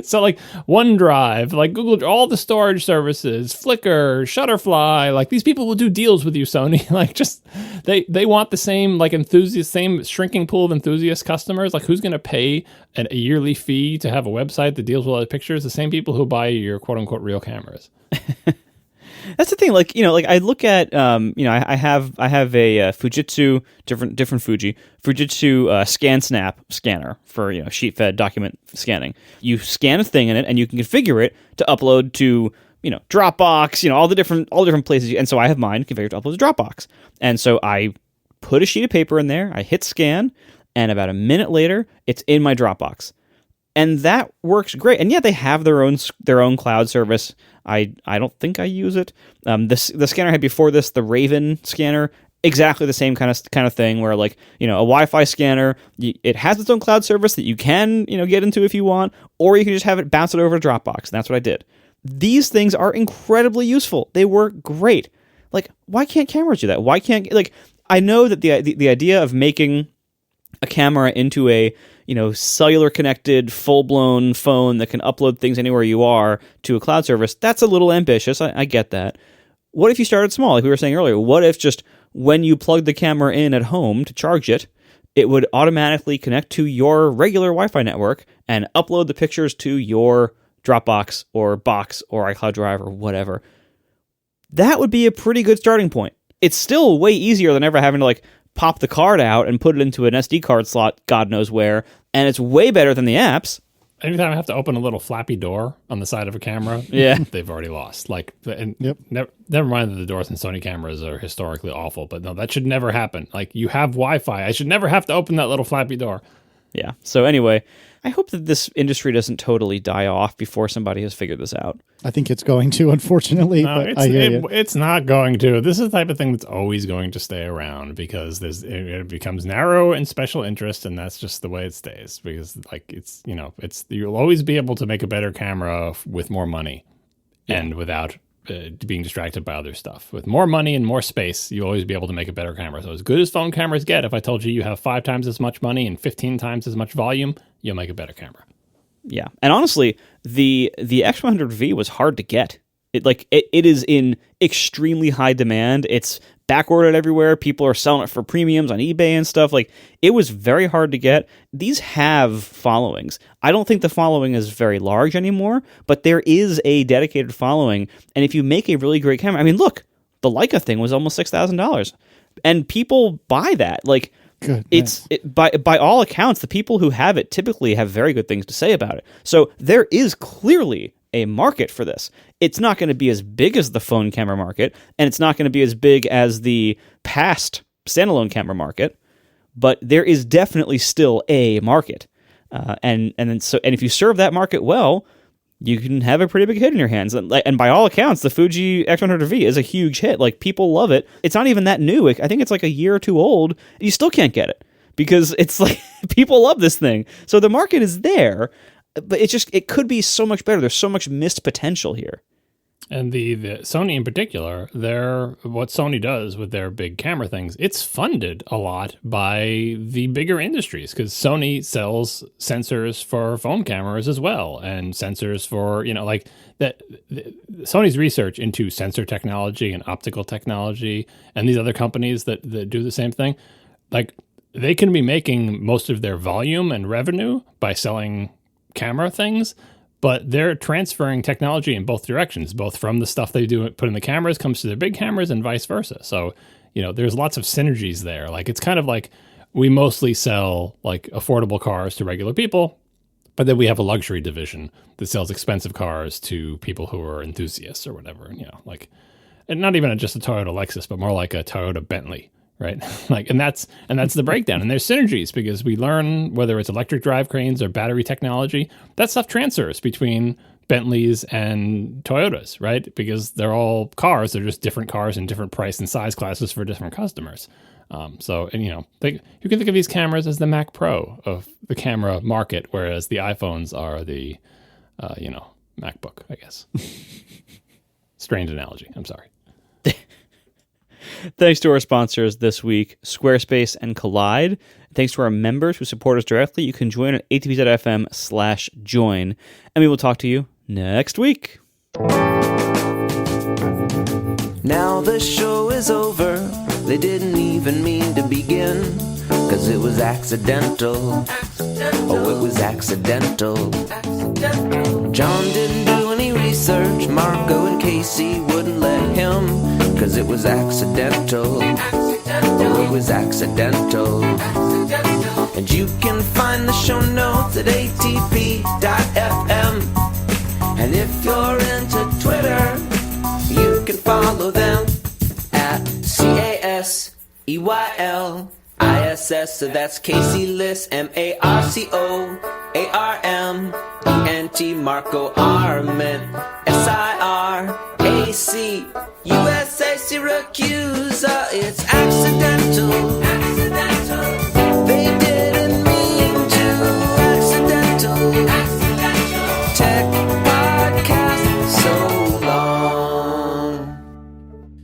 So OneDrive, Google, all the storage services, Flickr, Shutterfly, these people will do deals with you, Sony. They want the same enthusiast, same shrinking pool of enthusiast customers. Who's going to pay a yearly fee to have a website that deals with all the pictures? The same people who buy your quote unquote real cameras. That's the thing. I look at, I have a Fujitsu, different Fujitsu ScanSnap scanner for, sheet-fed document scanning. You scan a thing in it, and you can configure it to upload to, Dropbox, all the different places. And so I have mine configured to upload to Dropbox. And so I put a sheet of paper in there, I hit scan, and about a minute later, it's in my Dropbox. And that works great. And yeah, they have their own cloud service. I don't think I use it. The scanner I had before this, the Raven scanner, exactly the same kind of thing where, like, a Wi-Fi scanner, it has its own cloud service that you can, get into if you want, or you can just have it bounce it over to Dropbox. And that's what I did. These things are incredibly useful. They work great. Like, why can't cameras do that? Why can't, like, I know that the idea of making a camera into a, cellular connected, full-blown phone that can upload things anywhere you are to a cloud service, that's a little ambitious. I get that. What if you started small, like we were saying earlier? What if just when you plug the camera in at home to charge it, it would automatically connect to your regular Wi-Fi network and upload the pictures to your Dropbox or Box or iCloud Drive or whatever? That would be a pretty good starting point. It's still way easier than ever having to, like, pop the card out and put it into an SD card slot, God knows where, and it's way better than the apps. Anytime I have to open a little flappy door on the side of a camera, they've already lost. Like, and never mind that the doors in Sony cameras are historically awful, but no, that should never happen. Like, you have Wi-Fi. I should never have to open that little flappy door. Yeah. So anyway, I hope that this industry doesn't totally die off before somebody has figured this out. I think it's going to, unfortunately. No, but I hear you. It's not going to. This is the type of thing that's always going to stay around because it becomes narrow and special interest, and that's just the way it stays. Because, like, you'll always be able to make a better camera with more money and without being distracted by other stuff. With more money and more space, you'll always be able to make a better camera. So as good as phone cameras get, if I told you have 5 times as much money and 15 times as much volume, you'll make a better camera. Yeah. And honestly, the X100V was hard to get. It is in extremely high demand. It's backordered everywhere. People are selling it for premiums on eBay and stuff. Like, it was very hard to get. These have followings. I don't think the following is very large anymore, but there is a dedicated following. And if you make a really great camera, I mean, look, the Leica thing was almost $6,000, and people buy that. Like, by all accounts, the people who have it typically have very good things to say about it. So there is clearly a market for this. It's not going to be as big as the phone camera market, and it's not going to be as big as the past standalone camera market, but there is definitely still a market. And if you serve that market well, you can have a pretty big hit in your hands. And by all accounts, the Fuji X100V is a huge hit. Like, people love it. It's not even that new. I think it's like a year or two old. You still can't get it because it's like people love this thing. So the market is there, but it could be so much better. There's so much missed potential here. And the Sony in particular, what Sony does with their big camera things, it's funded a lot by the bigger industries because Sony sells sensors for phone cameras as well, and sensors for, like that. Sony's research into sensor technology and optical technology, and these other companies that do the same thing, like, they can be making most of their volume and revenue by selling camera things, but they're transferring technology in both directions, both from the stuff they do put in the cameras comes to their big cameras and vice versa. So, there's lots of synergies there. Like, it's kind of like we mostly sell, like, affordable cars to regular people, but then we have a luxury division that sells expensive cars to people who are enthusiasts or whatever, like, and not even just a Toyota Lexus, but more like a Toyota Bentley. Right. Like, and that's the breakdown. And there's synergies because we learn whether it's electric drive cranes or battery technology, that stuff transfers between Bentleys and Toyotas, right? Because they're all cars. They're just different cars in different price and size classes for different customers. You can think of these cameras as the Mac Pro of the camera market, whereas the iPhones are the, MacBook, I guess. Strange analogy. I'm sorry. Thanks to our sponsors this week, Squarespace and Kolide. Thanks to our members who support us directly. You can join at atp.fm/join. And we will talk to you next week. Now the show is over. They didn't even mean to begin, 'cause it was accidental. Oh, it was accidental. John didn't do any research. Marco and Casey wouldn't let him, 'cause it was accidental. Oh, it was accidental. And you can find the show notes at atp.fm. And if you're into Twitter, you can follow them at CASEYLISS. So that's Casey Liss, MARCOARMENT, Marco Arment, SIR. R-A-C, USA, Syracuse. It's accidental. They didn't mean to. Accidental. Tech podcast so long.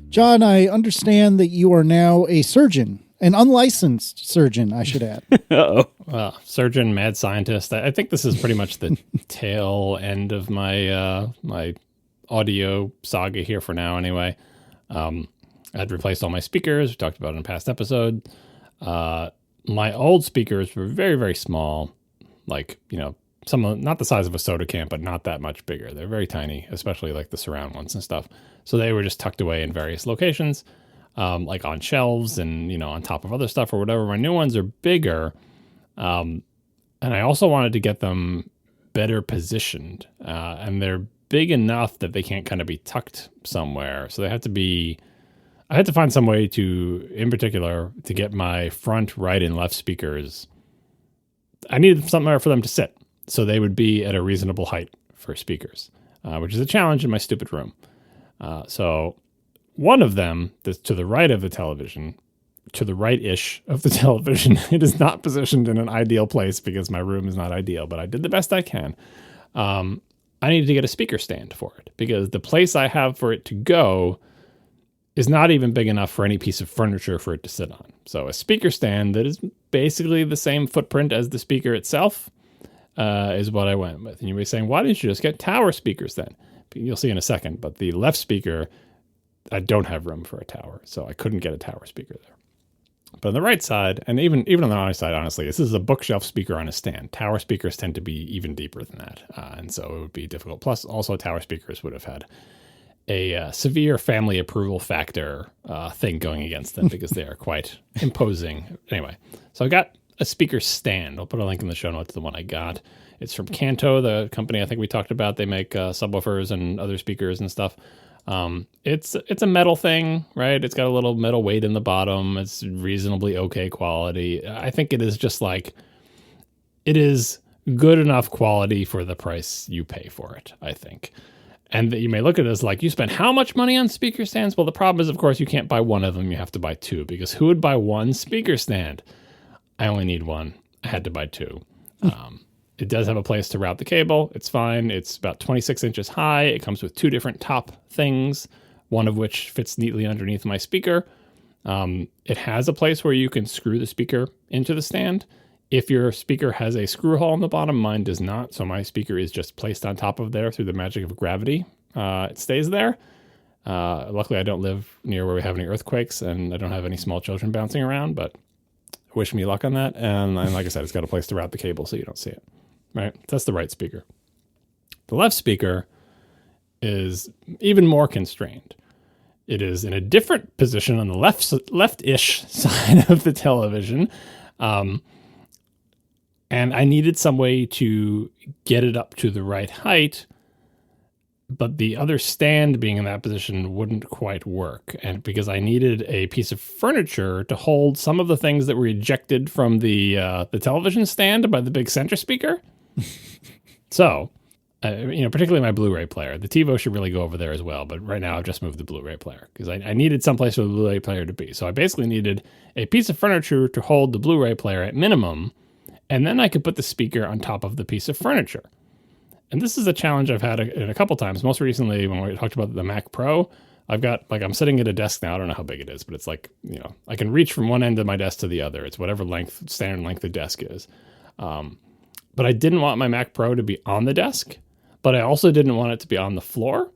John, I understand that you are now a surgeon, an unlicensed surgeon, I should add. Uh-oh. Well, surgeon, mad scientist. I think this is pretty much the tail end of my my audio saga here for now. Anyway, I'd replaced all my speakers. We talked about it in a past episode. My old speakers were very, very small, like, some not the size of a soda can, but not that much bigger. They're very tiny, especially like the surround ones and stuff. So they were just tucked away in various locations, like on shelves and, on top of other stuff or whatever. My new ones are bigger. And I also wanted to get them better positioned. And they're big enough that they can't kind of be tucked somewhere. So they had to be, I had to find some way to, in particular, to get my front, right, and left speakers. I needed somewhere for them to sit so they would be at a reasonable height for speakers, which is a challenge in my stupid room. So one of them, that's to the right of the television, to the right-ish of the television, it is not positioned in an ideal place because my room is not ideal, but I did the best I can. I needed to get a speaker stand for it because the place I have for it to go is not even big enough for any piece of furniture for it to sit on. So a speaker stand that is basically the same footprint as the speaker itself is what I went with. And you may be saying, why didn't you just get tower speakers then? You'll see in a second, but the left speaker, I don't have room for a tower, so I couldn't get a tower speaker there. But on the right side, and even on the right side, honestly, this is a bookshelf speaker on a stand. Tower speakers tend to be even deeper than that, and so it would be difficult. Plus, also tower speakers would have had a severe family approval factor thing going against them because they are quite imposing. Anyway, so I got a speaker stand. I'll put a link in the show notes to the one I got. It's from Kanto, the company I think we talked about. They make subwoofers and other speakers and stuff. It's a metal thing, right? It's got a little metal weight in the bottom. It's reasonably okay quality. I think it is just like, it is good enough quality for the price you pay for it, I think. And that you may look at it as like, you spent how much money on speaker stands? Well, the problem is, of course, you can't buy one of them. You have to buy two, because who would buy one speaker stand? I only need one. I had to buy two. It does have a place to route the cable. It's fine. It's about 26 inches high. It comes with two different top things, one of which fits neatly underneath my speaker. It has a place where you can screw the speaker into the stand. If your speaker has a screw hole in the bottom, mine does not. So my speaker is just placed on top of there through the magic of gravity. It stays there. Luckily, I don't live near where we have any earthquakes, and I don't have any small children bouncing around, but wish me luck on that. And like I said, it's got a place to route the cable so you don't see it. Right? That's the right speaker. The left speaker is even more constrained. It is in a different position on the left-ish side of the television. And I needed some way to get it up to the right height, but the other stand being in that position wouldn't quite work. And because I needed a piece of furniture to hold some of the things that were ejected from the television stand by the big center speaker. So, particularly my Blu-ray player. The TiVo should really go over there as well, but right now I've just moved the Blu-ray player because I needed someplace for the Blu-ray player to be. So I basically needed a piece of furniture to hold the Blu-ray player at minimum, and then I could put the speaker on top of the piece of furniture. And this is a challenge I've had a couple times. Most recently, when we talked about the Mac Pro, I've got, I'm sitting at a desk now. I don't know how big it is, but it's like, I can reach from one end of my desk to the other. It's whatever standard length the desk is. But I didn't want my Mac Pro to be on the desk, but I also didn't want it to be on the floor.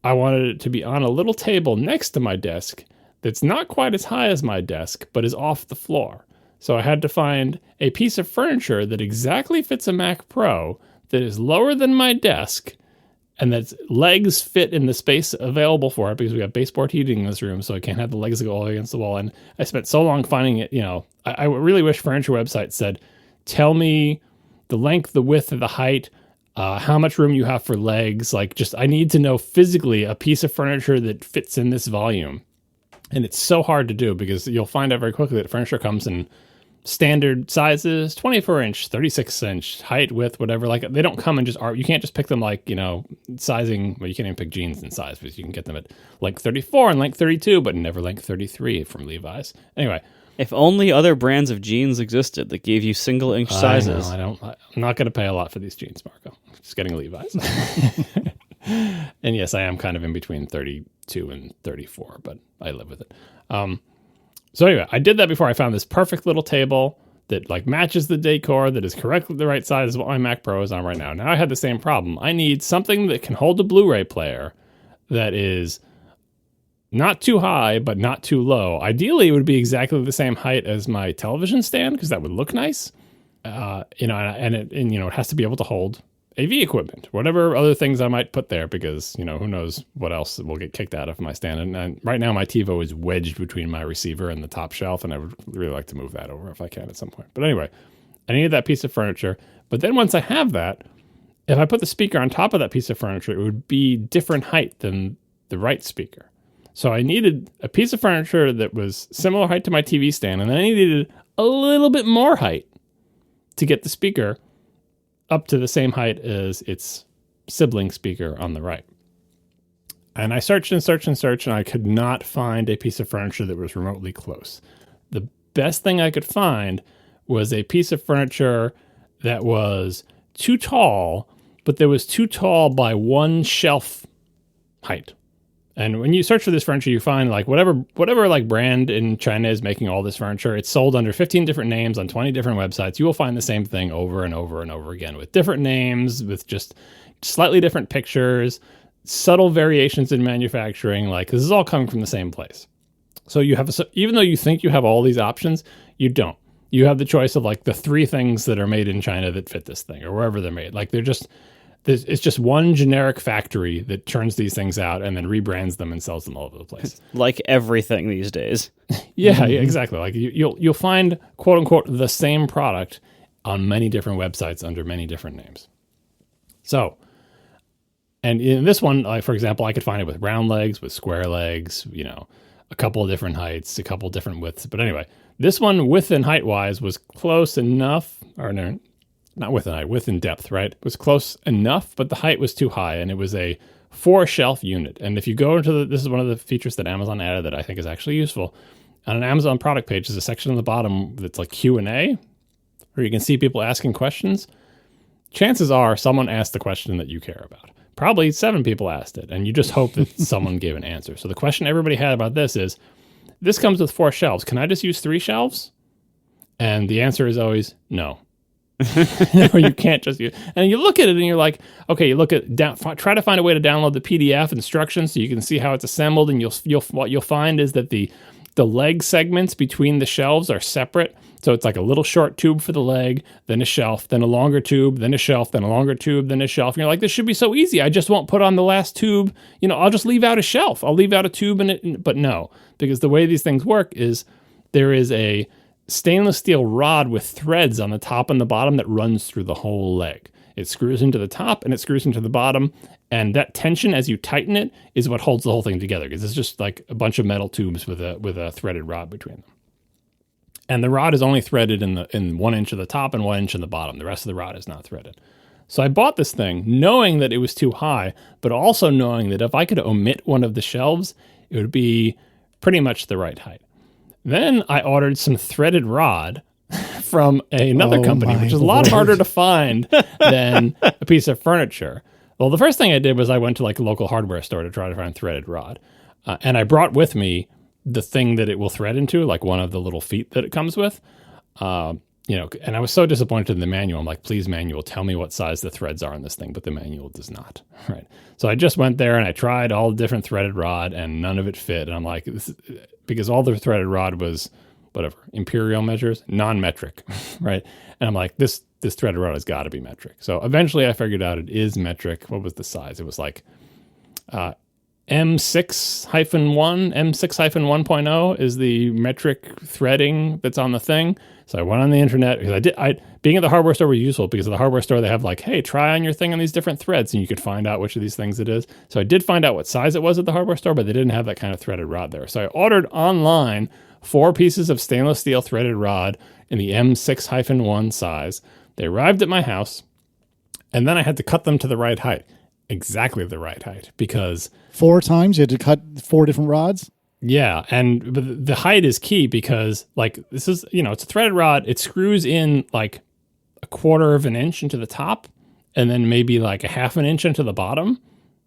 I wanted it to be on a little table next to my desk that's not quite as high as my desk, but is off the floor. So I had to find a piece of furniture that exactly fits a Mac Pro that is lower than my desk and that legs fit in the space available for it because we have baseboard heating in this room, so I can't have the legs go all against the wall. And I spent so long finding it, I really wish furniture websites said, tell me the length, the width, and the height, how much room you have for legs. I need to know physically a piece of furniture that fits in this volume. And it's so hard to do because you'll find out very quickly that furniture comes in standard sizes, 24-inch, 36-inch, height, width, whatever. Like, they don't come and just you can't just pick them like, sizing. Well, you can't even pick jeans in size, but you can get them at length 34 and length 32, but never length 33 from Levi's. Anyway. If only other brands of jeans existed that gave you single-inch sizes. I'm not going to pay a lot for these jeans, Marco. I'm just getting Levi's. And yes, I am kind of in between 32 and 34, but I live with it. So anyway, I did that before I found this perfect little table that like matches the decor, that is correctly the right size as what my Mac Pro is on right now. Now I had the same problem. I need something that can hold a Blu-ray player that is not too high, but not too low. Ideally, it would be exactly the same height as my television stand because that would look nice. It has to be able to hold AV equipment, whatever other things I might put there, because, who knows what else will get kicked out of my stand. And right now my TiVo is wedged between my receiver and the top shelf, and I would really like to move that over if I can at some point. But anyway, I needed that piece of furniture. But then once I have that, if I put the speaker on top of that piece of furniture, it would be different height than the right speaker. So I needed a piece of furniture that was similar height to my TV stand, and then I needed a little bit more height to get the speaker up to the same height as its sibling speaker on the right. And I searched and searched and searched, and I could not find a piece of furniture that was remotely close. The best thing I could find was a piece of furniture that was too tall, but that was too tall by one shelf height. And when you search for this furniture, you find like whatever like brand in China is making all this furniture. It's sold under 15 different names on 20 different websites. You will find the same thing over and over and over again with different names, with just slightly different pictures, subtle variations in manufacturing. Like, this is all coming from the same place. So even though you think you have all these options, you don't. You have the choice of like the 3 things that are made in China that fit this thing, or wherever they're made. Like, it's just one generic factory that churns these things out and then rebrands them and sells them all over the place. Like everything these days. Yeah, exactly. Like you'll find quote unquote the same product on many different websites under many different names. So, and in this one, like for example, I could find it with round legs, with square legs, a couple of different heights, a couple of different widths. But anyway, this one width and height wise was close enough, or no, not width and height, width and depth, right? It was close enough, but the height was too high, and it was a 4-shelf unit. And if you go into this is one of the features that Amazon added that I think is actually useful. On an Amazon product page, there's a section on the bottom that's like Q&A, where you can see people asking questions. Chances are someone asked the question that you care about. Probably 7 people asked it, and you just hope that someone gave an answer. So the question everybody had about this is, this comes with 4 shelves. Can I just use 3 shelves? And the answer is always no. Or you can't just use. And you look at it and you're like, okay, you look at try to find a way to download the PDF instructions so you can see how it's assembled, and what you'll find is that the leg segments between the shelves are separate. So it's like a little short tube for the leg, then a shelf, then a longer tube, then a shelf, then a longer tube, then a shelf. And you're like, this should be so easy. I just won't put on the last tube. I'll just leave out a shelf. I'll leave out a tube in it. But no, because the way these things work is there is a stainless steel rod with threads on the top and the bottom that runs through the whole leg. It screws into the top and it screws into the bottom, and that tension as you tighten it is what holds the whole thing together, because it's just like a bunch of metal tubes with a threaded rod between them. And the rod is only threaded in 1 inch of the top and 1 inch in the bottom. The rest of the rod is not threaded. So I bought this thing knowing that it was too high, but also knowing that if I could omit one of the shelves, it would be pretty much the right height. Then I ordered some threaded rod from another company, which is a lot harder to find than a piece of furniture. Well, the first thing I did was I went to like a local hardware store to try to find threaded rod. And I brought with me the thing that it will thread into, like one of the little feet that it comes with. And I was so disappointed in the manual. I'm like, please, manual, tell me what size the threads are in this thing, but the manual does not. Right. So I just went there and I tried all the different threaded rod, and none of it fit. And I'm like, because all the threaded rod was whatever, imperial measures, non-metric, right? And I'm like, this threaded rod has got to be metric. So eventually I figured out it is metric. What was the size? It was like M6-1, M6-1.0 is the metric threading that's on the thing. So I went on the internet, because being at the hardware store was useful, because at the hardware store they have like, hey, try on your thing on these different threads, and you could find out which of these things it is. So I did find out what size it was at the hardware store, but they didn't have that kind of threaded rod there. So I ordered online 4 pieces of stainless steel threaded rod in the M6-1 size. They arrived at my house, and then I had to cut them to the right height. Exactly the right height, because 4 times you had to cut 4 different rods. yeah, and the height is key because like this is, it's a threaded rod. It screws in like a 1/4 of an inch into the top and then maybe like a 1/2 inch into the bottom,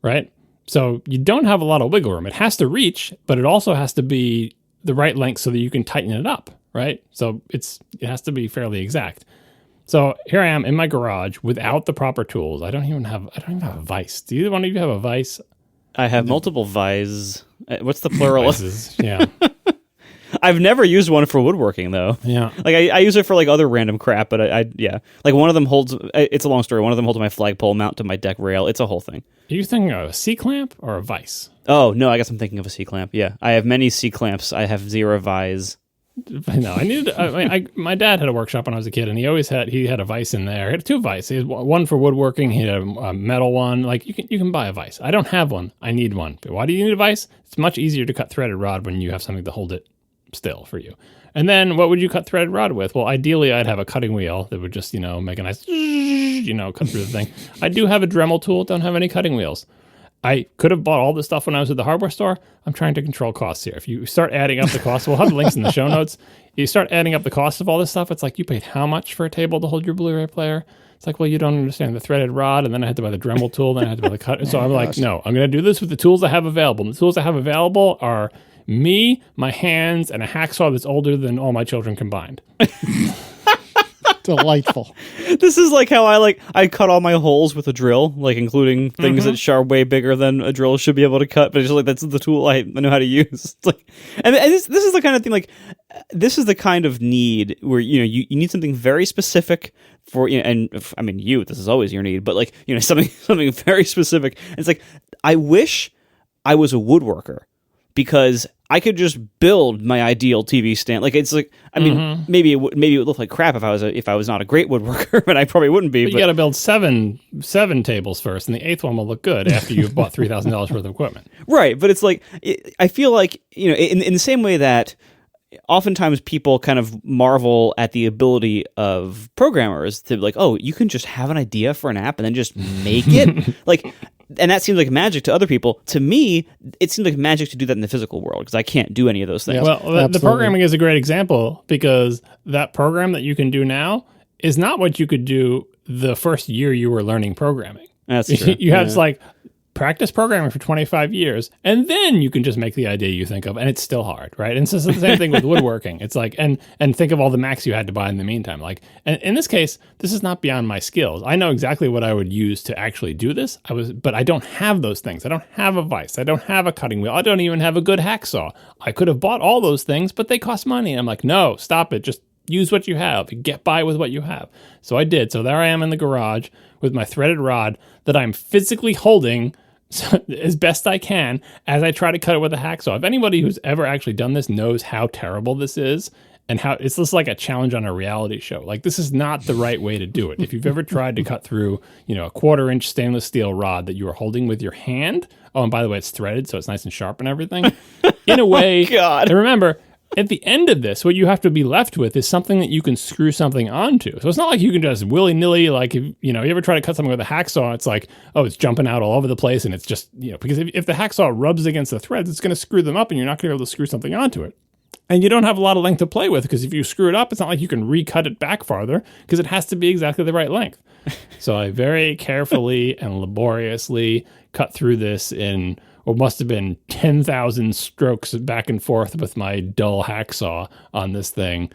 right? So you don't have a lot of wiggle room. It has to reach, but it also has to be the right length so that you can tighten it up, right? So it has to be fairly exact. So here I am in my garage without the proper tools. I don't even have a vise. Do either one of you have a vise? I have multiple vises. What's the plural? Vices, yeah. I've never used one for woodworking though. Yeah. Like I use it for like other random crap, but I like one of them holds. It's a long story. One of them holds my flagpole mount to my deck rail. It's a whole thing. Are you thinking of a C-clamp or a vise? Oh no, I guess I'm thinking of a C-clamp. Yeah, I have many C-clamps. I have 0 vise. No, my dad had a workshop when I was a kid, and he had a vise in there. He had 2 vices. He had one for woodworking. He had a metal one. Like you can buy a vise. I don't have one. I need one. But why do you need a vise? It's much easier to cut threaded rod when you have something to hold it still for you. And then what would you cut threaded rod with? Well, ideally I'd have a cutting wheel that would just, make a nice, cut through the thing. I do have a Dremel tool. Don't have any cutting wheels. I could have bought all this stuff when I was at the hardware store. I'm trying to control costs here. If you start adding up the costs, we'll have the links in the show notes. You start adding up the cost of all this stuff. It's like, you paid how much for a table to hold your Blu-ray player? It's like, well, you don't understand the threaded rod, and then I had to buy the Dremel tool, then I had to buy the cut. So I'm like, no, I'm going to do this with the tools I have available. And the tools I have available are me, my hands, and a hacksaw that's older than all my children combined. Delightful. This is like how I cut all my holes with a drill, like including things that are way bigger than a drill should be able to cut. But it's just like that's the tool I know how to use. It's like, and this is the kind of thing, like this is the kind of need where you need something very specific for and I mean this is always your need, but like something very specific. And it's like I wish I was a woodworker, because I could just build my ideal TV stand. Like it's like, I mean, maybe it would look like crap if I was not a great woodworker, but I probably wouldn't be. But you got to build seven tables first, and the 8th one will look good after you've bought $3,000 worth of equipment. Right, but it's like I feel like in the same way that oftentimes people kind of marvel at the ability of programmers to be like, oh, you can just have an idea for an app and then just make it like. And that seems like magic to other people. To me, it seems like magic to do that in the physical world, because I can't do any of those things. Yeah, well, the programming is a great example, because that program that you can do now is not what you could do the first year you were learning programming. That's true. You have like practice programming for 25 years, and then you can just make the idea you think of, and it's still hard, right? And so it's the same thing with woodworking. It's like, and think of all the Macs you had to buy in the meantime. Like, and in this case, this is not beyond my skills. I know exactly what I would use to actually do this. But I don't have those things. I don't have a vise. I don't have a cutting wheel. I don't even have a good hacksaw. I could have bought all those things, but they cost money. And I'm like, no, stop it. Just use what you have. Get by with what you have. So I did. So there I am in the garage with my threaded rod that I'm physically holding as best I can as I try to cut it with a hacksaw. If anybody who's ever actually done this knows how terrible this is, and how it's just like a challenge on a reality show. Like, this is not the right way to do it. If you've ever tried to cut through, a 1/4 inch stainless steel rod that you are holding with your hand, oh, and by the way, it's threaded, so it's nice and sharp and everything. In a way, God. And remember, at the end of this, what you have to be left with is something that you can screw something onto. So it's not like you can just willy-nilly, like, if, you ever try to cut something with a hacksaw, it's like, oh, it's jumping out all over the place, and it's just, because if the hacksaw rubs against the threads, it's going to screw them up, and you're not going to be able to screw something onto it. And you don't have a lot of length to play with, because if you screw it up, it's not like you can recut it back farther, because it has to be exactly the right length. So I very carefully and laboriously cut through this in what must have been 10,000 strokes back and forth with my dull hacksaw on this thing,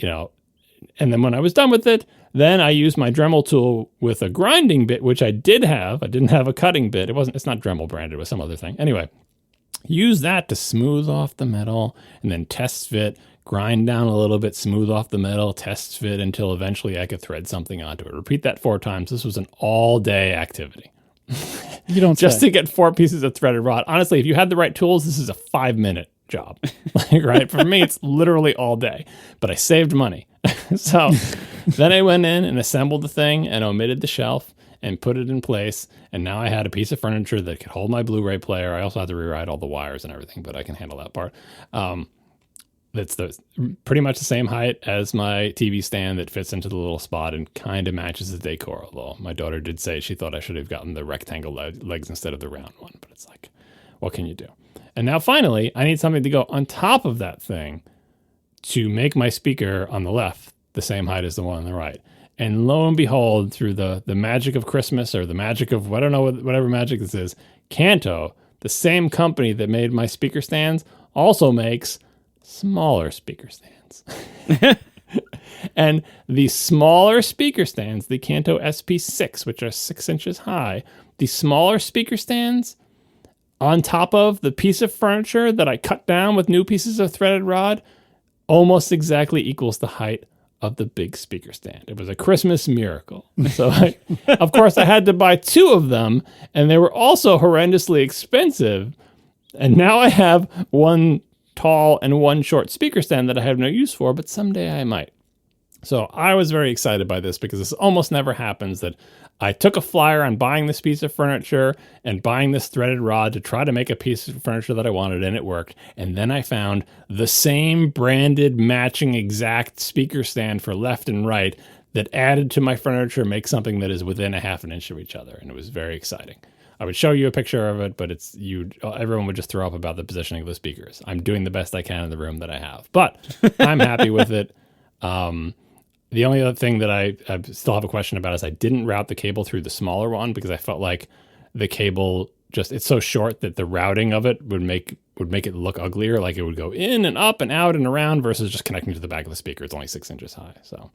And then when I was done with it, then I used my Dremel tool with a grinding bit, which I did have. I didn't have a cutting bit. It's not Dremel branded, it was some other thing. Anyway, use that to smooth off the metal, and then test fit, grind down a little bit, smooth off the metal, test fit until eventually I could thread something onto it. Repeat that 4 times. This was an all-day activity. You don't just say. to get 4 pieces of threaded rod. Honestly, if you had the right tools, this is a 5-minute job. Right? For me, it's literally all day. But I saved money. So then I went in and assembled the thing and omitted the shelf and put it in place. And now I had a piece of furniture that could hold my Blu-ray player. I also had to rewrite all the wires and everything, but I can handle that part. that's pretty much the same height as my TV stand that fits into the little spot and kind of matches the decor. Although my daughter did say she thought I should have gotten the rectangle legs instead of the round one. But it's like, what can you do? And now finally, I need something to go on top of that thing to make my speaker on the left the same height as the one on the right. And lo and behold, through the magic of Christmas or the magic of, I don't know, whatever magic this is, Kanto, the same company that made my speaker stands, also makes smaller speaker stands. And the smaller speaker stands, the Kanto SP6, which are 6 inches high, the smaller speaker stands on top of the piece of furniture that I cut down with new pieces of threaded rod almost exactly equals the height of the big speaker stand. It was a Christmas miracle. So, of course, I had to buy 2 of them, and they were also horrendously expensive. And now I have one tall and one short speaker stand that I have no use for, but someday I might. So I was very excited by this because this almost never happens, that I took a flyer on buying this piece of furniture and buying this threaded rod to try to make a piece of furniture that I wanted, and it worked. And then I found the same branded, matching, exact speaker stand for left and right that added to my furniture, make something that is within a half an inch of each other. And it was very exciting. I would show you a picture of it, but everyone would just throw up about the positioning of the speakers. I'm doing the best I can in the room that I have, but I'm happy with it. The only other thing that I still have a question about is I didn't route the cable through the smaller one because I felt like the cable it's so short that the routing of it would make it look uglier. Like it would go in and up and out and around versus just connecting to the back of the speaker. It's only 6 inches high. So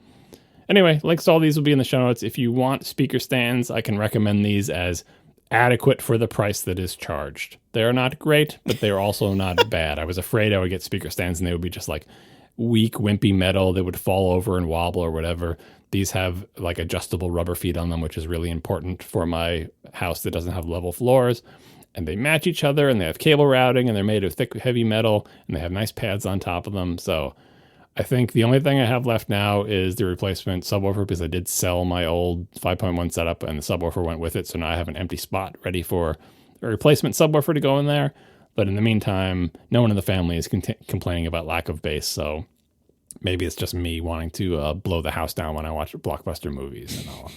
anyway, links to all these will be in the show notes. If you want speaker stands, I can recommend these as adequate for the price that is charged. They are not great, but they're also not bad. I was afraid I would get speaker stands and they would be just like weak, wimpy metal that would fall over and wobble or whatever. These have like adjustable rubber feet on them, which is really important for my house that doesn't have level floors. And they match each other, and they have cable routing, and they're made of thick, heavy metal, and they have nice pads on top of them. So I think the only thing I have left now is the replacement subwoofer, because I did sell my old 5.1 setup, and the subwoofer went with it. So now I have an empty spot ready for a replacement subwoofer to go in there. But in the meantime, no one in the family is complaining about lack of bass, so maybe it's just me wanting to blow the house down when I watch blockbuster movies, and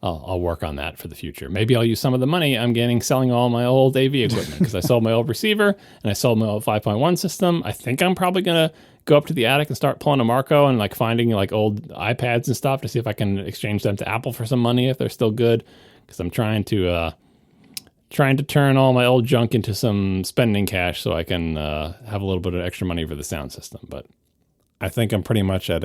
I'll work on that for the future. Maybe I'll use some of the money I'm getting selling all my old AV equipment, because I sold my old receiver and I sold my old 5.1 system. I think I'm probably going to go up to the attic and start pulling a Marco and like finding like old iPads and stuff to see if I can exchange them to Apple for some money if they're still good, because I'm trying to turn all my old junk into some spending cash so I can have a little bit of extra money for the sound system. But I think I'm pretty much at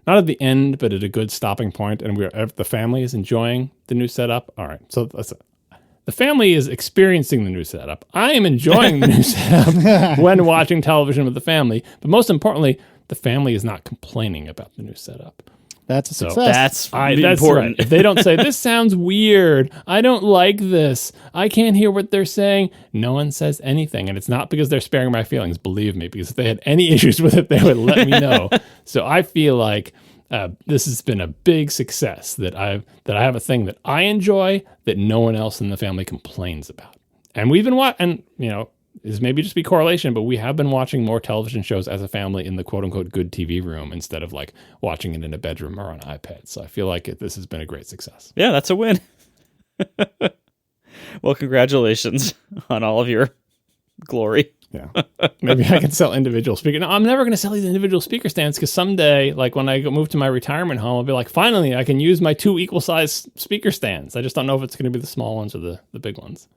not at the end, but at a good stopping point, and the family is enjoying the new setup. All right, so the family is experiencing the new setup. I am enjoying the new setup when watching television with the family, but most importantly, the family is not complaining about the new setup. That's a success. That's important. Right. If they don't say, this sounds weird, I don't like this, I can't hear what they're saying, no one says anything. And it's not because they're sparing my feelings, believe me, because if they had any issues with it, they would let me know. So I feel like this has been a big success, that I have a thing that I enjoy that no one else in the family complains about. And we've been watching, this maybe just be correlation, but we have been watching more television shows as a family in the quote-unquote good TV room instead of like watching it in a bedroom or on iPad. So I feel like this has been a great success. Yeah, that's a win. Well, congratulations on all of your glory. Yeah. Maybe I can sell individual speakers. No, I'm never going to sell these individual speaker stands, because someday, like when I move to my retirement home, I'll be like, finally, I can use my 2 equal size speaker stands. I just don't know if it's going to be the small ones or the big ones.